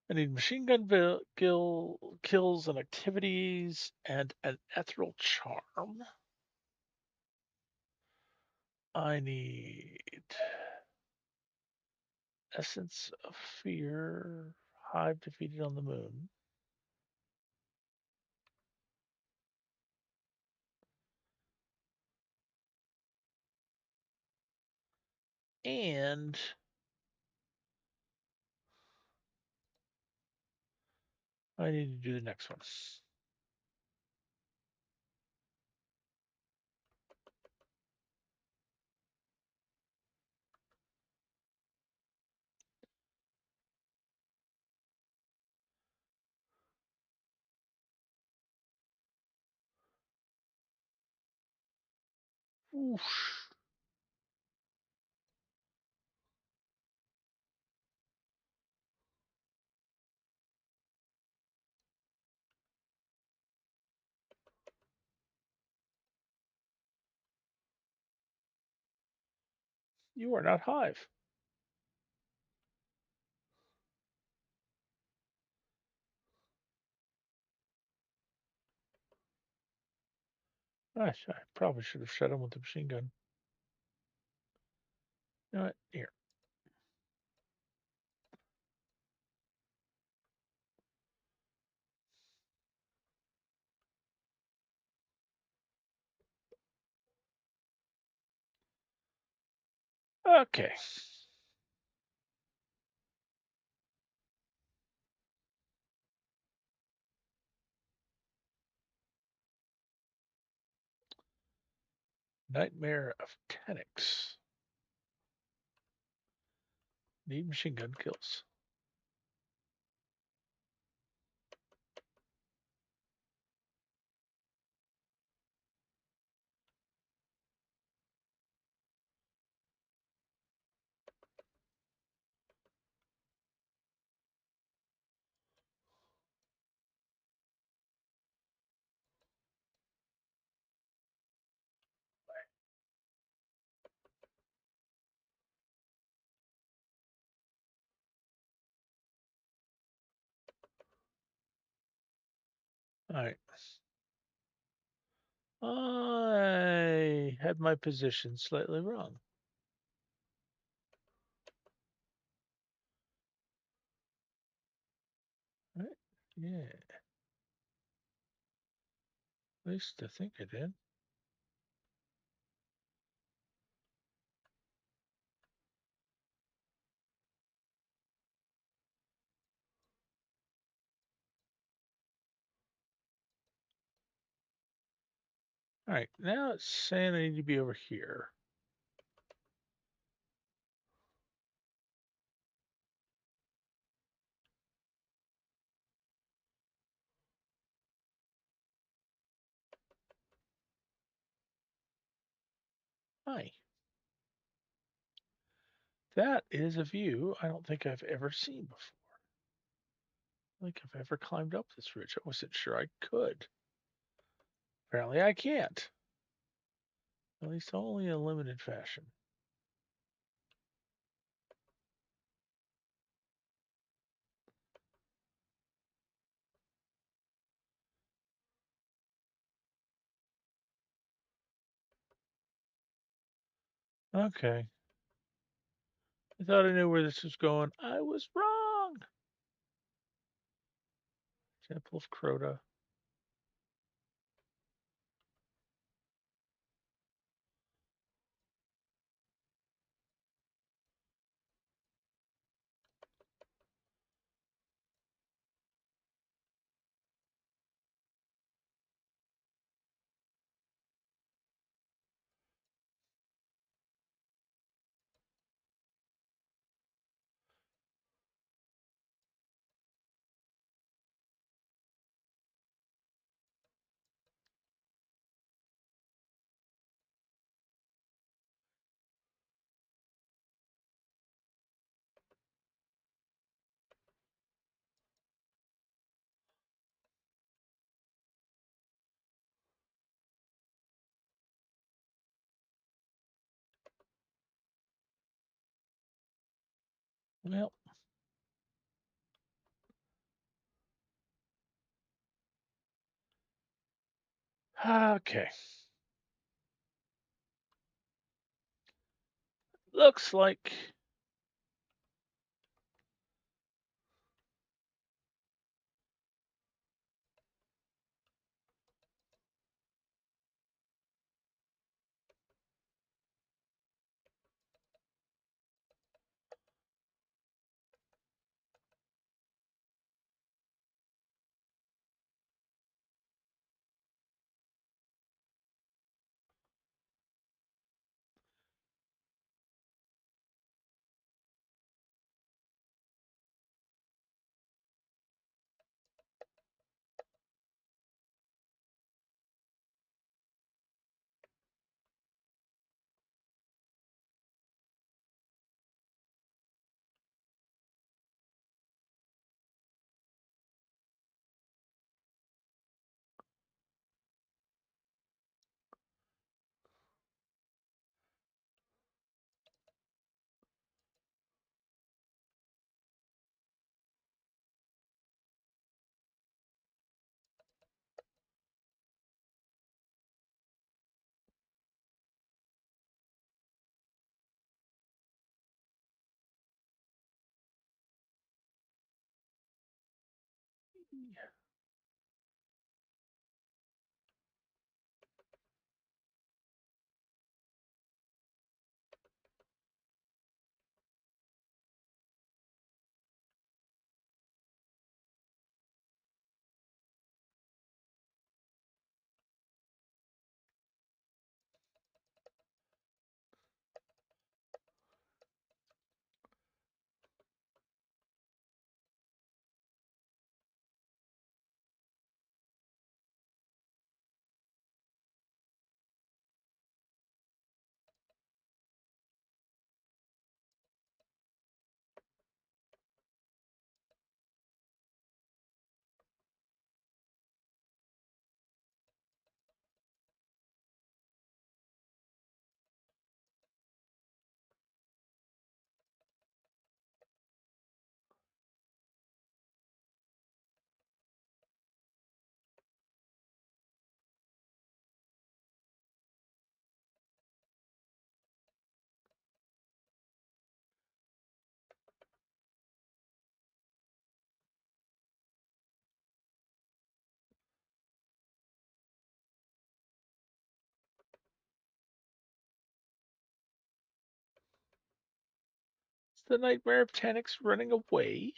I need machine gun kills and activities and an ethereal charm. I need essence of fear. Hive defeated on the moon. And I need to do the next one. Oof. You are not Hive. Gosh, I probably should have shot him with the machine gun. You know what? Here. Okay. Nightmare of Tenix. Need machine gun kills. All right. I had my position slightly wrong. Right? Yeah. At least I think I did. All right. Now it's saying I need to be over here. Hi. That is a view I don't think I've ever seen before. I don't think I've ever climbed up this ridge. I wasn't sure I could. Apparently I can't. At least only in a limited fashion. Okay. I thought I knew where this was going. I was wrong. Temple of Crota. Well, Okay. Looks like it's the Nightmare of Tanix running away.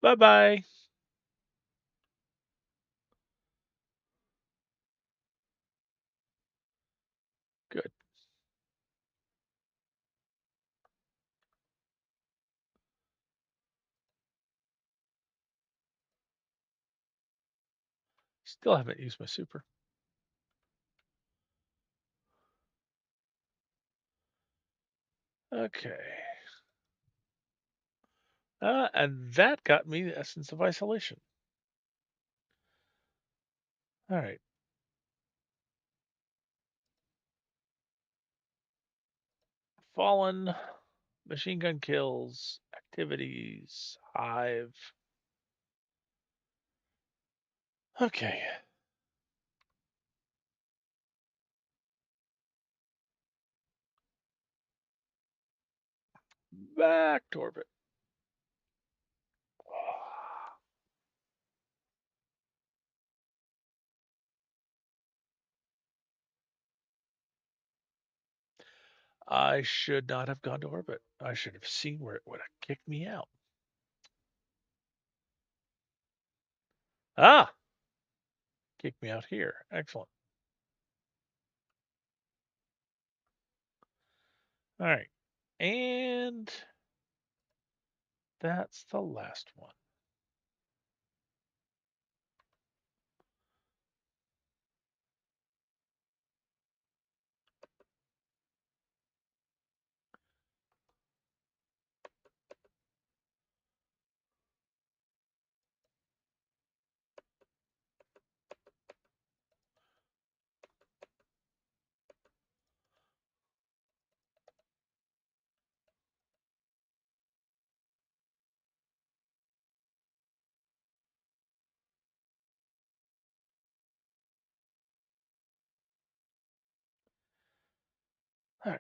Bye bye. Good. Still haven't used my super. Okay. And that got me the Essence of Isolation. All right. Fallen, machine gun kills, activities, hive. Okay. Back to orbit. I should not have gone to orbit. I should have seen where it would have kicked me out. Ah, kicked me out here. Excellent. All right. And that's the last one. All right.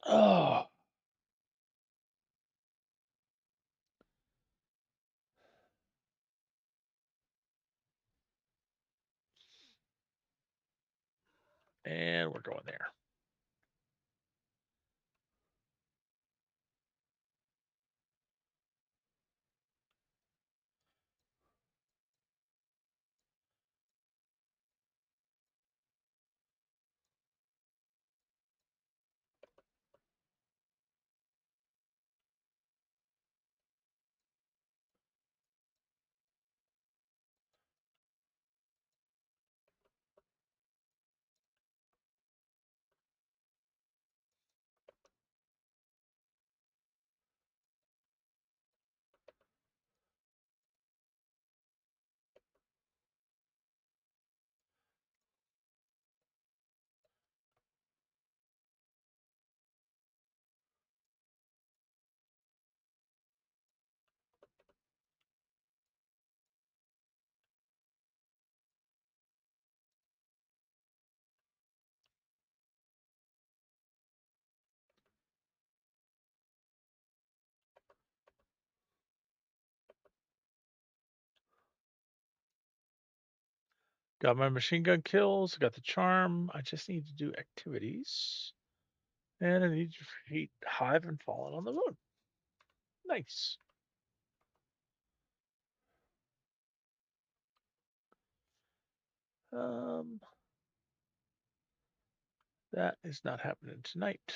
Oh, and we're going there. Got my machine gun kills. Got the charm. I just need to do activities. And I need to defeat Hive and Fallen on the Moon. Nice. Um, that is not happening tonight.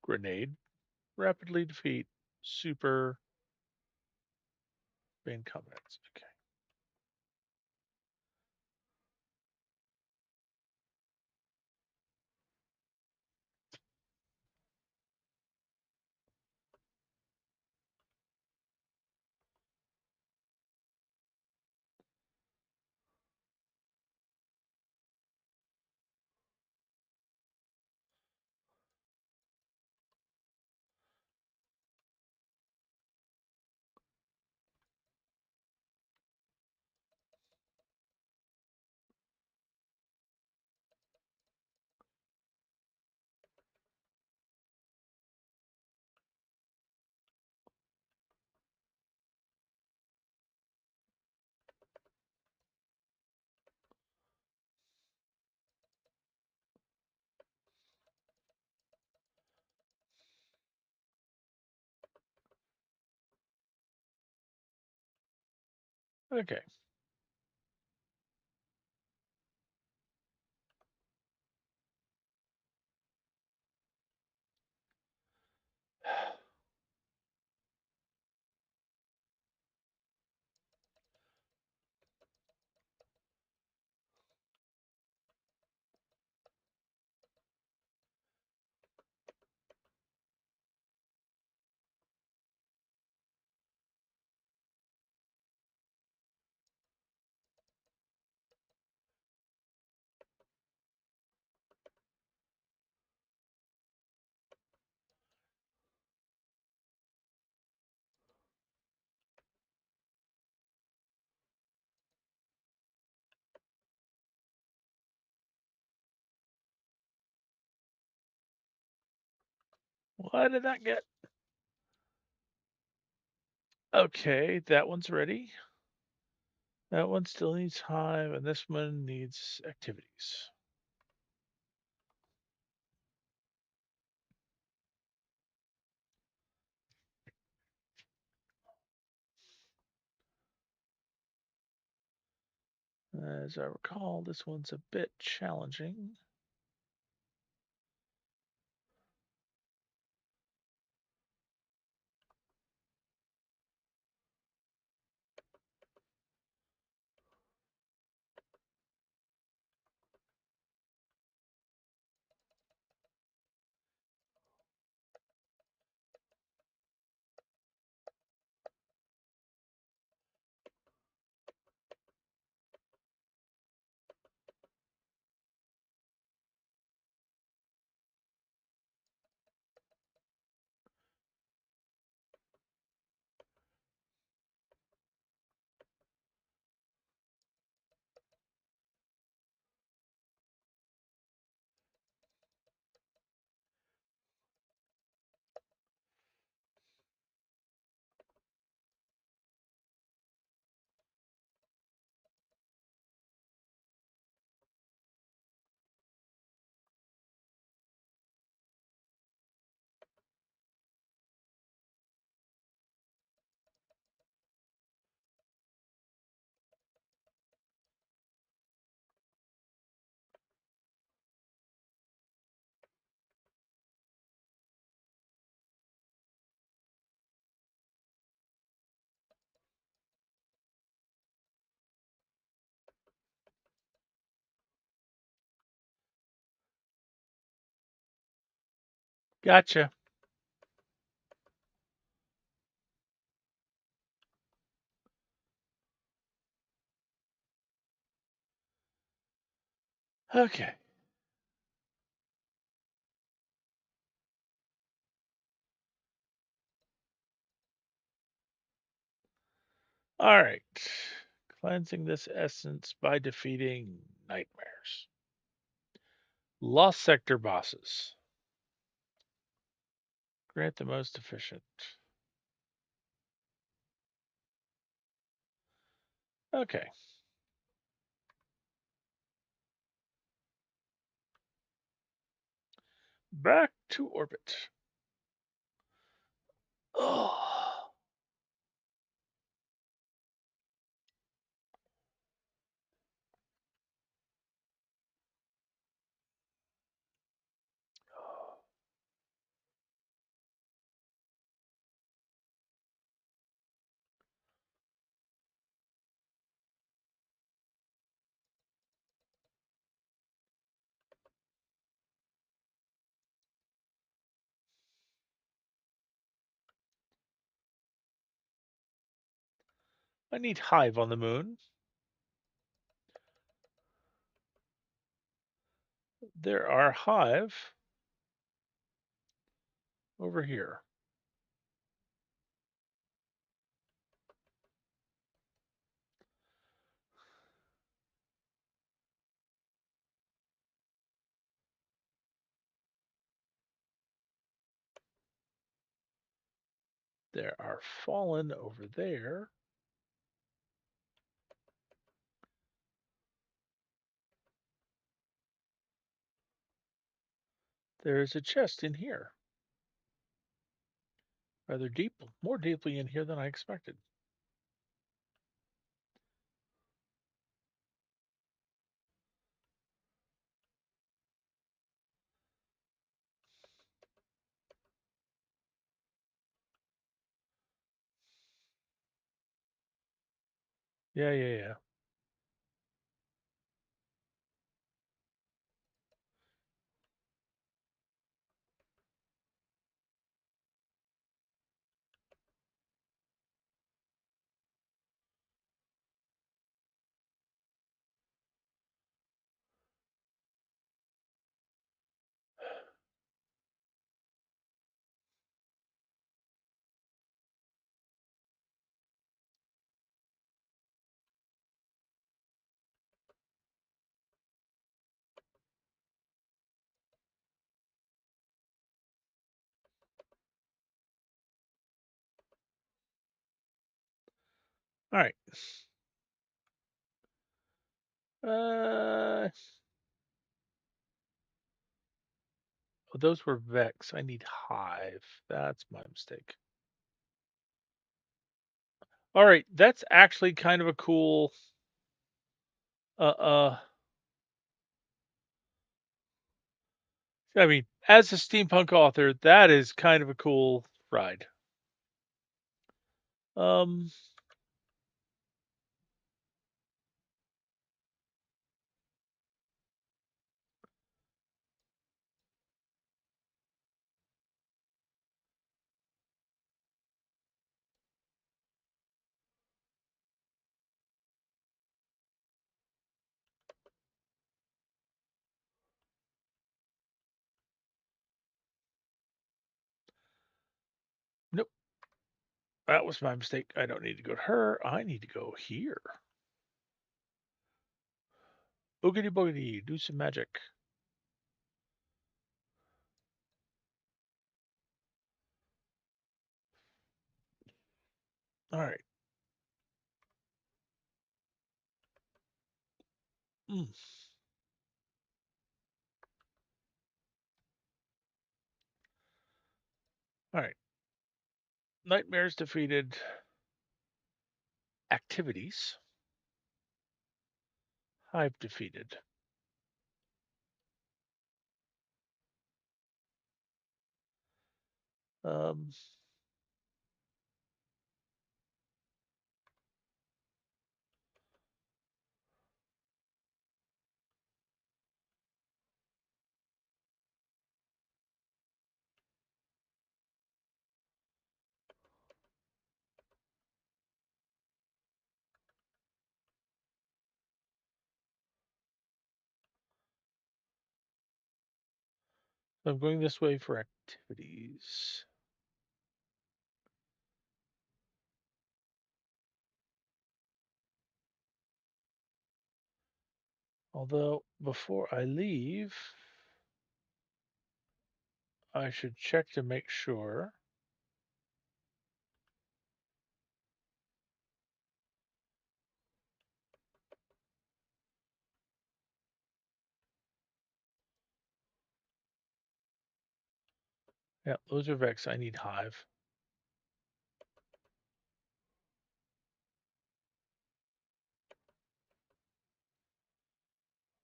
Grenade. Rapidly defeat Super Bane Covenants. Okay. Okay. What did that get? Okay, that one's ready. That one still needs Hive, and this one needs activities. As I recall, this one's a bit challenging. Gotcha. Okay. All right. Cleansing this essence by defeating nightmares. Lost sector bosses. Grant the most efficient. Okay. Back to orbit. Oh. I need Hive on the moon. There are Hive over here. There are Fallen over there. There is a chest in here. Rather deep, more deeply in here than I expected. Yeah, yeah, yeah. All right. Uh, oh, those were Vex. I need Hive. That's my mistake. All right, that's actually kind of a cool Uh, uh, I mean, as a steampunk author, that is kind of a cool ride. Um, nope, that was my mistake. I don't need to go to her. I need to go here. Boogity boogity, do some magic. All right. Mm. All right. Nightmares defeated. Activities. Hive defeated. Um, I'm going this way for activities. Although, before I leave, I should check to make sure. Yeah, those are Vex. I need Hive.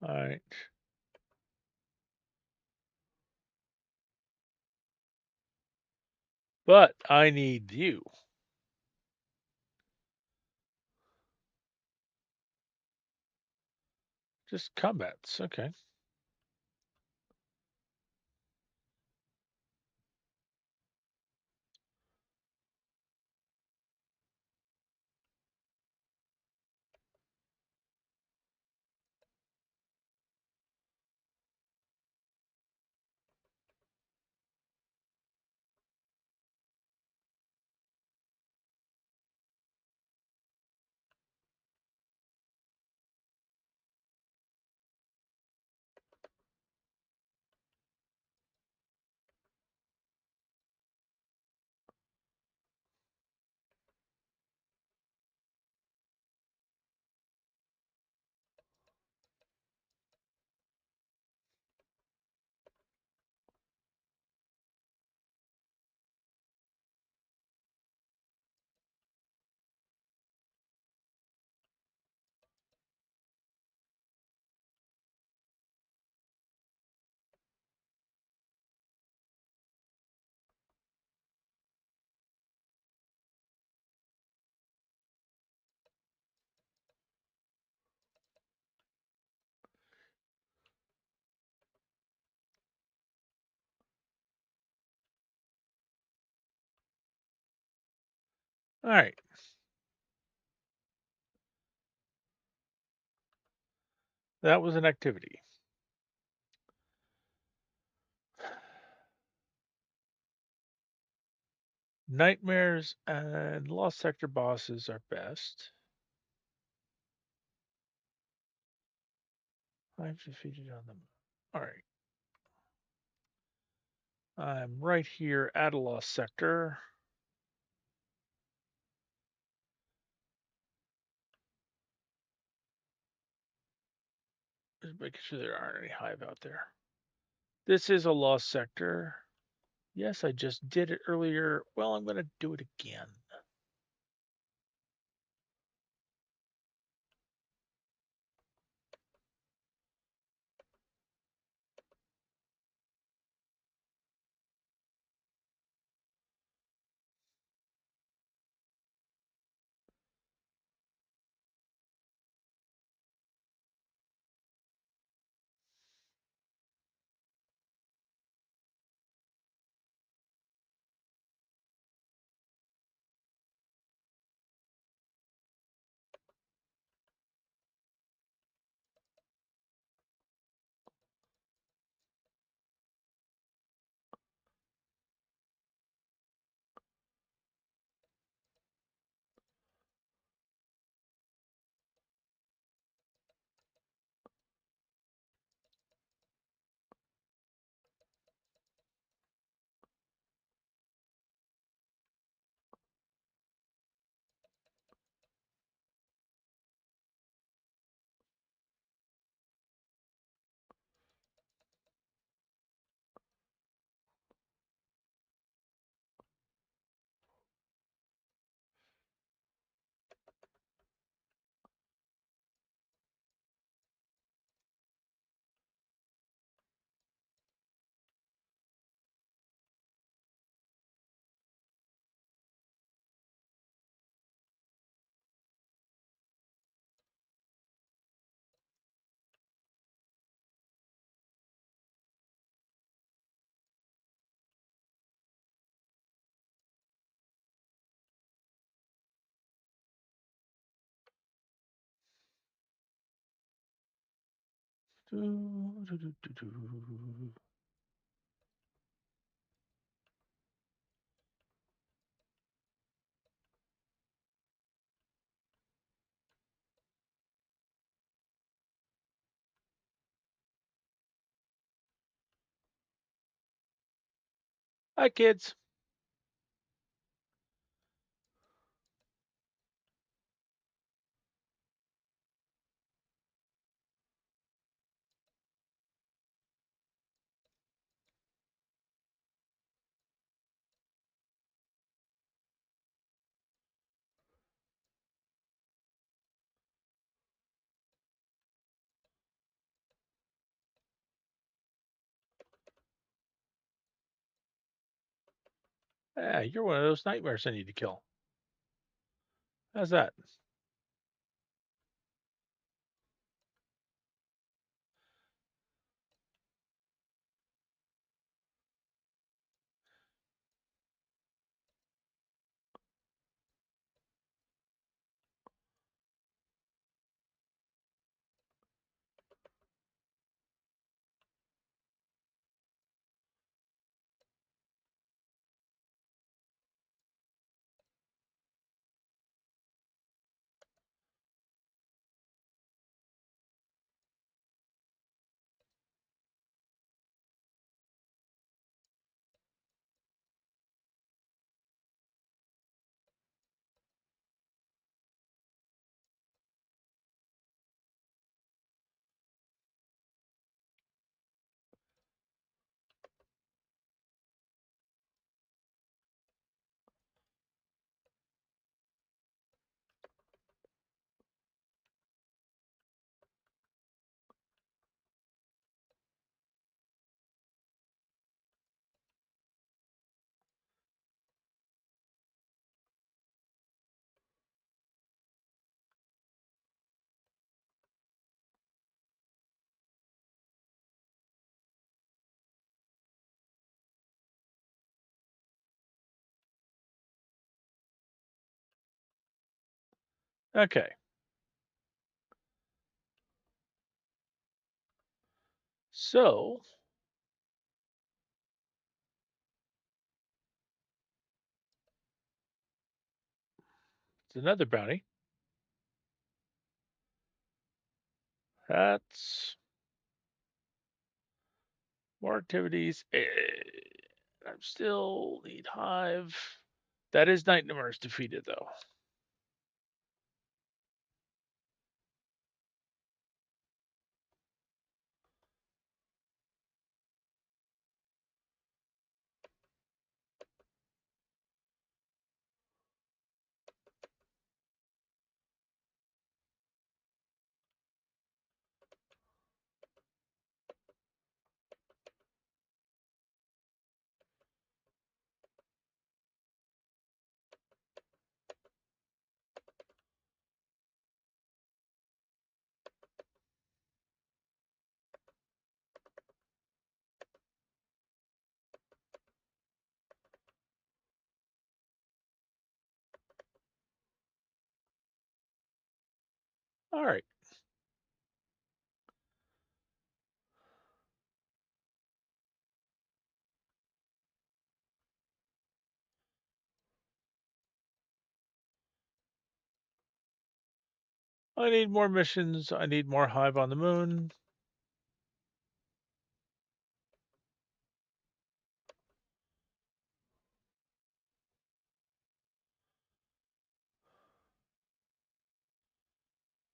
All right. But I need you. Just combats. Okay. All right. That was an activity. Nightmares and Lost Sector bosses are best. I've defeated on them. All right. I'm right here at a Lost Sector. Just making sure there aren't any Hive out there. This is a Lost Sector. Yes, I just did it earlier. Well, I'm going to do it again. Hi, kids. Yeah, you're one of those nightmares I need to kill. How's that? Okay. So it's another bounty. That's more activities. I'm still need hive. That is nightmares defeated though. All right. I need more missions. I need more hive on the moon.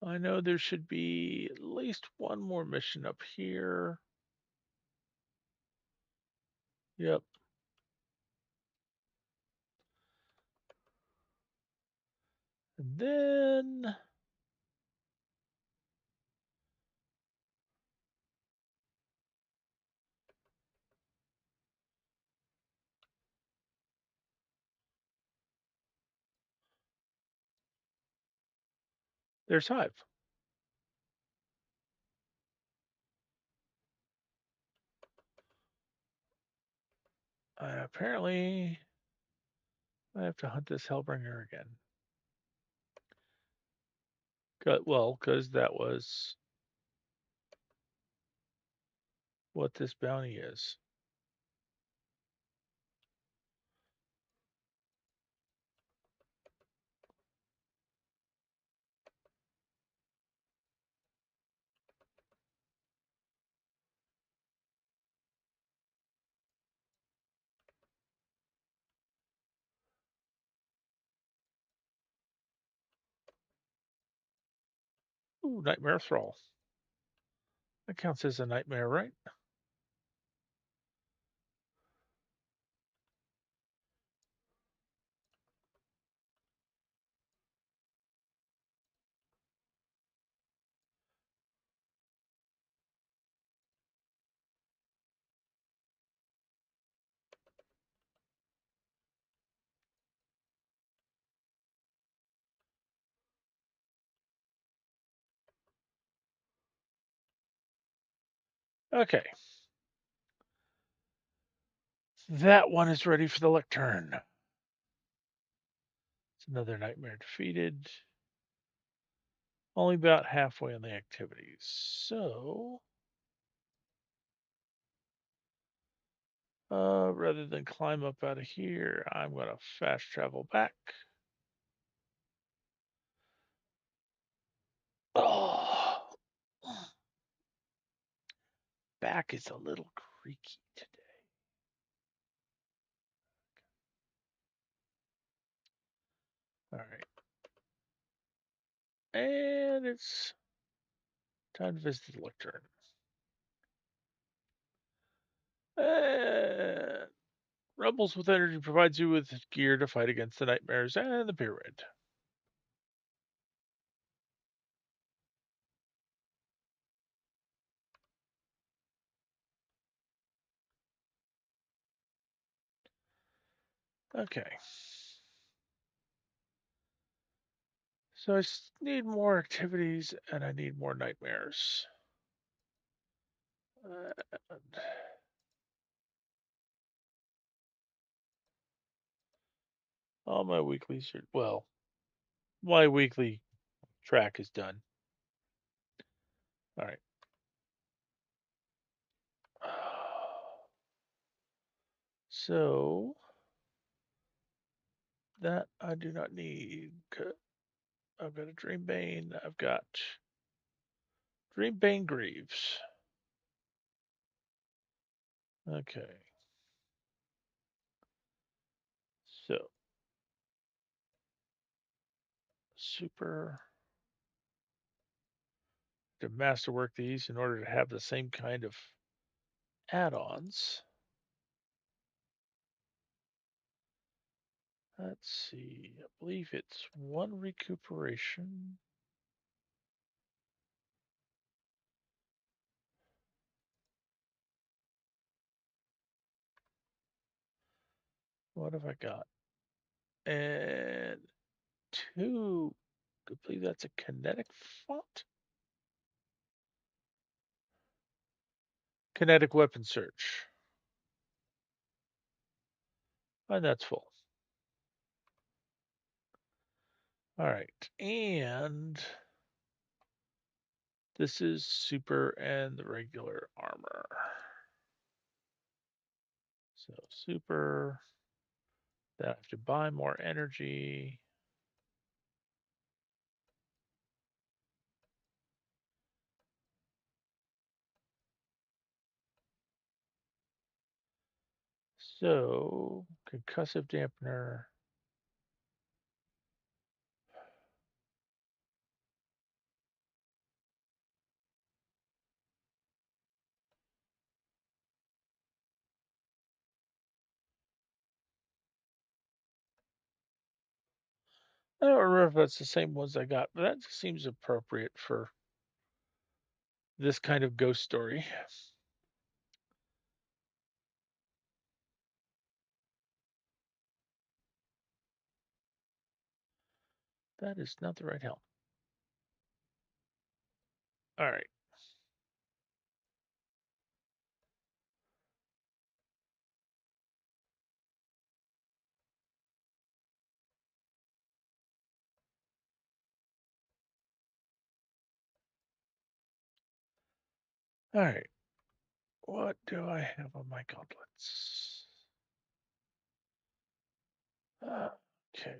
I know there should be at least one more mission up here. Yep. And then there's hive. Apparently, I have to hunt this Hellbringer again. Well, because that was what this bounty is. Ooh, Nightmare Thrall. That counts as a nightmare, right? Okay. That one is ready for the lectern. It's another nightmare defeated. Only about halfway on the activities. So, rather than climb up out of here, I'm going to fast travel back. Oh, back is a little creaky today. All right. And it's time to visit the lectern. And Rebels with Energy provides you with gear to fight against the nightmares and the pyramid. Okay. So I need more activities and I need more nightmares. And all my weeklies are, well, my weekly track is done. All right. So that I do not need. I've got a Dreambane. I've got Dreambane Greaves. Okay. So super to masterwork these in order to have the same kind of add-ons. Let's see. I believe it's one recuperation. What have I got? And two. I believe that's a kinetic font. Kinetic weapon search. And that's full. All right. And this is super and the regular armor. So super. Then I have to buy more energy. So concussive dampener. I don't remember if that's the same ones I got, but that just seems appropriate for this kind of ghost story. That is not the right helm. All right. All right. What do I have on my gauntlets? Okay.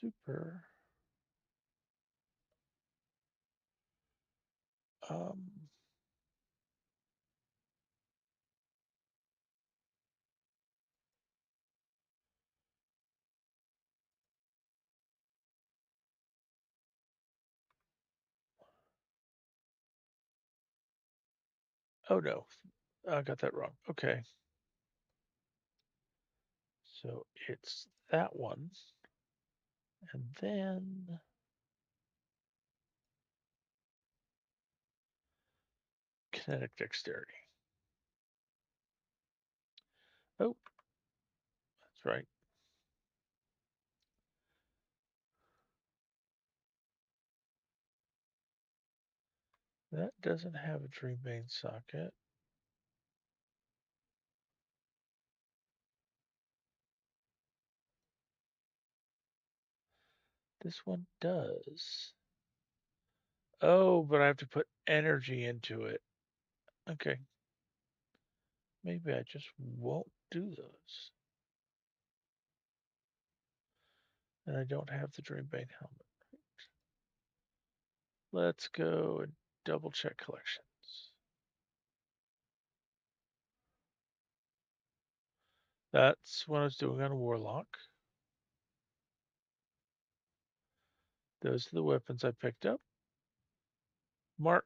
Super. Um, oh no, I got that wrong. Okay. So it's that one. And then kinetic dexterity. Oh, that's right. That doesn't have a Dreambane socket. This one does. Oh, but I have to put energy into it. Okay. Maybe I just won't do those. And I don't have the Dreambane helmet. Let's go and double check collections. That's what I was doing on a Warlock. Those are the weapons I picked up. Mark,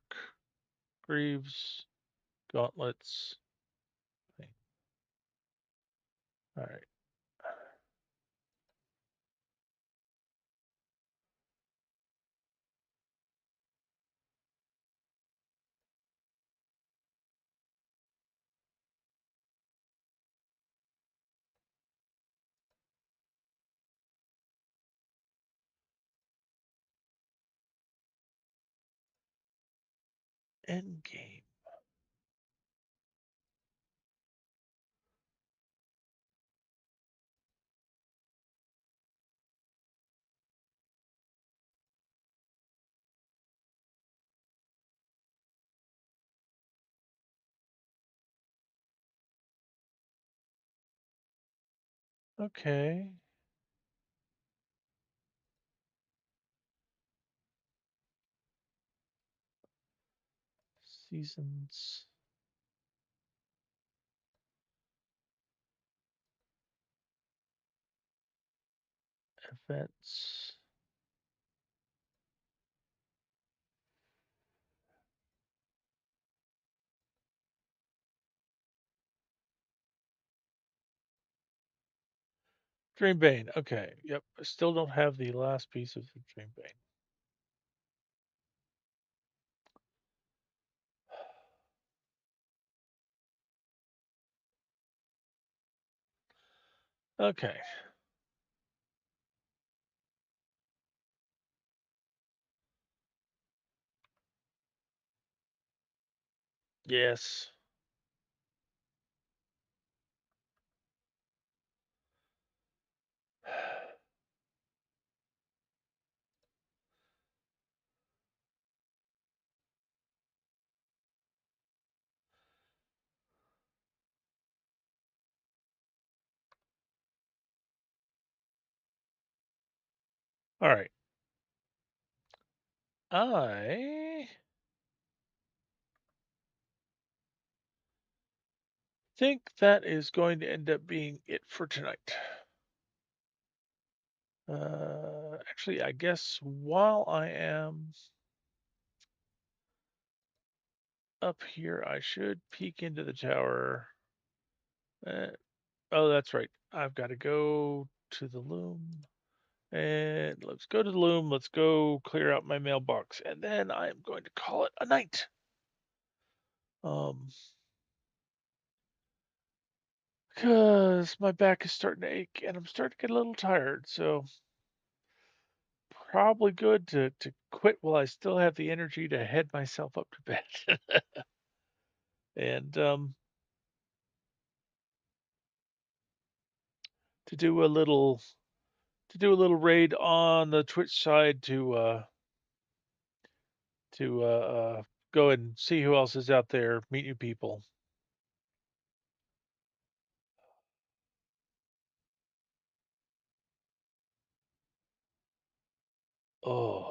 Greaves, Gauntlets. All right. End game. Okay. Seasons. Events. Dreambane. Okay. Yep. I still don't have the last piece of the Dreambane. Okay. Yes. All right. I think that is going to end up being it for tonight. Actually, I guess while I am up here, I should peek into the tower. Uh, oh, that's right. I've got to go to the loom. And let's go to the loom. Let's go clear out my mailbox. And then I'm going to call it a night. Because my back is starting to ache and I'm starting to get a little tired. So probably good to quit while I still have the energy to head myself up to bed. And to do a little raid on the Twitch side to to go and see who else is out there, meet new people. Oh,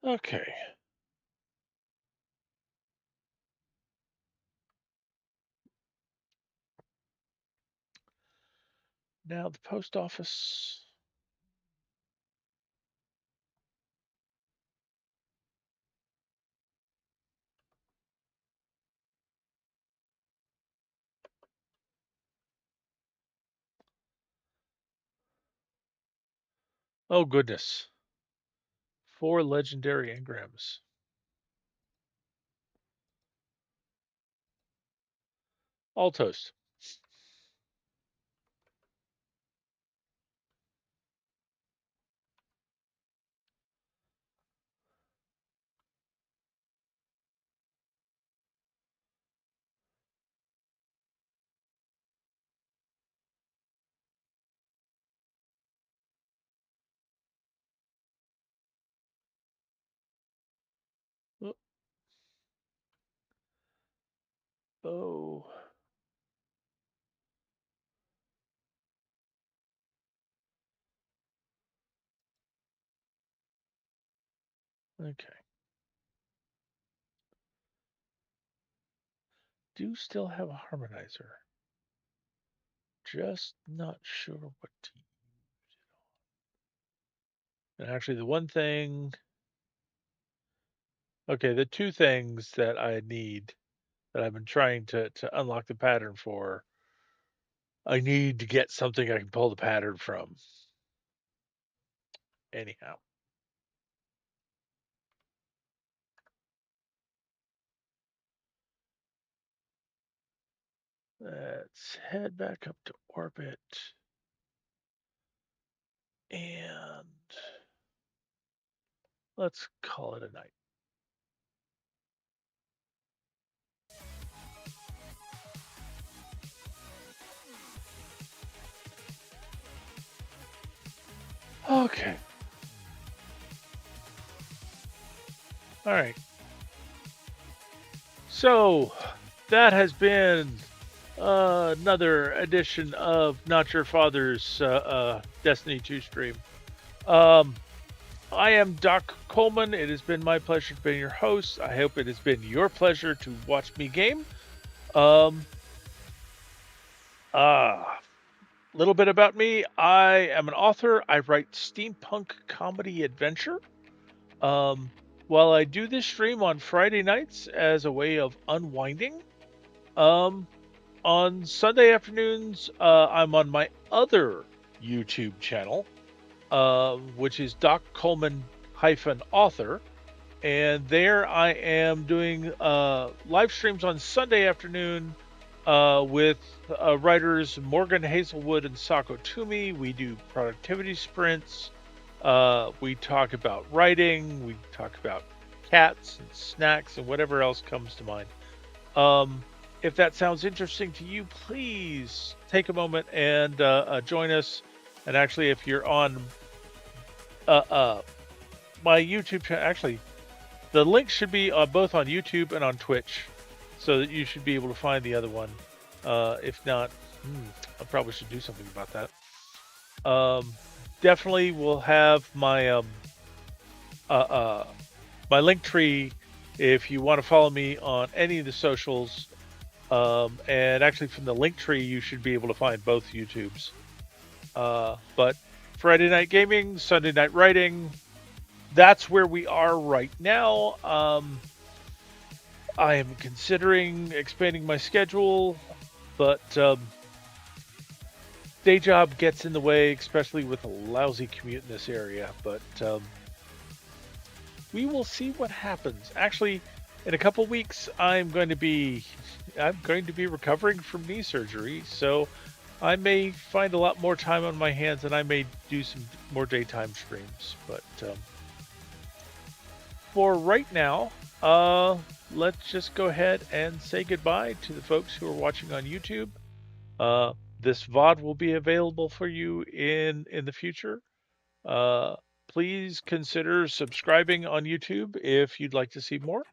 okay. Now the post office. Oh goodness. 4 legendary engrams. All toast. Oh, oh. Okay. Do still have a harmonizer. Just not sure what to use. And actually, the one thing, okay, the two things that I need that I've been trying to unlock the pattern for, I need to get something I can pull the pattern from. Anyhow, let's head back up to orbit and let's call it a night. Okay. All right. So that has been another edition of Not Your Father's Destiny 2 stream. Um, I am Doc Coleman. It has been my pleasure to be your host. I hope it has been your pleasure to watch me game. Um, little bit about me. I am an author. I write steampunk comedy adventure. Um, while I do this stream on Friday nights as a way of unwinding, um, on Sunday afternoons, I'm on my other YouTube channel, which is Doc Coleman author. And there I am doing live streams on Sunday afternoon with writers Morgan Hazelwood and Sako Toomey. We do productivity sprints. We talk about writing. We talk about cats and snacks and whatever else comes to mind. If that sounds interesting to you, please take a moment and join us. And actually, if you're on my YouTube channel, actually, the link should be both on YouTube and on Twitch, so that you should be able to find the other one. If not, I probably should do something about that. Definitely will have my my link tree if you want to follow me on any of the socials. And actually, from the link tree, you should be able to find both YouTubes. But Friday Night Gaming, Sunday Night Writing, that's where we are right now. I am considering expanding my schedule, but day job gets in the way, especially with a lousy commute in this area. But we will see what happens. Actually, in a couple weeks, I'm going to be recovering from knee surgery, so I may find a lot more time on my hands, and I may do some more daytime streams. But for right now, let's just go ahead and say goodbye to the folks who are watching on YouTube. This VOD will be available for you in the future. Uh, Please consider subscribing on YouTube if you'd like to see more.